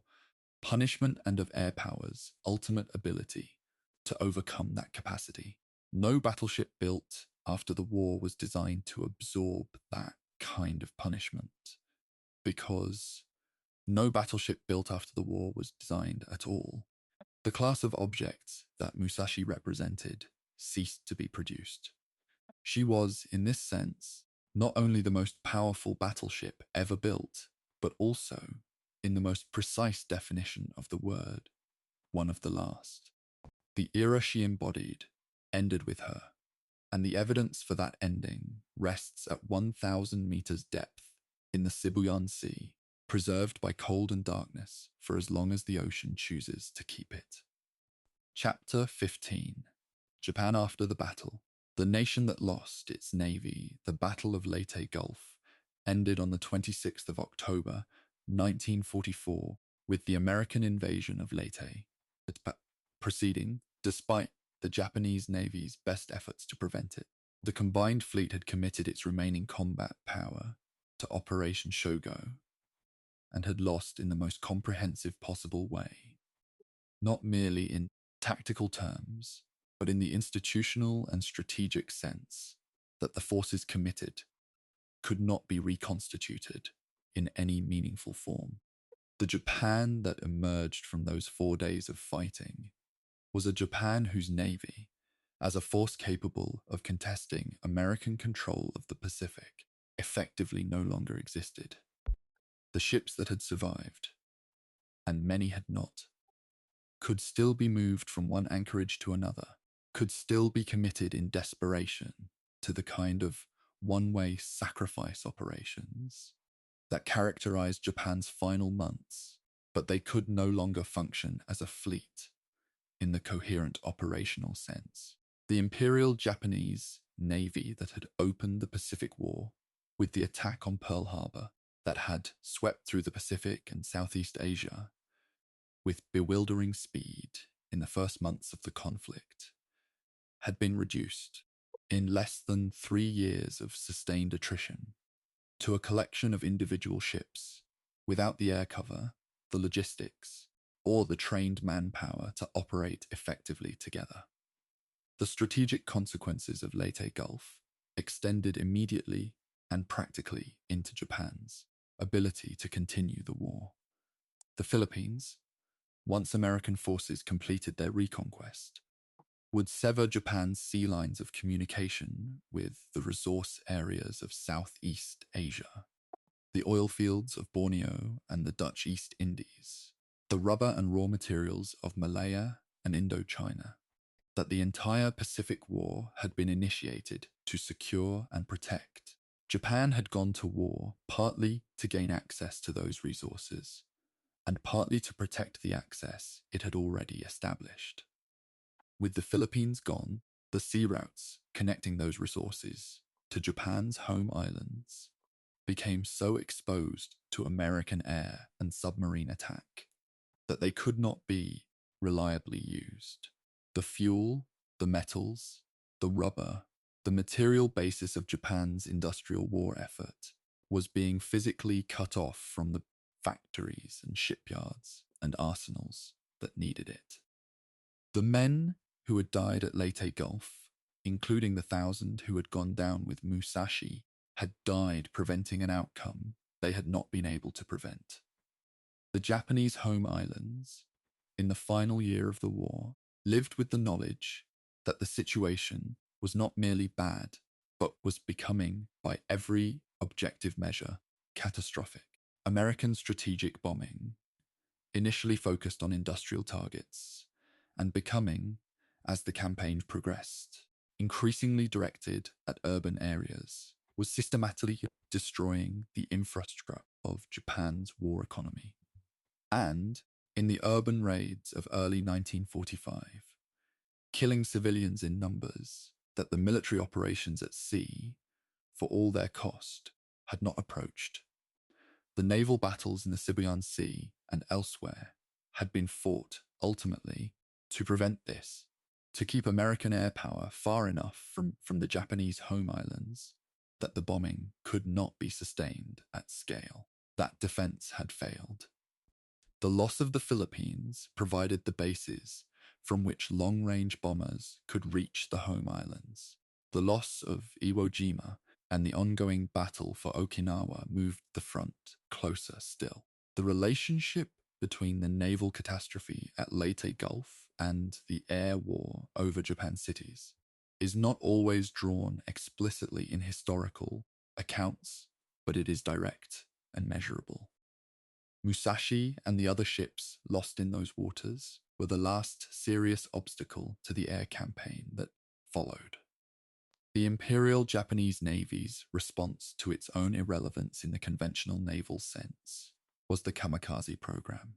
punishment and of air power's ultimate ability to overcome that capacity. No battleship built after the war was designed to absorb that kind of punishment, because no battleship built after the war was designed at all. The class of objects that Musashi represented ceased to be produced. She was, in this sense, not only the most powerful battleship ever built, but also, in the most precise definition of the word, one of the last. The era she embodied ended with her, and the evidence for that ending rests at 1,000 meters depth in the Sibuyan Sea, preserved by cold and darkness for as long as the ocean chooses to keep it. Chapter 15. Japan after the battle. The nation that lost its navy, the Battle of Leyte Gulf, ended on the 26th of October, 1944, with the American invasion of Leyte, proceeding despite the Japanese Navy's best efforts to prevent it. The combined fleet had committed its remaining combat power to Operation Shogo, and had lost in the most comprehensive possible way, not merely in tactical terms, but in the institutional and strategic sense that the forces committed could not be reconstituted in any meaningful form. The Japan that emerged from those 4 days of fighting was a Japan whose navy, as a force capable of contesting American control of the Pacific, effectively no longer existed. The ships that had survived, and many had not, could still be moved from one anchorage to another, could still be committed in desperation to the kind of one-way sacrifice operations that characterized Japan's final months, but they could no longer function as a fleet in the coherent operational sense. The Imperial Japanese Navy that had opened the Pacific War with the attack on Pearl Harbor, that had swept through the Pacific and Southeast Asia with bewildering speed in the first months of the conflict, had been reduced, in less than 3 years of sustained attrition, to a collection of individual ships without the air cover, the logistics, or the trained manpower to operate effectively together. The strategic consequences of Leyte Gulf extended immediately and practically into Japan's ability to continue the war. The Philippines, once American forces completed their reconquest, would sever Japan's sea lines of communication with the resource areas of Southeast Asia, the oil fields of Borneo and the Dutch East Indies, the rubber and raw materials of Malaya and Indochina, that the entire Pacific War had been initiated to secure and protect. Japan had gone to war partly to gain access to those resources, and partly to protect the access it had already established. With the Philippines gone, the sea routes connecting those resources to Japan's home islands became so exposed to American air and submarine attack that they could not be reliably used. The fuel, the metals, the rubber, the material basis of Japan's industrial war effort was being physically cut off from the factories and shipyards and arsenals that needed it. The men who had died at Leyte Gulf, including the 1,000 who had gone down with Musashi, had died preventing an outcome they had not been able to prevent. The Japanese home islands, in the final year of the war, lived with the knowledge that the situation was not merely bad, but was becoming, by every objective measure, catastrophic. American strategic bombing, initially focused on industrial targets, and becoming, as the campaign progressed, increasingly directed at urban areas, was systematically destroying the infrastructure of Japan's war economy. And, in the urban raids of early 1945, killing civilians in numbers that the military operations at sea, for all their cost, had not approached. The naval battles in the Sibuyan Sea and elsewhere had been fought, ultimately, to prevent this, to keep American air power far enough from the Japanese home islands that the bombing could not be sustained at scale. That defense had failed. The loss of the Philippines provided the basis from which long-range bombers could reach the home islands. The loss of Iwo Jima and the ongoing battle for Okinawa moved the front closer still. The relationship between the naval catastrophe at Leyte Gulf and the air war over Japan cities is not always drawn explicitly in historical accounts, but it is direct and measurable. Musashi and the other ships lost in those waters were the last serious obstacle to the air campaign that followed. The Imperial Japanese Navy's response to its own irrelevance in the conventional naval sense was the kamikaze program.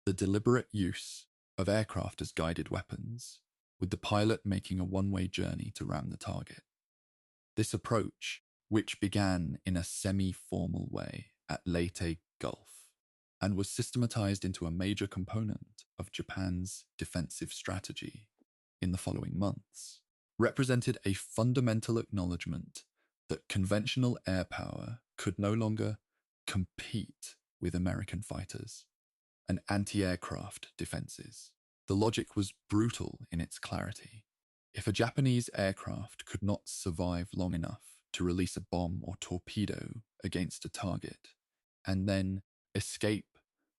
The deliberate use of aircraft as guided weapons, with the pilot making a one-way journey to ram the target. This approach, which began in a semi-formal way at Leyte Gulf, and was systematized into a major component of Japan's defensive strategy in the following months, represented a fundamental acknowledgement that conventional air power could no longer compete with American fighters and anti-aircraft defenses. The logic was brutal in its clarity. If a Japanese aircraft could not survive long enough to release a bomb or torpedo against a target, and then escape,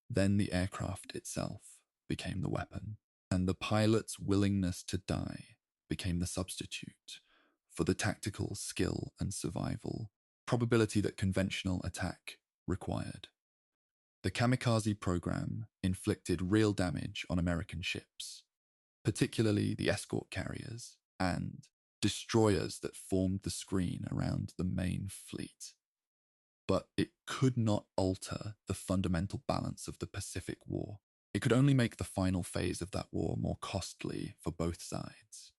then the aircraft itself became the weapon, and the pilot's willingness to die became the substitute for the tactical skill and survival probability that conventional attack required. The kamikaze program inflicted real damage on American ships, particularly the escort carriers and destroyers that formed the screen around the main fleet. But it could not alter the fundamental balance of the Pacific War. It could only make the final phase of that war more costly for both sides.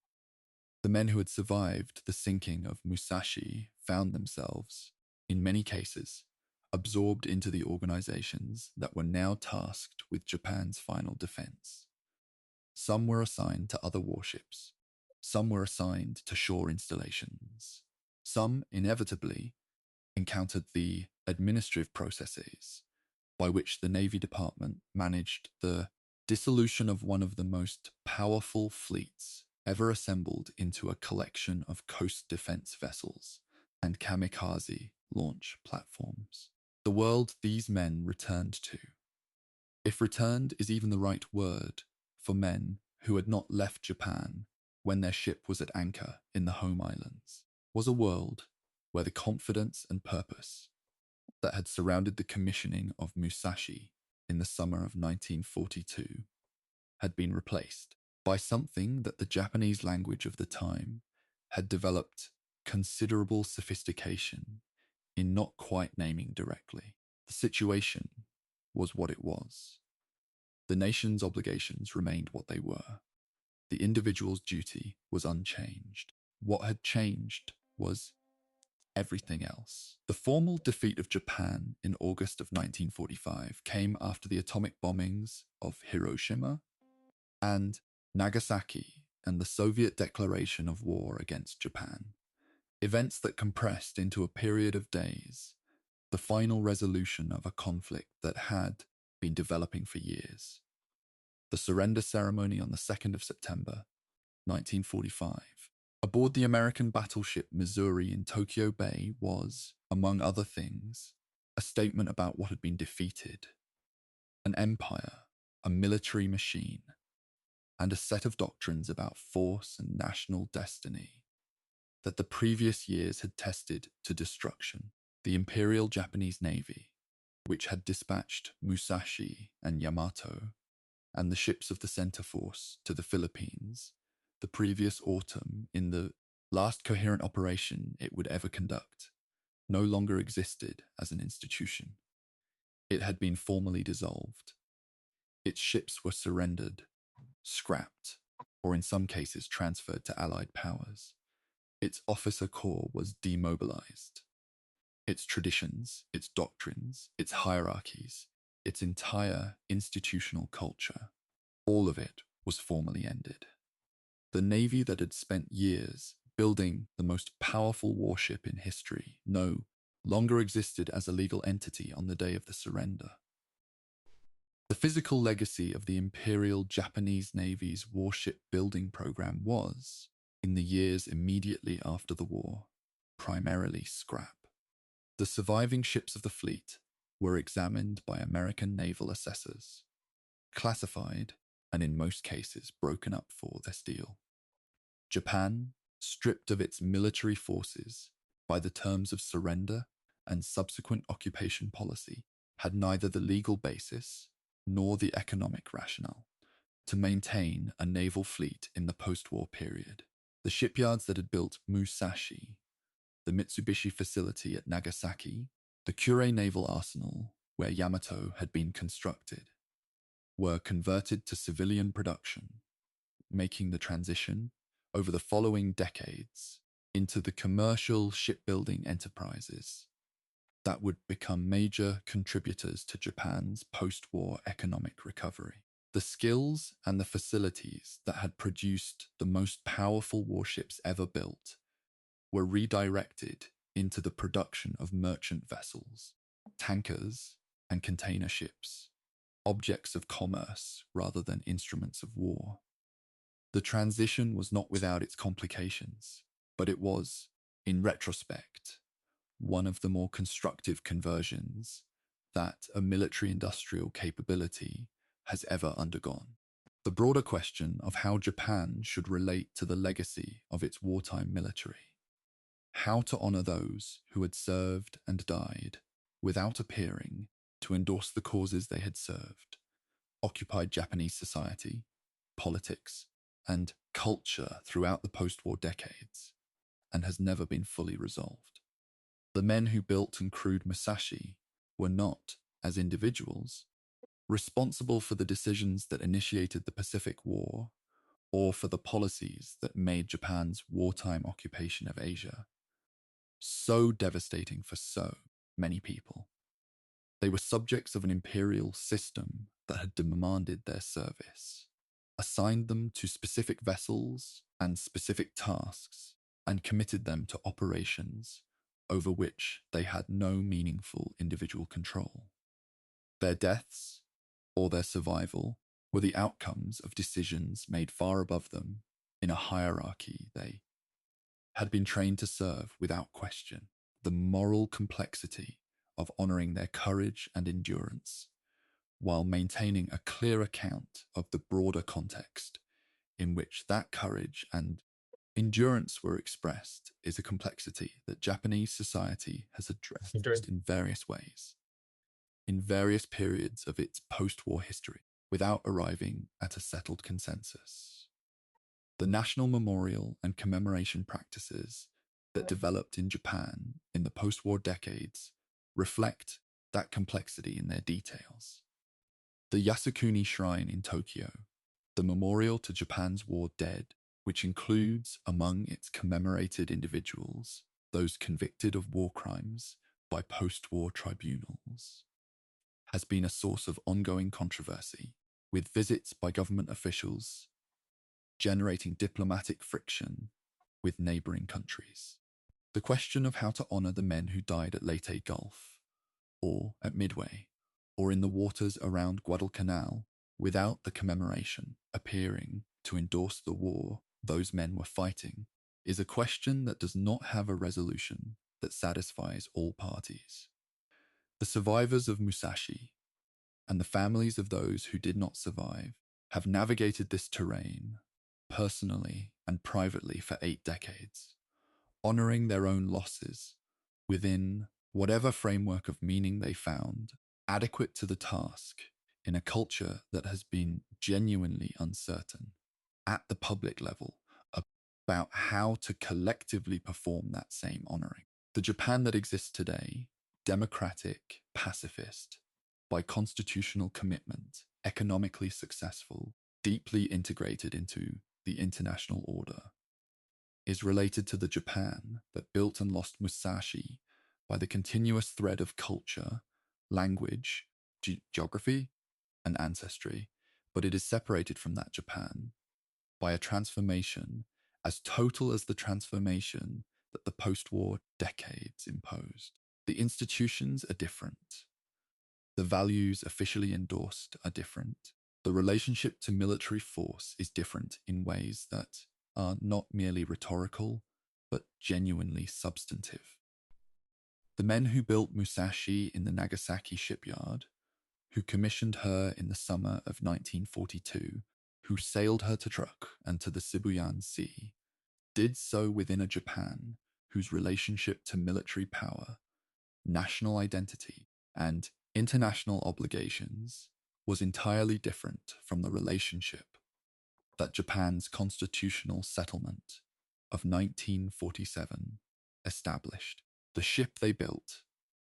The men who had survived the sinking of Musashi found themselves, in many cases, absorbed into the organizations that were now tasked with Japan's final defense. Some were assigned to other warships. Some were assigned to shore installations. Some, inevitably, encountered the administrative processes by which the Navy Department managed the dissolution of one of the most powerful fleets ever assembled into a collection of coast defense vessels and kamikaze launch platforms. The world these men returned to, if returned is even the right word for men who had not left Japan when their ship was at anchor in the home islands, was a world where the confidence and purpose that had surrounded the commissioning of Musashi in the summer of 1942 had been replaced by something that the Japanese language of the time had developed considerable sophistication in not quite naming directly. The situation was what it was. The nation's obligations remained what they were. The individual's duty was unchanged. What had changed was everything else. The formal defeat of Japan in August of 1945 came after the atomic bombings of Hiroshima and Nagasaki and the Soviet declaration of war against Japan. Events that compressed into a period of days the final resolution of a conflict that had been developing for years. The surrender ceremony on the 2nd of September, 1945, aboard the American battleship Missouri in Tokyo Bay was, among other things, a statement about what had been defeated, an empire, a military machine, and a set of doctrines about force and national destiny that the previous years had tested to destruction. The Imperial Japanese Navy, which had dispatched Musashi and Yamato and the ships of the Center Force to the Philippines the previous autumn in the last coherent operation it would ever conduct, no longer existed as an institution. It had been formally dissolved. Its ships were surrendered, scrapped, or in some cases transferred to Allied powers. Its officer corps was demobilized. Its traditions, its doctrines, its hierarchies, its entire institutional culture, all of it was formally ended. The Navy that had spent years building the most powerful warship in history no longer existed as a legal entity on the day of the surrender. The physical legacy of the Imperial Japanese Navy's warship building program was, in the years immediately after the war, primarily scrap. The surviving ships of the fleet were examined by American naval assessors, classified, and in most cases broken up for their steel. Japan, stripped of its military forces by the terms of surrender and subsequent occupation policy, had neither the legal basis nor the economic rationale to maintain a naval fleet in the post-war period. The shipyards that had built Musashi, the Mitsubishi facility at Nagasaki, the Kure Naval Arsenal, where Yamato had been constructed, were converted to civilian production, making the transition over the following decades into the commercial shipbuilding enterprises that would become major contributors to Japan's post-war economic recovery. The skills and the facilities that had produced the most powerful warships ever built were redirected into the production of merchant vessels, tankers, and container ships, objects of commerce rather than instruments of war. The transition was not without its complications, but it was, in retrospect, one of the more constructive conversions that a military-industrial capability has ever undergone. The broader question of how Japan should relate to the legacy of its wartime military, how to honor those who had served and died without appearing to endorse the causes they had served, occupied Japanese society, politics, and culture throughout the post-war decades, and has never been fully resolved. The men who built and crewed Musashi were not, as individuals, responsible for the decisions that initiated the Pacific War or for the policies that made Japan's wartime occupation of Asia so devastating for so many people. They were subjects of an imperial system that had demanded their service, assigned them to specific vessels and specific tasks, and committed them to operations over which they had no meaningful individual control. Their deaths, or their survival, were the outcomes of decisions made far above them in a hierarchy they had been trained to serve without question. The moral complexity of honoring their courage and endurance, while maintaining a clear account of the broader context in which that courage and endurance were expressed, is a complexity that Japanese society has addressed in various ways, in various periods of its post-war history, without arriving at a settled consensus. The national memorial and commemoration practices that developed in Japan in the post-war decades reflect that complexity in their details. The Yasukuni Shrine in Tokyo, the memorial to Japan's war dead, which includes among its commemorated individuals those convicted of war crimes by post-war tribunals, has been a source of ongoing controversy, with visits by government officials generating diplomatic friction with neighboring countries. The question of how to honor the men who died at Leyte Gulf, or at Midway, or in the waters around Guadalcanal, without the commemoration appearing to endorse the war those men were fighting, is a question that does not have a resolution that satisfies all parties. The survivors of Musashi and the families of those who did not survive have navigated this terrain personally and privately for 8 decades, honoring their own losses within whatever framework of meaning they found adequate to the task in a culture that has been genuinely uncertain at the public level about how to collectively perform that same honoring. The Japan that exists today, democratic, pacifist, by constitutional commitment, economically successful, deeply integrated into the international order, is related to the Japan that built and lost Musashi by the continuous thread of culture, language, geography, and ancestry, but it is separated from that Japan by a transformation as total as the transformation that the post-war decades imposed. The institutions are different. The values officially endorsed are different. The relationship to military force is different in ways that are not merely rhetorical, but genuinely substantive. The men who built Musashi in the Nagasaki shipyard, who commissioned her in the summer of 1942, who sailed her to Truk and to the Sibuyan Sea, did so within a Japan whose relationship to military power, national identity, and international obligations was entirely different from the relationship that Japan's constitutional settlement of 1947 established. The ship they built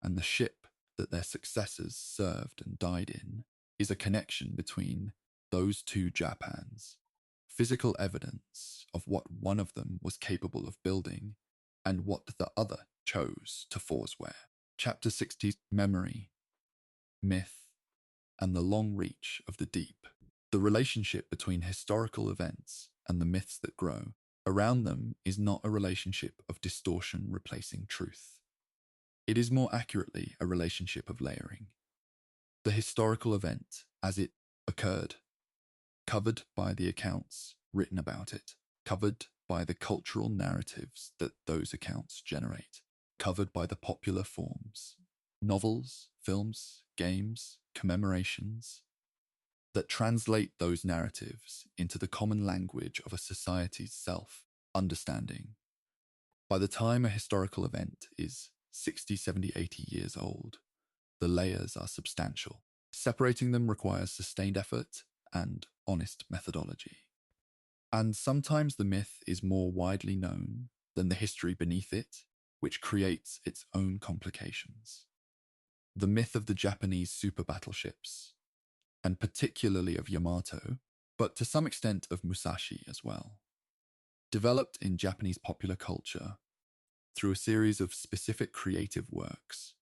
and the ship that their successors served and died in is a connection between those two Japans, physical evidence of what one of them was capable of building and what the other chose to forswear. Chapter 60, Memory, Myth, and the Long Reach of the Deep. The relationship between historical events and the myths that grow around them is not a relationship of distortion replacing truth. It is more accurately a relationship of layering. The historical event, as it occurred, covered by the accounts written about it, covered by the cultural narratives that those accounts generate, covered by the popular forms, novels, films, games, commemorations, that translate those narratives into the common language of a society's self-understanding. By the time a historical event is 60, 70, 80 years old, the layers are substantial. Separating them requires sustained effort and honest methodology. And sometimes the myth is more widely known than the history beneath it, which creates its own complications. The myth of the Japanese super battleships, and particularly of Yamato, but to some extent of Musashi as well, developed in Japanese popular culture through a series of specific creative works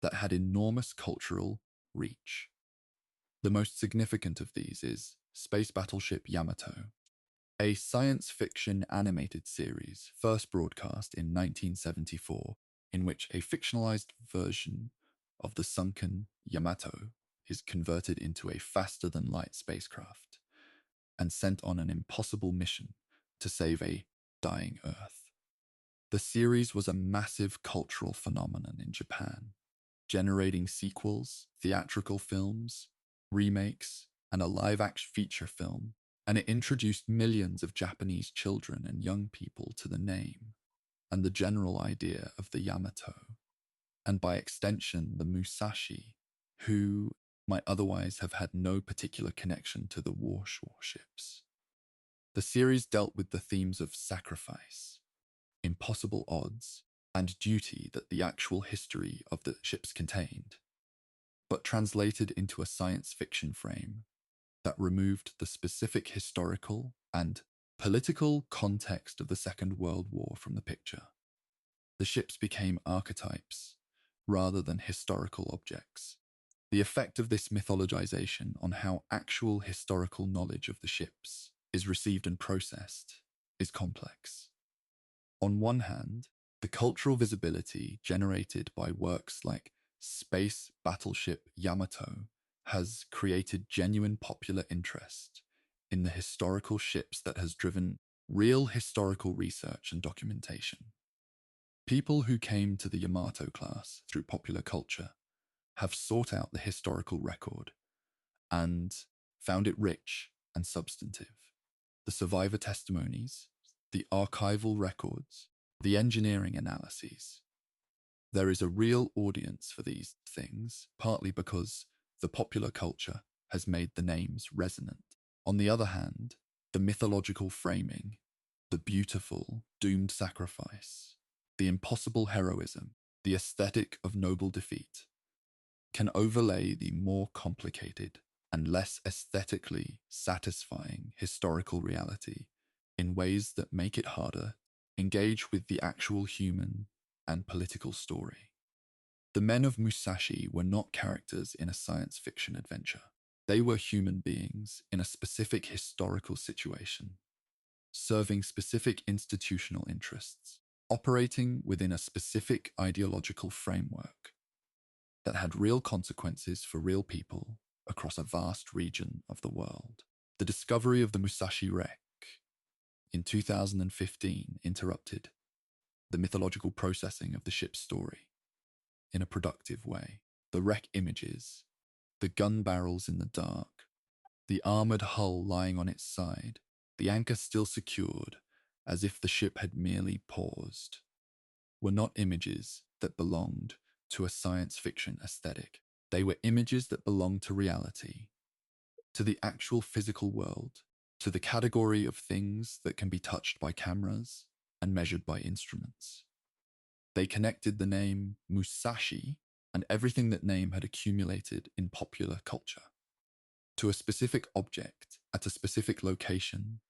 that had enormous cultural reach. The most significant of these is Space Battleship Yamato, a science fiction animated series first broadcast in 1974 in which a fictionalized version of the sunken Yamato is converted into a faster-than-light spacecraft and sent on an impossible mission to save a dying Earth. The series was a massive cultural phenomenon in Japan, generating sequels, theatrical films, remakes, and a live-action feature film, and it introduced millions of Japanese children and young people to the name and the general idea of the Yamato, and by extension the Musashi, who might otherwise have had no particular connection to the warships. The series dealt with the themes of sacrifice, impossible odds, and duty that the actual history of the ships contained, but translated into a science fiction frame that removed the specific historical and political context of the Second World War from the picture. The ships became archetypes rather than historical objects. The effect of this mythologization on how actual historical knowledge of the ships is received and processed is complex. On one hand, the cultural visibility generated by works like Space Battleship Yamato has created genuine popular interest in the historical ships that has driven real historical research and documentation. People who came to the Yamato class through popular culture have sought out the historical record and found it rich and substantive. The survivor testimonies, the archival records, the engineering analyses. There is a real audience for these things, partly because the popular culture has made the names resonant. On the other hand, the mythological framing, the beautiful, doomed sacrifice, the impossible heroism, the aesthetic of noble defeat, can overlay the more complicated and less aesthetically satisfying historical reality in ways that make it harder to engage with the actual human and political story. The men of Musashi were not characters in a science fiction adventure. They were human beings in a specific historical situation, serving specific institutional interests, operating within a specific ideological framework that had real consequences for real people across a vast region of the world. The discovery of the Musashi wreck in 2015 interrupted the mythological processing of the ship's story in a productive way. The wreck images, the gun barrels in the dark, the armored hull lying on its side, the anchor still secured as if the ship had merely paused, were not images that belonged to a science fiction aesthetic. They were images that belonged to reality, to the actual physical world, to the category of things that can be touched by cameras and measured by instruments. They connected the name Musashi and everything that name had accumulated in popular culture to a specific object at a specific location,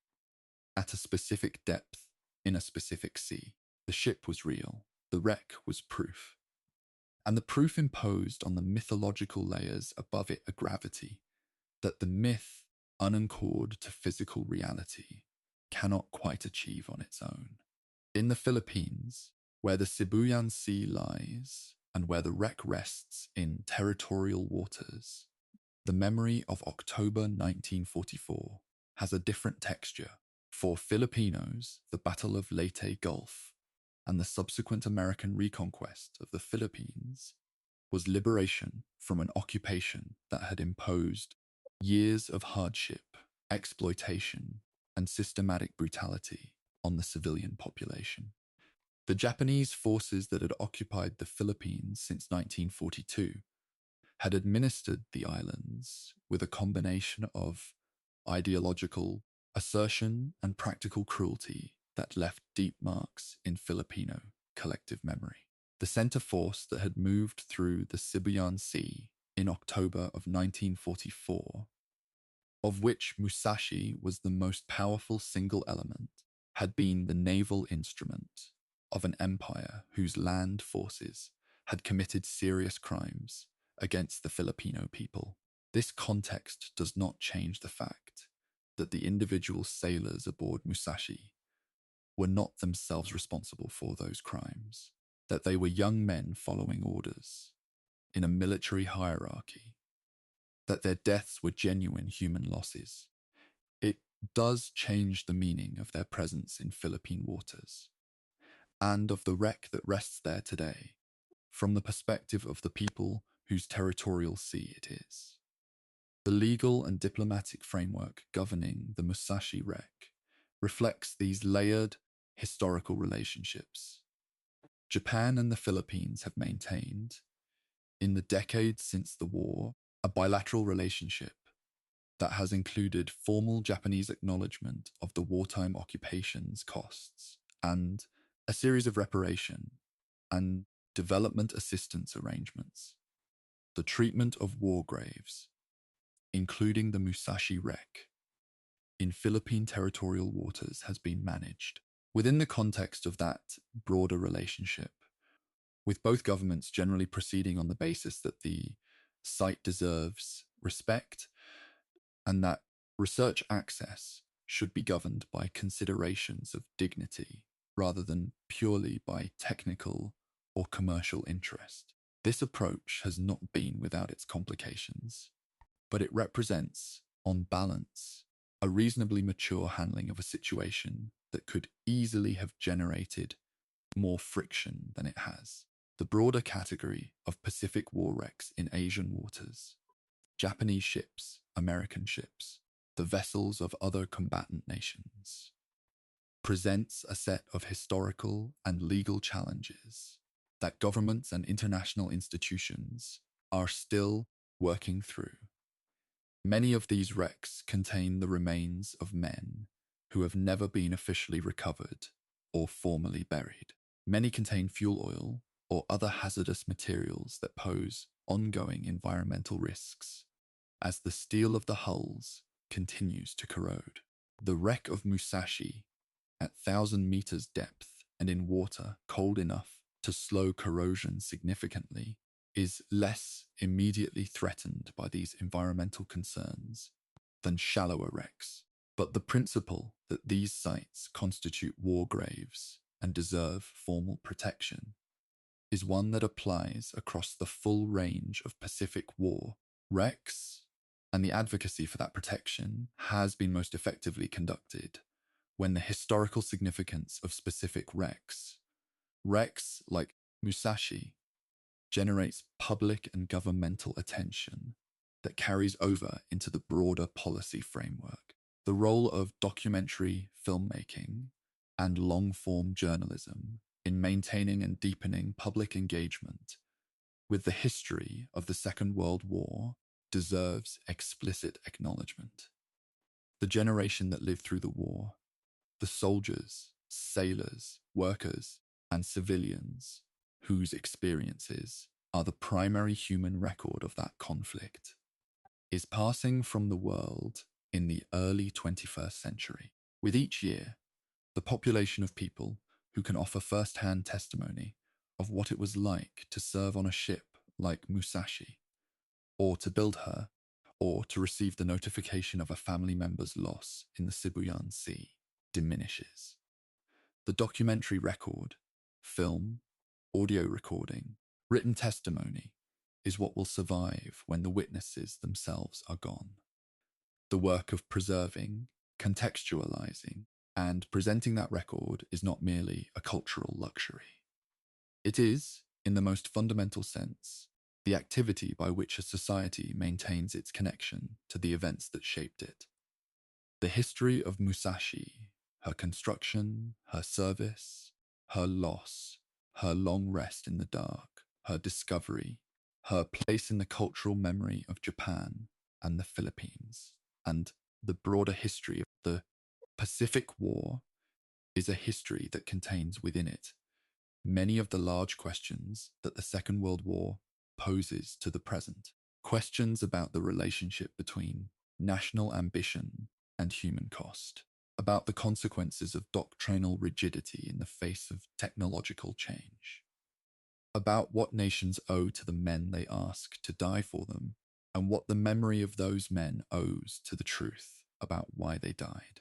at a specific depth, in a specific sea. The ship was real. The wreck was proof. And the proof imposed on the mythological layers above it a gravity that the myth, unanchored to physical reality, cannot quite achieve on its own. In the Philippines, where the Sibuyan Sea lies and where the wreck rests in territorial waters, the memory of October 1944 has a different texture. For Filipinos, the Battle of Leyte Gulf and the subsequent American reconquest of the Philippines was liberation from an occupation that had imposed years of hardship, exploitation, and systematic brutality on the civilian population. The Japanese forces that had occupied the Philippines since 1942 had administered the islands with a combination of ideological assertion and practical cruelty that left deep marks in Filipino collective memory. The center force that had moved through the Sibuyan Sea in October of 1944, of which Musashi was the most powerful single element, had been the naval instrument of an empire whose land forces had committed serious crimes against the Filipino people. This context does not change the fact that the individual sailors aboard Musashi were not themselves responsible for those crimes. that they were young men following orders in a military hierarchy, that their deaths were genuine human losses. It does change the meaning of their presence in Philippine waters and of the wreck that rests there today from the perspective of the people whose territorial sea it is. The legal and diplomatic framework governing the Musashi wreck reflects these layered historical relationships. Japan and the Philippines have maintained, in the decades since the war, a bilateral relationship that has included formal Japanese acknowledgement of the wartime occupation's costs and a series of reparation and development assistance arrangements. The treatment of war graves, including the Musashi wreck, in Philippine territorial waters has been managed within the context of that broader relationship, with both governments generally proceeding on the basis that the site deserves respect and that research access should be governed by considerations of dignity rather than purely by technical or commercial interest. This approach has not been without its complications, but it represents, on balance, a reasonably mature handling of a situation that could easily have generated more friction than it has. The broader category of Pacific war wrecks in Asian waters, Japanese ships, American ships, the vessels of other combatant nations, presents a set of historical and legal challenges that governments and international institutions are still working through. Many of these wrecks contain the remains of men who have never been officially recovered or formally buried. Many contain fuel oil or other hazardous materials that pose ongoing environmental risks as the steel of the hulls continues to corrode. The wreck of Musashi, at 1,000 meters depth and in water cold enough to slow corrosion significantly, is less immediately threatened by these environmental concerns than shallower wrecks. But the principle that these sites constitute war graves and deserve formal protection is one that applies across the full range of Pacific war wrecks, and the advocacy for that protection has been most effectively conducted when the historical significance of specific wrecks like Musashi, generates public and governmental attention that carries over into the broader policy framework. The role of documentary filmmaking and long-form journalism in maintaining and deepening public engagement with the history of the Second World War deserves explicit acknowledgement. The generation that lived through the war, the soldiers, sailors, workers, and civilians whose experiences are the primary human record of that conflict, is passing from the world in the early 21st century. With each year, the population of people who can offer first-hand testimony of what it was like to serve on a ship like Musashi, or to build her, or to receive the notification of a family member's loss in the Sibuyan Sea, diminishes. The documentary record, film, audio recording, written testimony is what will survive when the witnesses themselves are gone. The work of preserving, contextualizing, and presenting that record is not merely a cultural luxury. It is, in the most fundamental sense, the activity by which a society maintains its connection to the events that shaped it. The history of Musashi, her construction, her service, her loss, her long rest in the dark, her discovery, her place in the cultural memory of Japan and the Philippines, and the broader history of the Pacific War is a history that contains within it many of the large questions that the Second World War poses to the present. Questions about the relationship between national ambition and human cost, about the consequences of doctrinal rigidity in the face of technological change, about what nations owe to the men they ask to die for them, and what the memory of those men owes to the truth about why they died,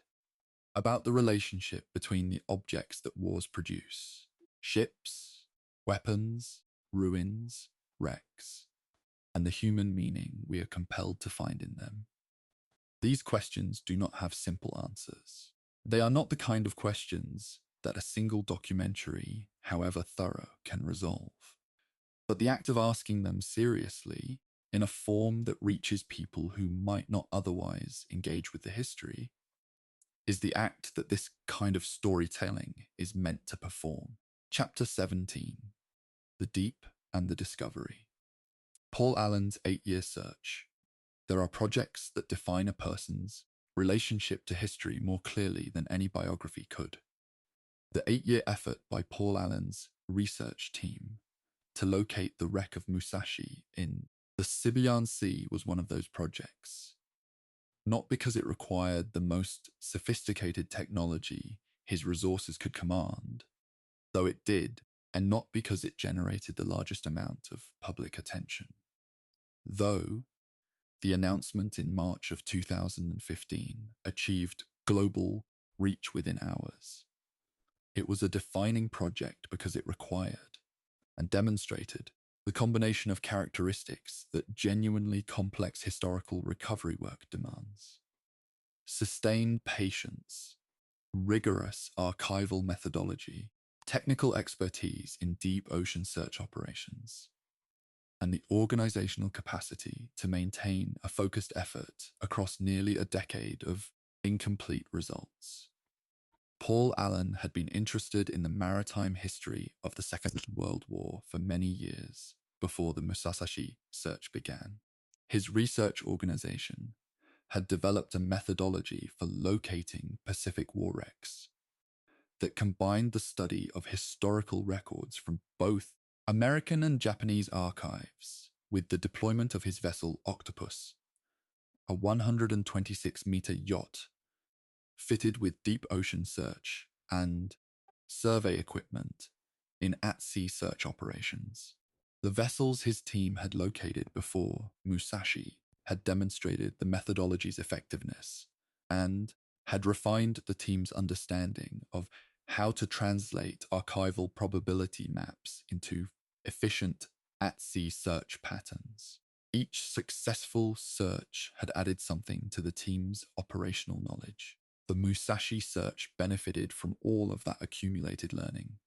about the relationship between the objects that wars produce, ships, weapons, ruins, wrecks, and the human meaning we are compelled to find in them. These questions do not have simple answers. They are not the kind of questions that a single documentary, however thorough, can resolve. But the act of asking them seriously, in a form that reaches people who might not otherwise engage with the history, is the act that this kind of storytelling is meant to perform. Chapter 17: The Deep and the Discovery. Paul Allen's 8-year search. There are projects that define a person's relationship to history more clearly than any biography could. The 8-year effort by Paul Allen's research team to locate the wreck of Musashi in the Sibian Sea was one of those projects. Not because it required the most sophisticated technology his resources could command, though it did, and not because it generated the largest amount of public attention. Though the announcement in March of 2015 achieved global reach within hours. It was a defining project because it required and demonstrated the combination of characteristics that genuinely complex historical recovery work demands. Sustained patience, rigorous archival methodology, technical expertise in deep ocean search operations, and the organizational capacity to maintain a focused effort across nearly a decade of incomplete results. Paul Allen had been interested in the maritime history of the Second World War for many years before the Musashi search began. His research organization had developed a methodology for locating Pacific war wrecks that combined the study of historical records from both American and Japanese archives with the deployment of his vessel Octopus, a 126-meter yacht fitted with deep ocean search and survey equipment in at-sea search operations. The vessels his team had located before Musashi had demonstrated the methodology's effectiveness and had refined the team's understanding of how to translate archival probability maps into efficient at-sea search patterns. Each successful search had added something to the team's operational knowledge. The Musashi search benefited from all of that accumulated learning,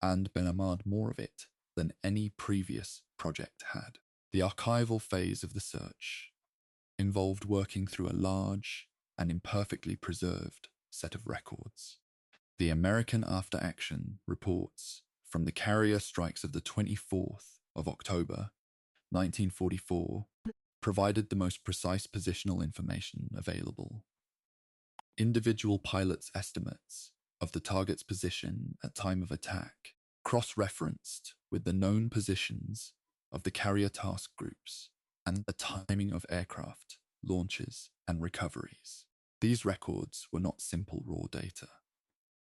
and benefited more of it than any previous project had. The archival phase of the search involved working through a large and imperfectly preserved set of records. The American after-action reports from the carrier strikes of the 24th of October, 1944, provided the most precise positional information available. Individual pilots' estimates of the target's position at time of attack cross-referenced with the known positions of the carrier task groups and the timing of aircraft, launches, and recoveries. These records were not simple raw data.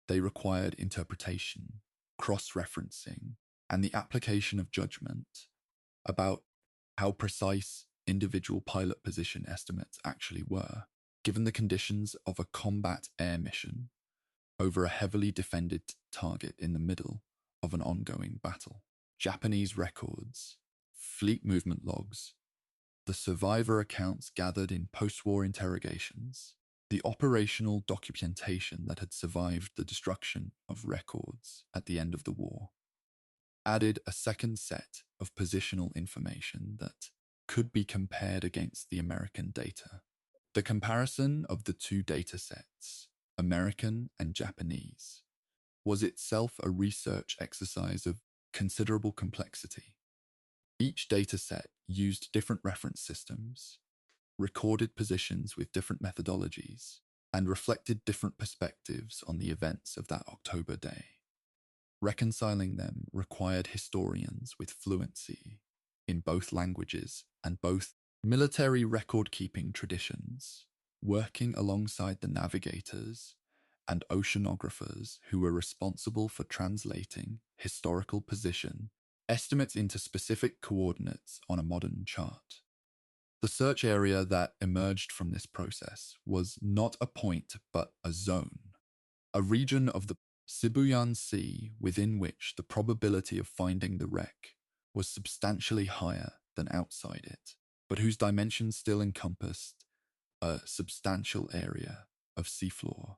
They required interpretation, cross-referencing, and the application of judgment about how precise individual pilot position estimates actually were, given the conditions of a combat air mission over a heavily defended target in the middle of an ongoing battle. Japanese records, fleet movement logs, the survivor accounts gathered in post-war interrogations, the operational documentation that had survived the destruction of records at the end of the war, added a second set of positional information that could be compared against the American data. The comparison of the two data sets, American and Japanese, was itself a research exercise of considerable complexity. Each data set used different reference systems, recorded positions with different methodologies, and reflected different perspectives on the events of that October day. Reconciling them required historians with fluency in both languages and both military record-keeping traditions, working alongside the navigators and oceanographers who were responsible for translating historical position estimates into specific coordinates on a modern chart. The search area that emerged from this process was not a point but a zone, a region of the Sibuyan Sea, within which the probability of finding the wreck was substantially higher than outside it, but whose dimensions still encompassed a substantial area of seafloor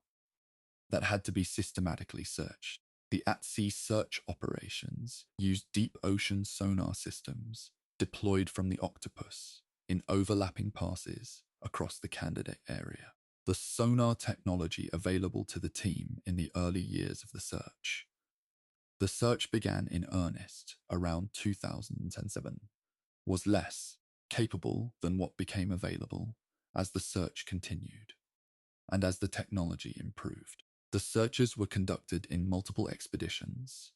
that had to be systematically searched. The at-sea search operations used deep ocean sonar systems deployed from the Octopus in overlapping passes across the candidate area. The sonar technology available to the team in the early years of the search. The search began in earnest around 2007, was less capable than what became available as the search continued and as the technology improved. The searches were conducted in multiple expeditions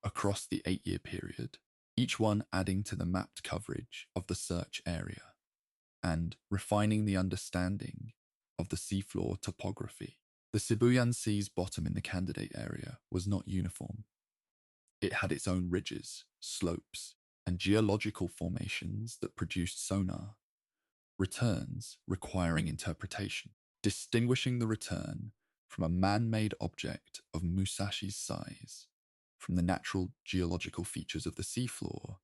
across the 8-year period, each one adding to the mapped coverage of the search area and refining the understanding of the seafloor topography. The Sibuyan Sea's bottom in the candidate area was not uniform. It had its own ridges, slopes, and geological formations that produced sonar returns requiring interpretation. Distinguishing the return from a man-made object of Musashi's size from the natural geological features of the seafloor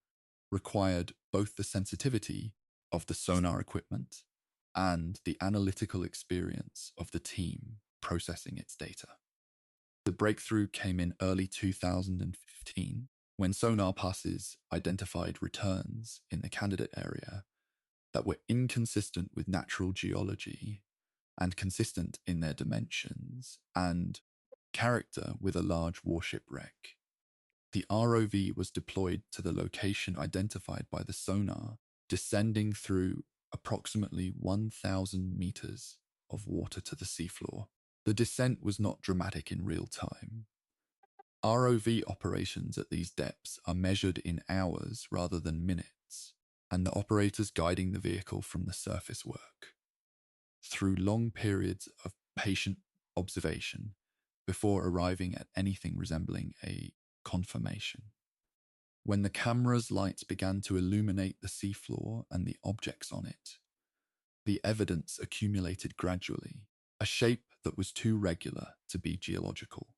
required both the sensitivity of the sonar equipment and the analytical experience of the team processing its data. The breakthrough came in early 2015 when sonar passes identified returns in the candidate area that were inconsistent with natural geology and consistent in their dimensions and character with a large warship wreck. The ROV was deployed to the location identified by the sonar, descending through approximately 1,000 meters of water to the seafloor. The descent was not dramatic in real time. ROV operations at these depths are measured in hours rather than minutes, and the operators guiding the vehicle from the surface work through long periods of patient observation before arriving at anything resembling a confirmation. When the camera's lights began to illuminate the seafloor and the objects on it, the evidence accumulated gradually, a shape that was too regular to be geological.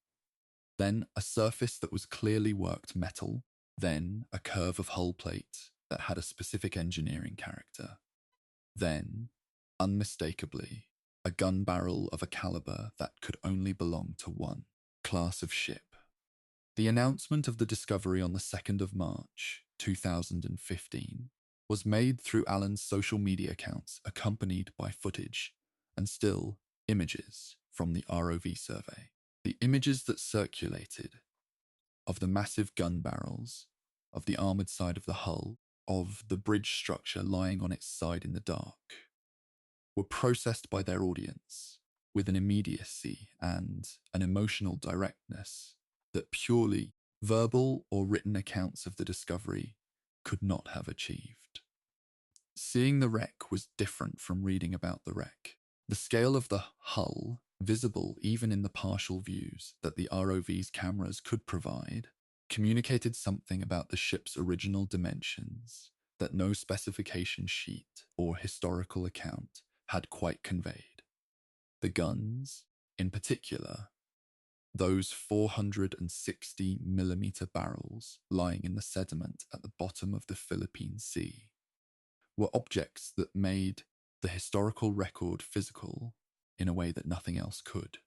Then a surface that was clearly worked metal, then a curve of hull plate that had a specific engineering character. Then, unmistakably, a gun barrel of a caliber that could only belong to one class of ship. The announcement of the discovery on the 2nd of March, 2015, was made through Alan's social media accounts accompanied by footage and still images from the ROV survey. The images that circulated of the massive gun barrels, of the armoured side of the hull, of the bridge structure lying on its side in the dark, were processed by their audience with an immediacy and an emotional directness that purely verbal or written accounts of the discovery could not have achieved. Seeing the wreck was different from reading about the wreck. The scale of the hull, visible even in the partial views that the ROV's cameras could provide, communicated something about the ship's original dimensions that no specification sheet or historical account had quite conveyed. The guns, in particular, those 460mm barrels lying in the sediment at the bottom of the Philippine Sea, were objects that made the historical record physical in a way that nothing else could.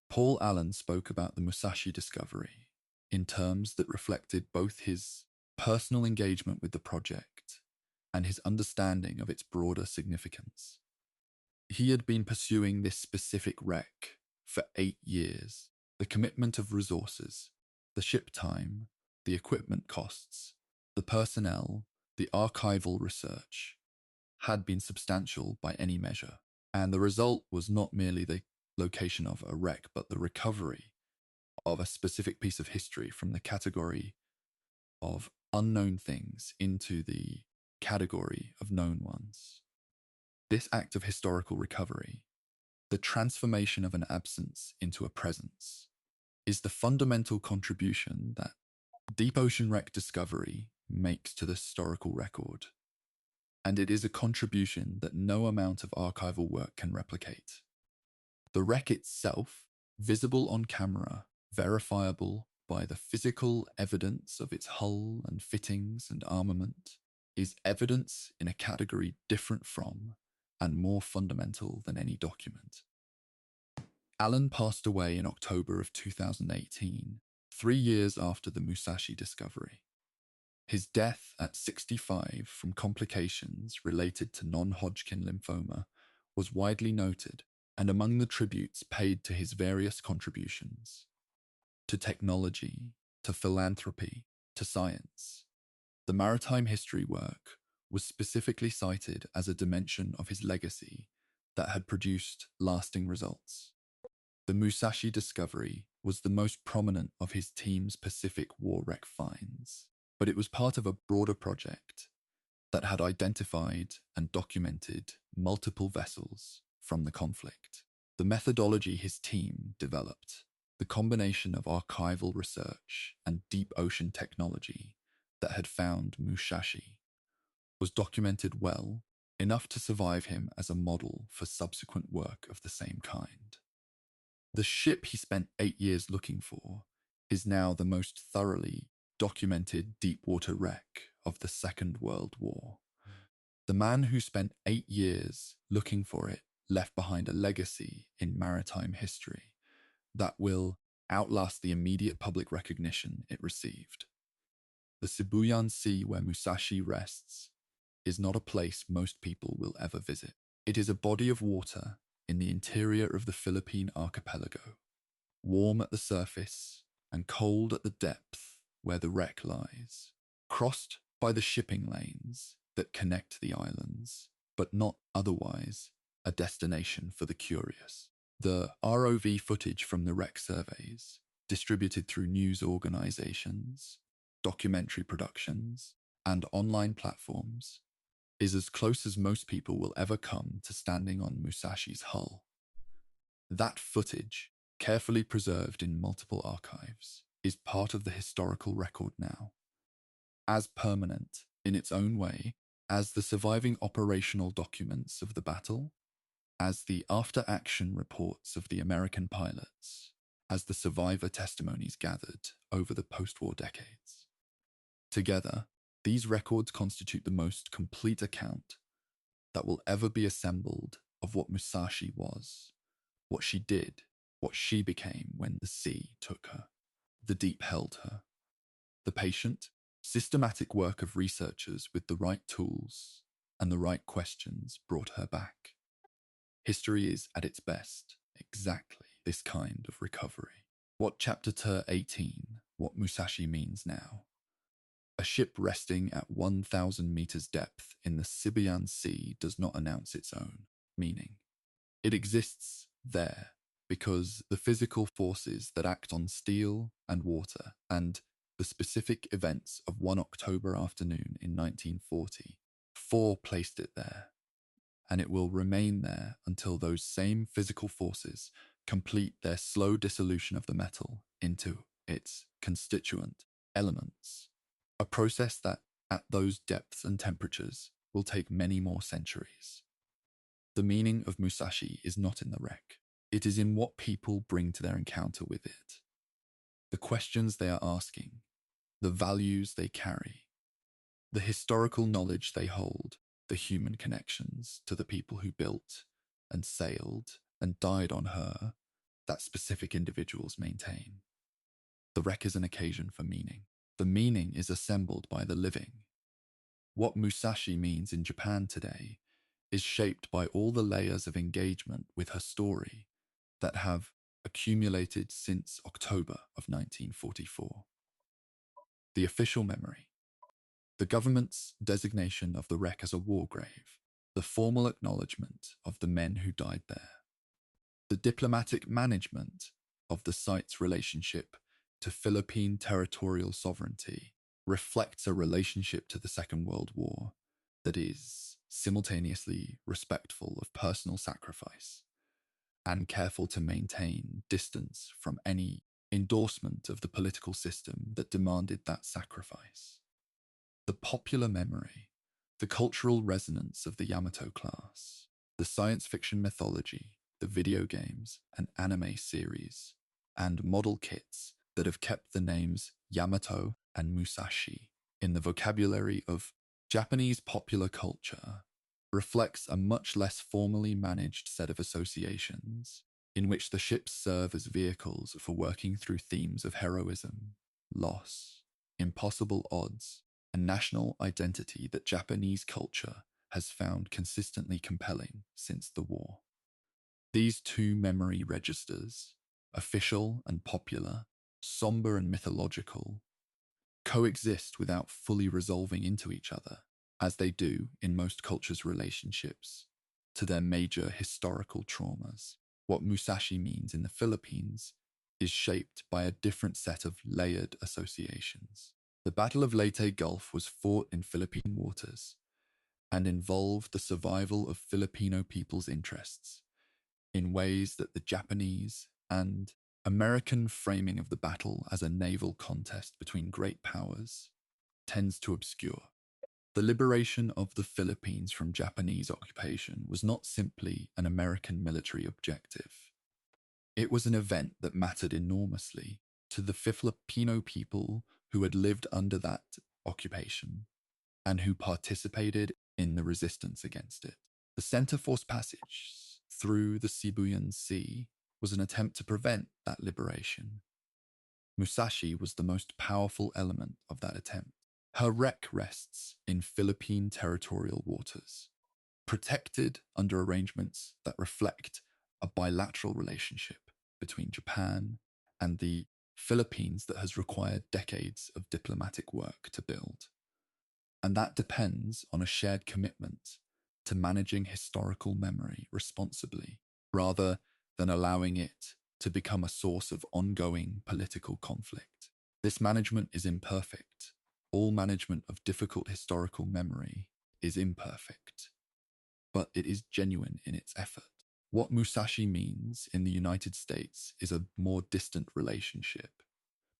Paul Allen spoke about the Musashi discovery in terms that reflected both his personal engagement with the project and his understanding of its broader significance. He had been pursuing this specific wreck for 8 years. The commitment of resources, the ship time, the equipment costs, the personnel, the archival research had been substantial by any measure. And the result was not merely the location of a wreck, but the recovery of a specific piece of history from the category of unknown things into the category of known ones. This act of historical recovery, the transformation of an absence into a presence, is the fundamental contribution that deep ocean wreck discovery makes to the historical record, and it is a contribution that no amount of archival work can replicate. The wreck itself, visible on camera, verifiable by the physical evidence of its hull and fittings and armament, is evidence in a category different from and more fundamental than any document. Allen passed away in October of 2018, 3 years after the Musashi discovery. His death at 65 from complications related to non-Hodgkin lymphoma was widely noted and among the tributes paid to his various contributions to technology, to philanthropy, to science. The maritime history work was specifically cited as a dimension of his legacy that had produced lasting results. The Musashi discovery was the most prominent of his team's Pacific war wreck finds, but it was part of a broader project that had identified and documented multiple vessels from the conflict. The methodology his team developed, the combination of archival research and deep ocean technology that had found Musashi, was documented well enough to survive him as a model for subsequent work of the same kind. The ship he spent 8 years looking for is now the most thoroughly documented deep-water wreck of the Second World War. The man who spent 8 years looking for it left behind a legacy in maritime history that will outlast the immediate public recognition it received. The Sibuyan Sea where Musashi rests is not a place most people will ever visit. It is a body of water in the interior of the Philippine archipelago, warm at the surface and cold at the depth where the wreck lies, crossed by the shipping lanes that connect the islands, but not otherwise a destination for the curious. The ROV footage from the wreck surveys, distributed through news organizations, documentary productions, and online platforms, is as close as most people will ever come to standing on Musashi's hull. That footage, carefully preserved in multiple archives, is part of the historical record now, as permanent, in its own way, as the surviving operational documents of the battle, as the after-action reports of the American pilots, as the survivor testimonies gathered over the post-war decades. Together, these records constitute the most complete account that will ever be assembled of what Musashi was, what she did, what she became when the sea took her, the deep held her. The patient, systematic work of researchers with the right tools and the right questions brought her back. History is, at its best, exactly this kind of recovery. What Chapter 18, what Musashi means now. A ship resting at 1,000 meters depth in the Sibuyan Sea does not announce its own meaning. It exists there because the physical forces that act on steel and water and the specific events of one October afternoon in 1940 placed it there, and it will remain there until those same physical forces complete their slow dissolution of the metal into its constituent elements, a process that, at those depths and temperatures, will take many more centuries. The meaning of Musashi is not in the wreck. It is in what people bring to their encounter with it. The questions they are asking, the values they carry, the historical knowledge they hold, the human connections to the people who built and sailed and died on her that specific individuals maintain. The wreck is an occasion for meaning. The meaning is assembled by the living. What Musashi means in Japan today is shaped by all the layers of engagement with her story that have accumulated since October of 1944. The official memory. The government's designation of the wreck as a war grave, the formal acknowledgement of the men who died there, the diplomatic management of the site's relationship to Philippine territorial sovereignty reflects a relationship to the Second World War that is simultaneously respectful of personal sacrifice and careful to maintain distance from any endorsement of the political system that demanded that sacrifice. The popular memory, the cultural resonance of the Yamato class, the science fiction mythology, the video games and anime series, and model kits that have kept the names Yamato and Musashi in the vocabulary of Japanese popular culture reflects a much less formally managed set of associations in which the ships serve as vehicles for working through themes of heroism, loss, impossible odds, and national identity that Japanese culture has found consistently compelling since the war. These two memory registers, official and popular, somber and mythological, coexist without fully resolving into each other, as they do in most cultures' relationships to their major historical traumas. What Musashi means in the Philippines is shaped by a different set of layered associations. The Battle of Leyte Gulf was fought in Philippine waters and involved the survival of Filipino people's interests in ways that the Japanese and American framing of the battle as a naval contest between great powers tends to obscure. The liberation of the Philippines from Japanese occupation was not simply an American military objective. It was an event that mattered enormously to the Filipino people who had lived under that occupation and who participated in the resistance against it. The Center Force Passage through the Sibuyan Sea was an attempt to prevent that liberation. Musashi was the most powerful element of that attempt. Her wreck rests in Philippine territorial waters, protected under arrangements that reflect a bilateral relationship between Japan and the Philippines that has required decades of diplomatic work to build. And that depends on a shared commitment to managing historical memory responsibly, rather than allowing it to become a source of ongoing political conflict. This management is imperfect. All management of difficult historical memory is imperfect, but it is genuine in its effort. What Musashi means in the United States is a more distant relationship,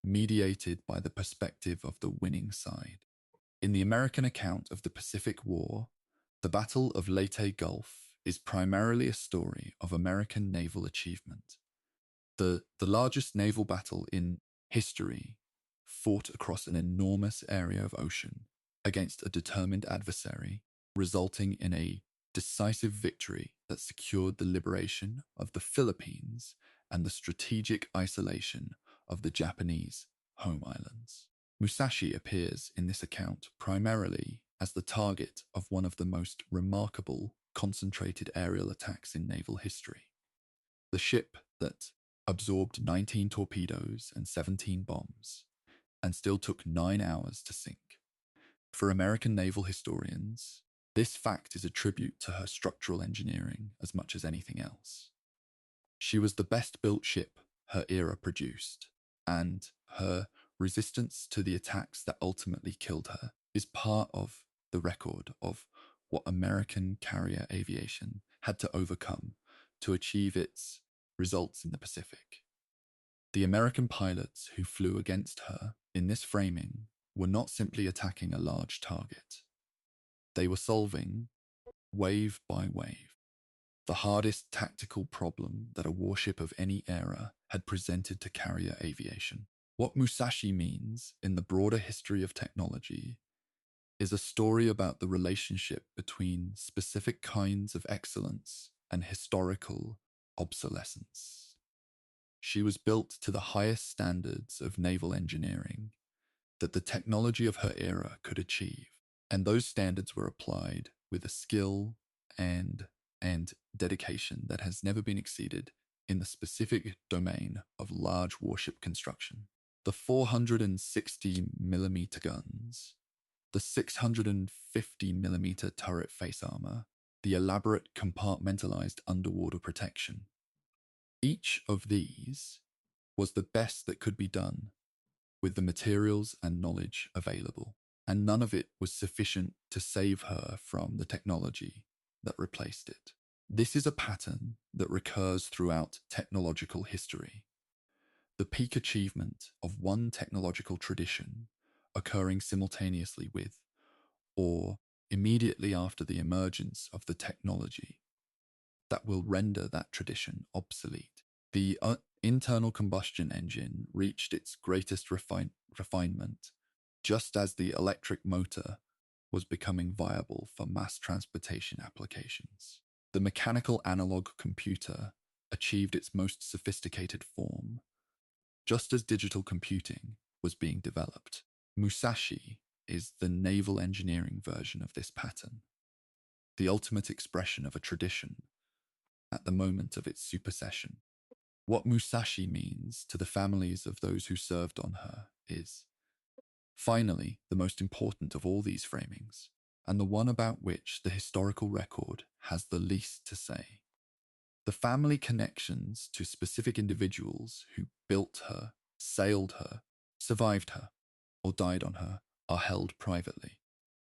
mediated by the perspective of the winning side. In the American account of the Pacific War, the Battle of Leyte Gulf is primarily a story of American naval achievement. The largest naval battle in history, fought across an enormous area of ocean against a determined adversary, resulting in a decisive victory that secured the liberation of the Philippines and the strategic isolation of the Japanese home islands. Musashi appears in this account primarily as the target of one of the most remarkable concentrated aerial attacks in naval history. The ship that absorbed 19 torpedoes and 17 bombs and still took 9 hours to sink. For American naval historians, this fact is a tribute to her structural engineering as much as anything else. She was the best-built ship her era produced, and her resistance to the attacks that ultimately killed her is part of the record of what American carrier aviation had to overcome to achieve its results in the Pacific. The American pilots who flew against her in this framing were not simply attacking a large target. They were solving, wave by wave, the hardest tactical problem that a warship of any era had presented to carrier aviation. What Musashi means in the broader history of technology is a story about the relationship between specific kinds of excellence and historical obsolescence. She was built to the highest standards of naval engineering that the technology of her era could achieve, and those standards were applied with a skill and dedication that has never been exceeded in the specific domain of large warship construction. The 460mm guns, the 650mm turret face armor, the elaborate compartmentalized underwater protection. Each of these was the best that could be done with the materials and knowledge available, and none of it was sufficient to save her from the technology that replaced it. This is a pattern that recurs throughout technological history. The peak achievement of one technological tradition occurring simultaneously with, or immediately after the emergence of the technology that will render that tradition obsolete. The internal combustion engine reached its greatest refinement just as the electric motor was becoming viable for mass transportation applications. The mechanical analog computer achieved its most sophisticated form just as digital computing was being developed. Musashi is the naval engineering version of this pattern, the ultimate expression of a tradition at the moment of its supersession. What Musashi means to the families of those who served on her is, finally, the most important of all these framings, and the one about which the historical record has the least to say. The family connections to specific individuals who built her, sailed her, survived her, or died on her are held privately,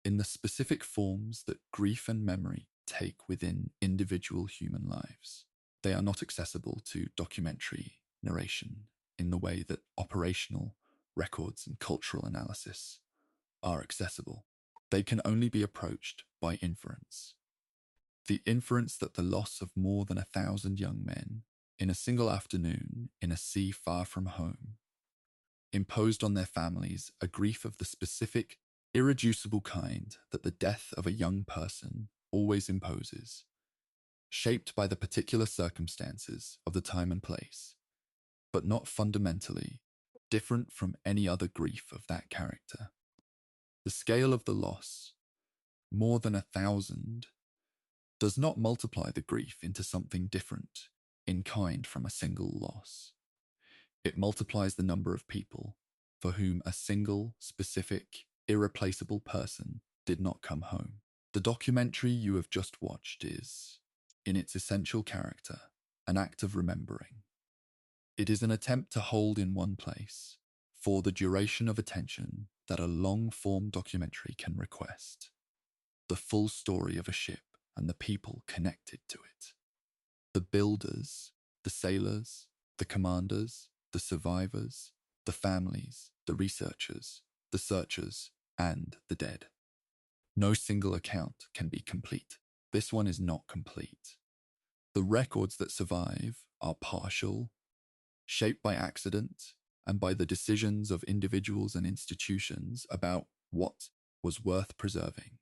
in the specific forms that grief and memory take within individual human lives. They are not accessible to documentary narration in the way that operational records and cultural analysis are accessible. They can only be approached by inference. The inference that the loss of more than 1,000 young men in a single afternoon in a sea far from home imposed on their families a grief of the specific, irreducible kind that the death of a young person always imposes, shaped by the particular circumstances of the time and place, but not fundamentally different from any other grief of that character. The scale of the loss, more than 1,000, does not multiply the grief into something different in kind from a single loss. It multiplies the number of people for whom a single, specific, irreplaceable person did not come home. The documentary you have just watched is, in its essential character, an act of remembering. It is an attempt to hold in one place, for the duration of attention that a long-form documentary can request, the full story of a ship and the people connected to it. The builders, the sailors, the commanders, the survivors, the families, the researchers, the searchers, and the dead. No single account can be complete. This one is not complete. The records that survive are partial, shaped by accident and by the decisions of individuals and institutions about what was worth preserving.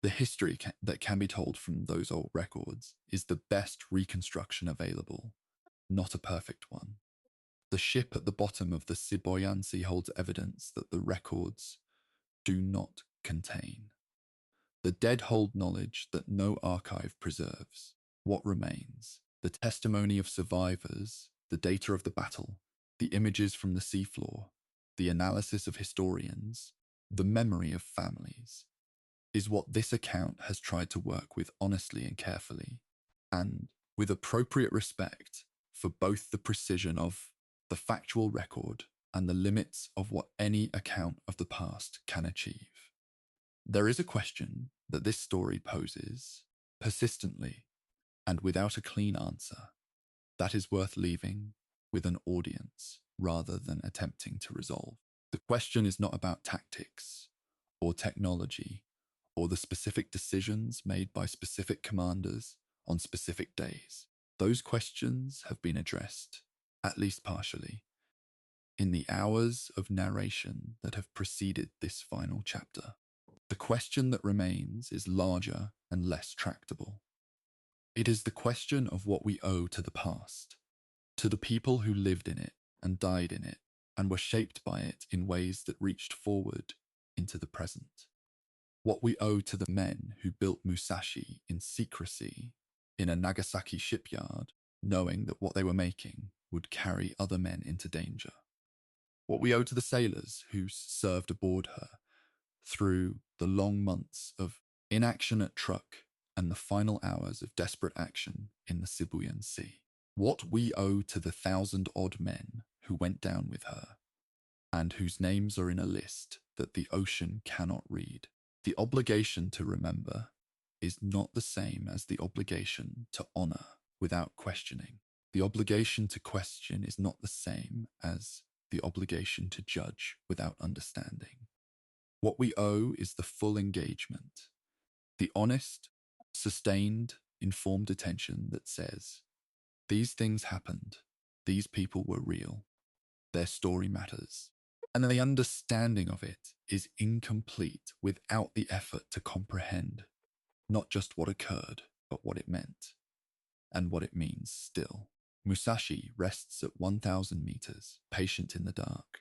The history that can be told from those old records is the best reconstruction available, not a perfect one. The ship at the bottom of the Siboyan Sea holds evidence that the records do not contain. The dead hold knowledge that no archive preserves. What remains? The testimony of survivors, the data of the battle, the images from the seafloor, the analysis of historians, the memory of families, is what this account has tried to work with honestly and carefully, and with appropriate respect for both the precision of the factual record and the limits of what any account of the past can achieve. There is a question that this story poses, persistently and without a clean answer, that is worth leaving with an audience rather than attempting to resolve. The question is not about tactics or technology or the specific decisions made by specific commanders on specific days. Those questions have been addressed, at least partially, in the hours of narration that have preceded this final chapter. The question that remains is larger and less tractable. It is the question of what we owe to the past, to the people who lived in it and died in it and were shaped by it in ways that reached forward into the present. What we owe to the men who built Musashi in secrecy in a Nagasaki shipyard, knowing that what they were making would carry other men into danger. What we owe to the sailors who served aboard her through the long months of inaction at Truk and the final hours of desperate action in the Sibuyan Sea. What we owe to the 1,000-odd men who went down with her, and whose names are in a list that the ocean cannot read. The obligation to remember is not the same as the obligation to honor without questioning. The obligation to question is not the same as the obligation to judge without understanding. What we owe is the full engagement, the honest, sustained, informed attention that says, these things happened, These people were real. Their story matters. And the understanding of it is incomplete without the effort to comprehend not just what occurred, but what it meant, and what it means still. Musashi rests at 1,000 meters, patient in the dark.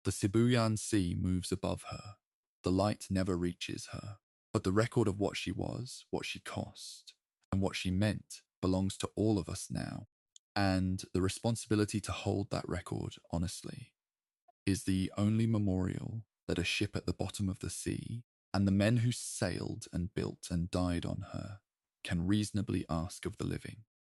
The Sibuyan Sea moves above her. The light never reaches her. But the record of what she was, what she cost, and what she meant belongs to all of us now. And the responsibility to hold that record honestly is the only memorial that a ship at the bottom of the sea and the men who sailed and built and died on her can reasonably ask of the living.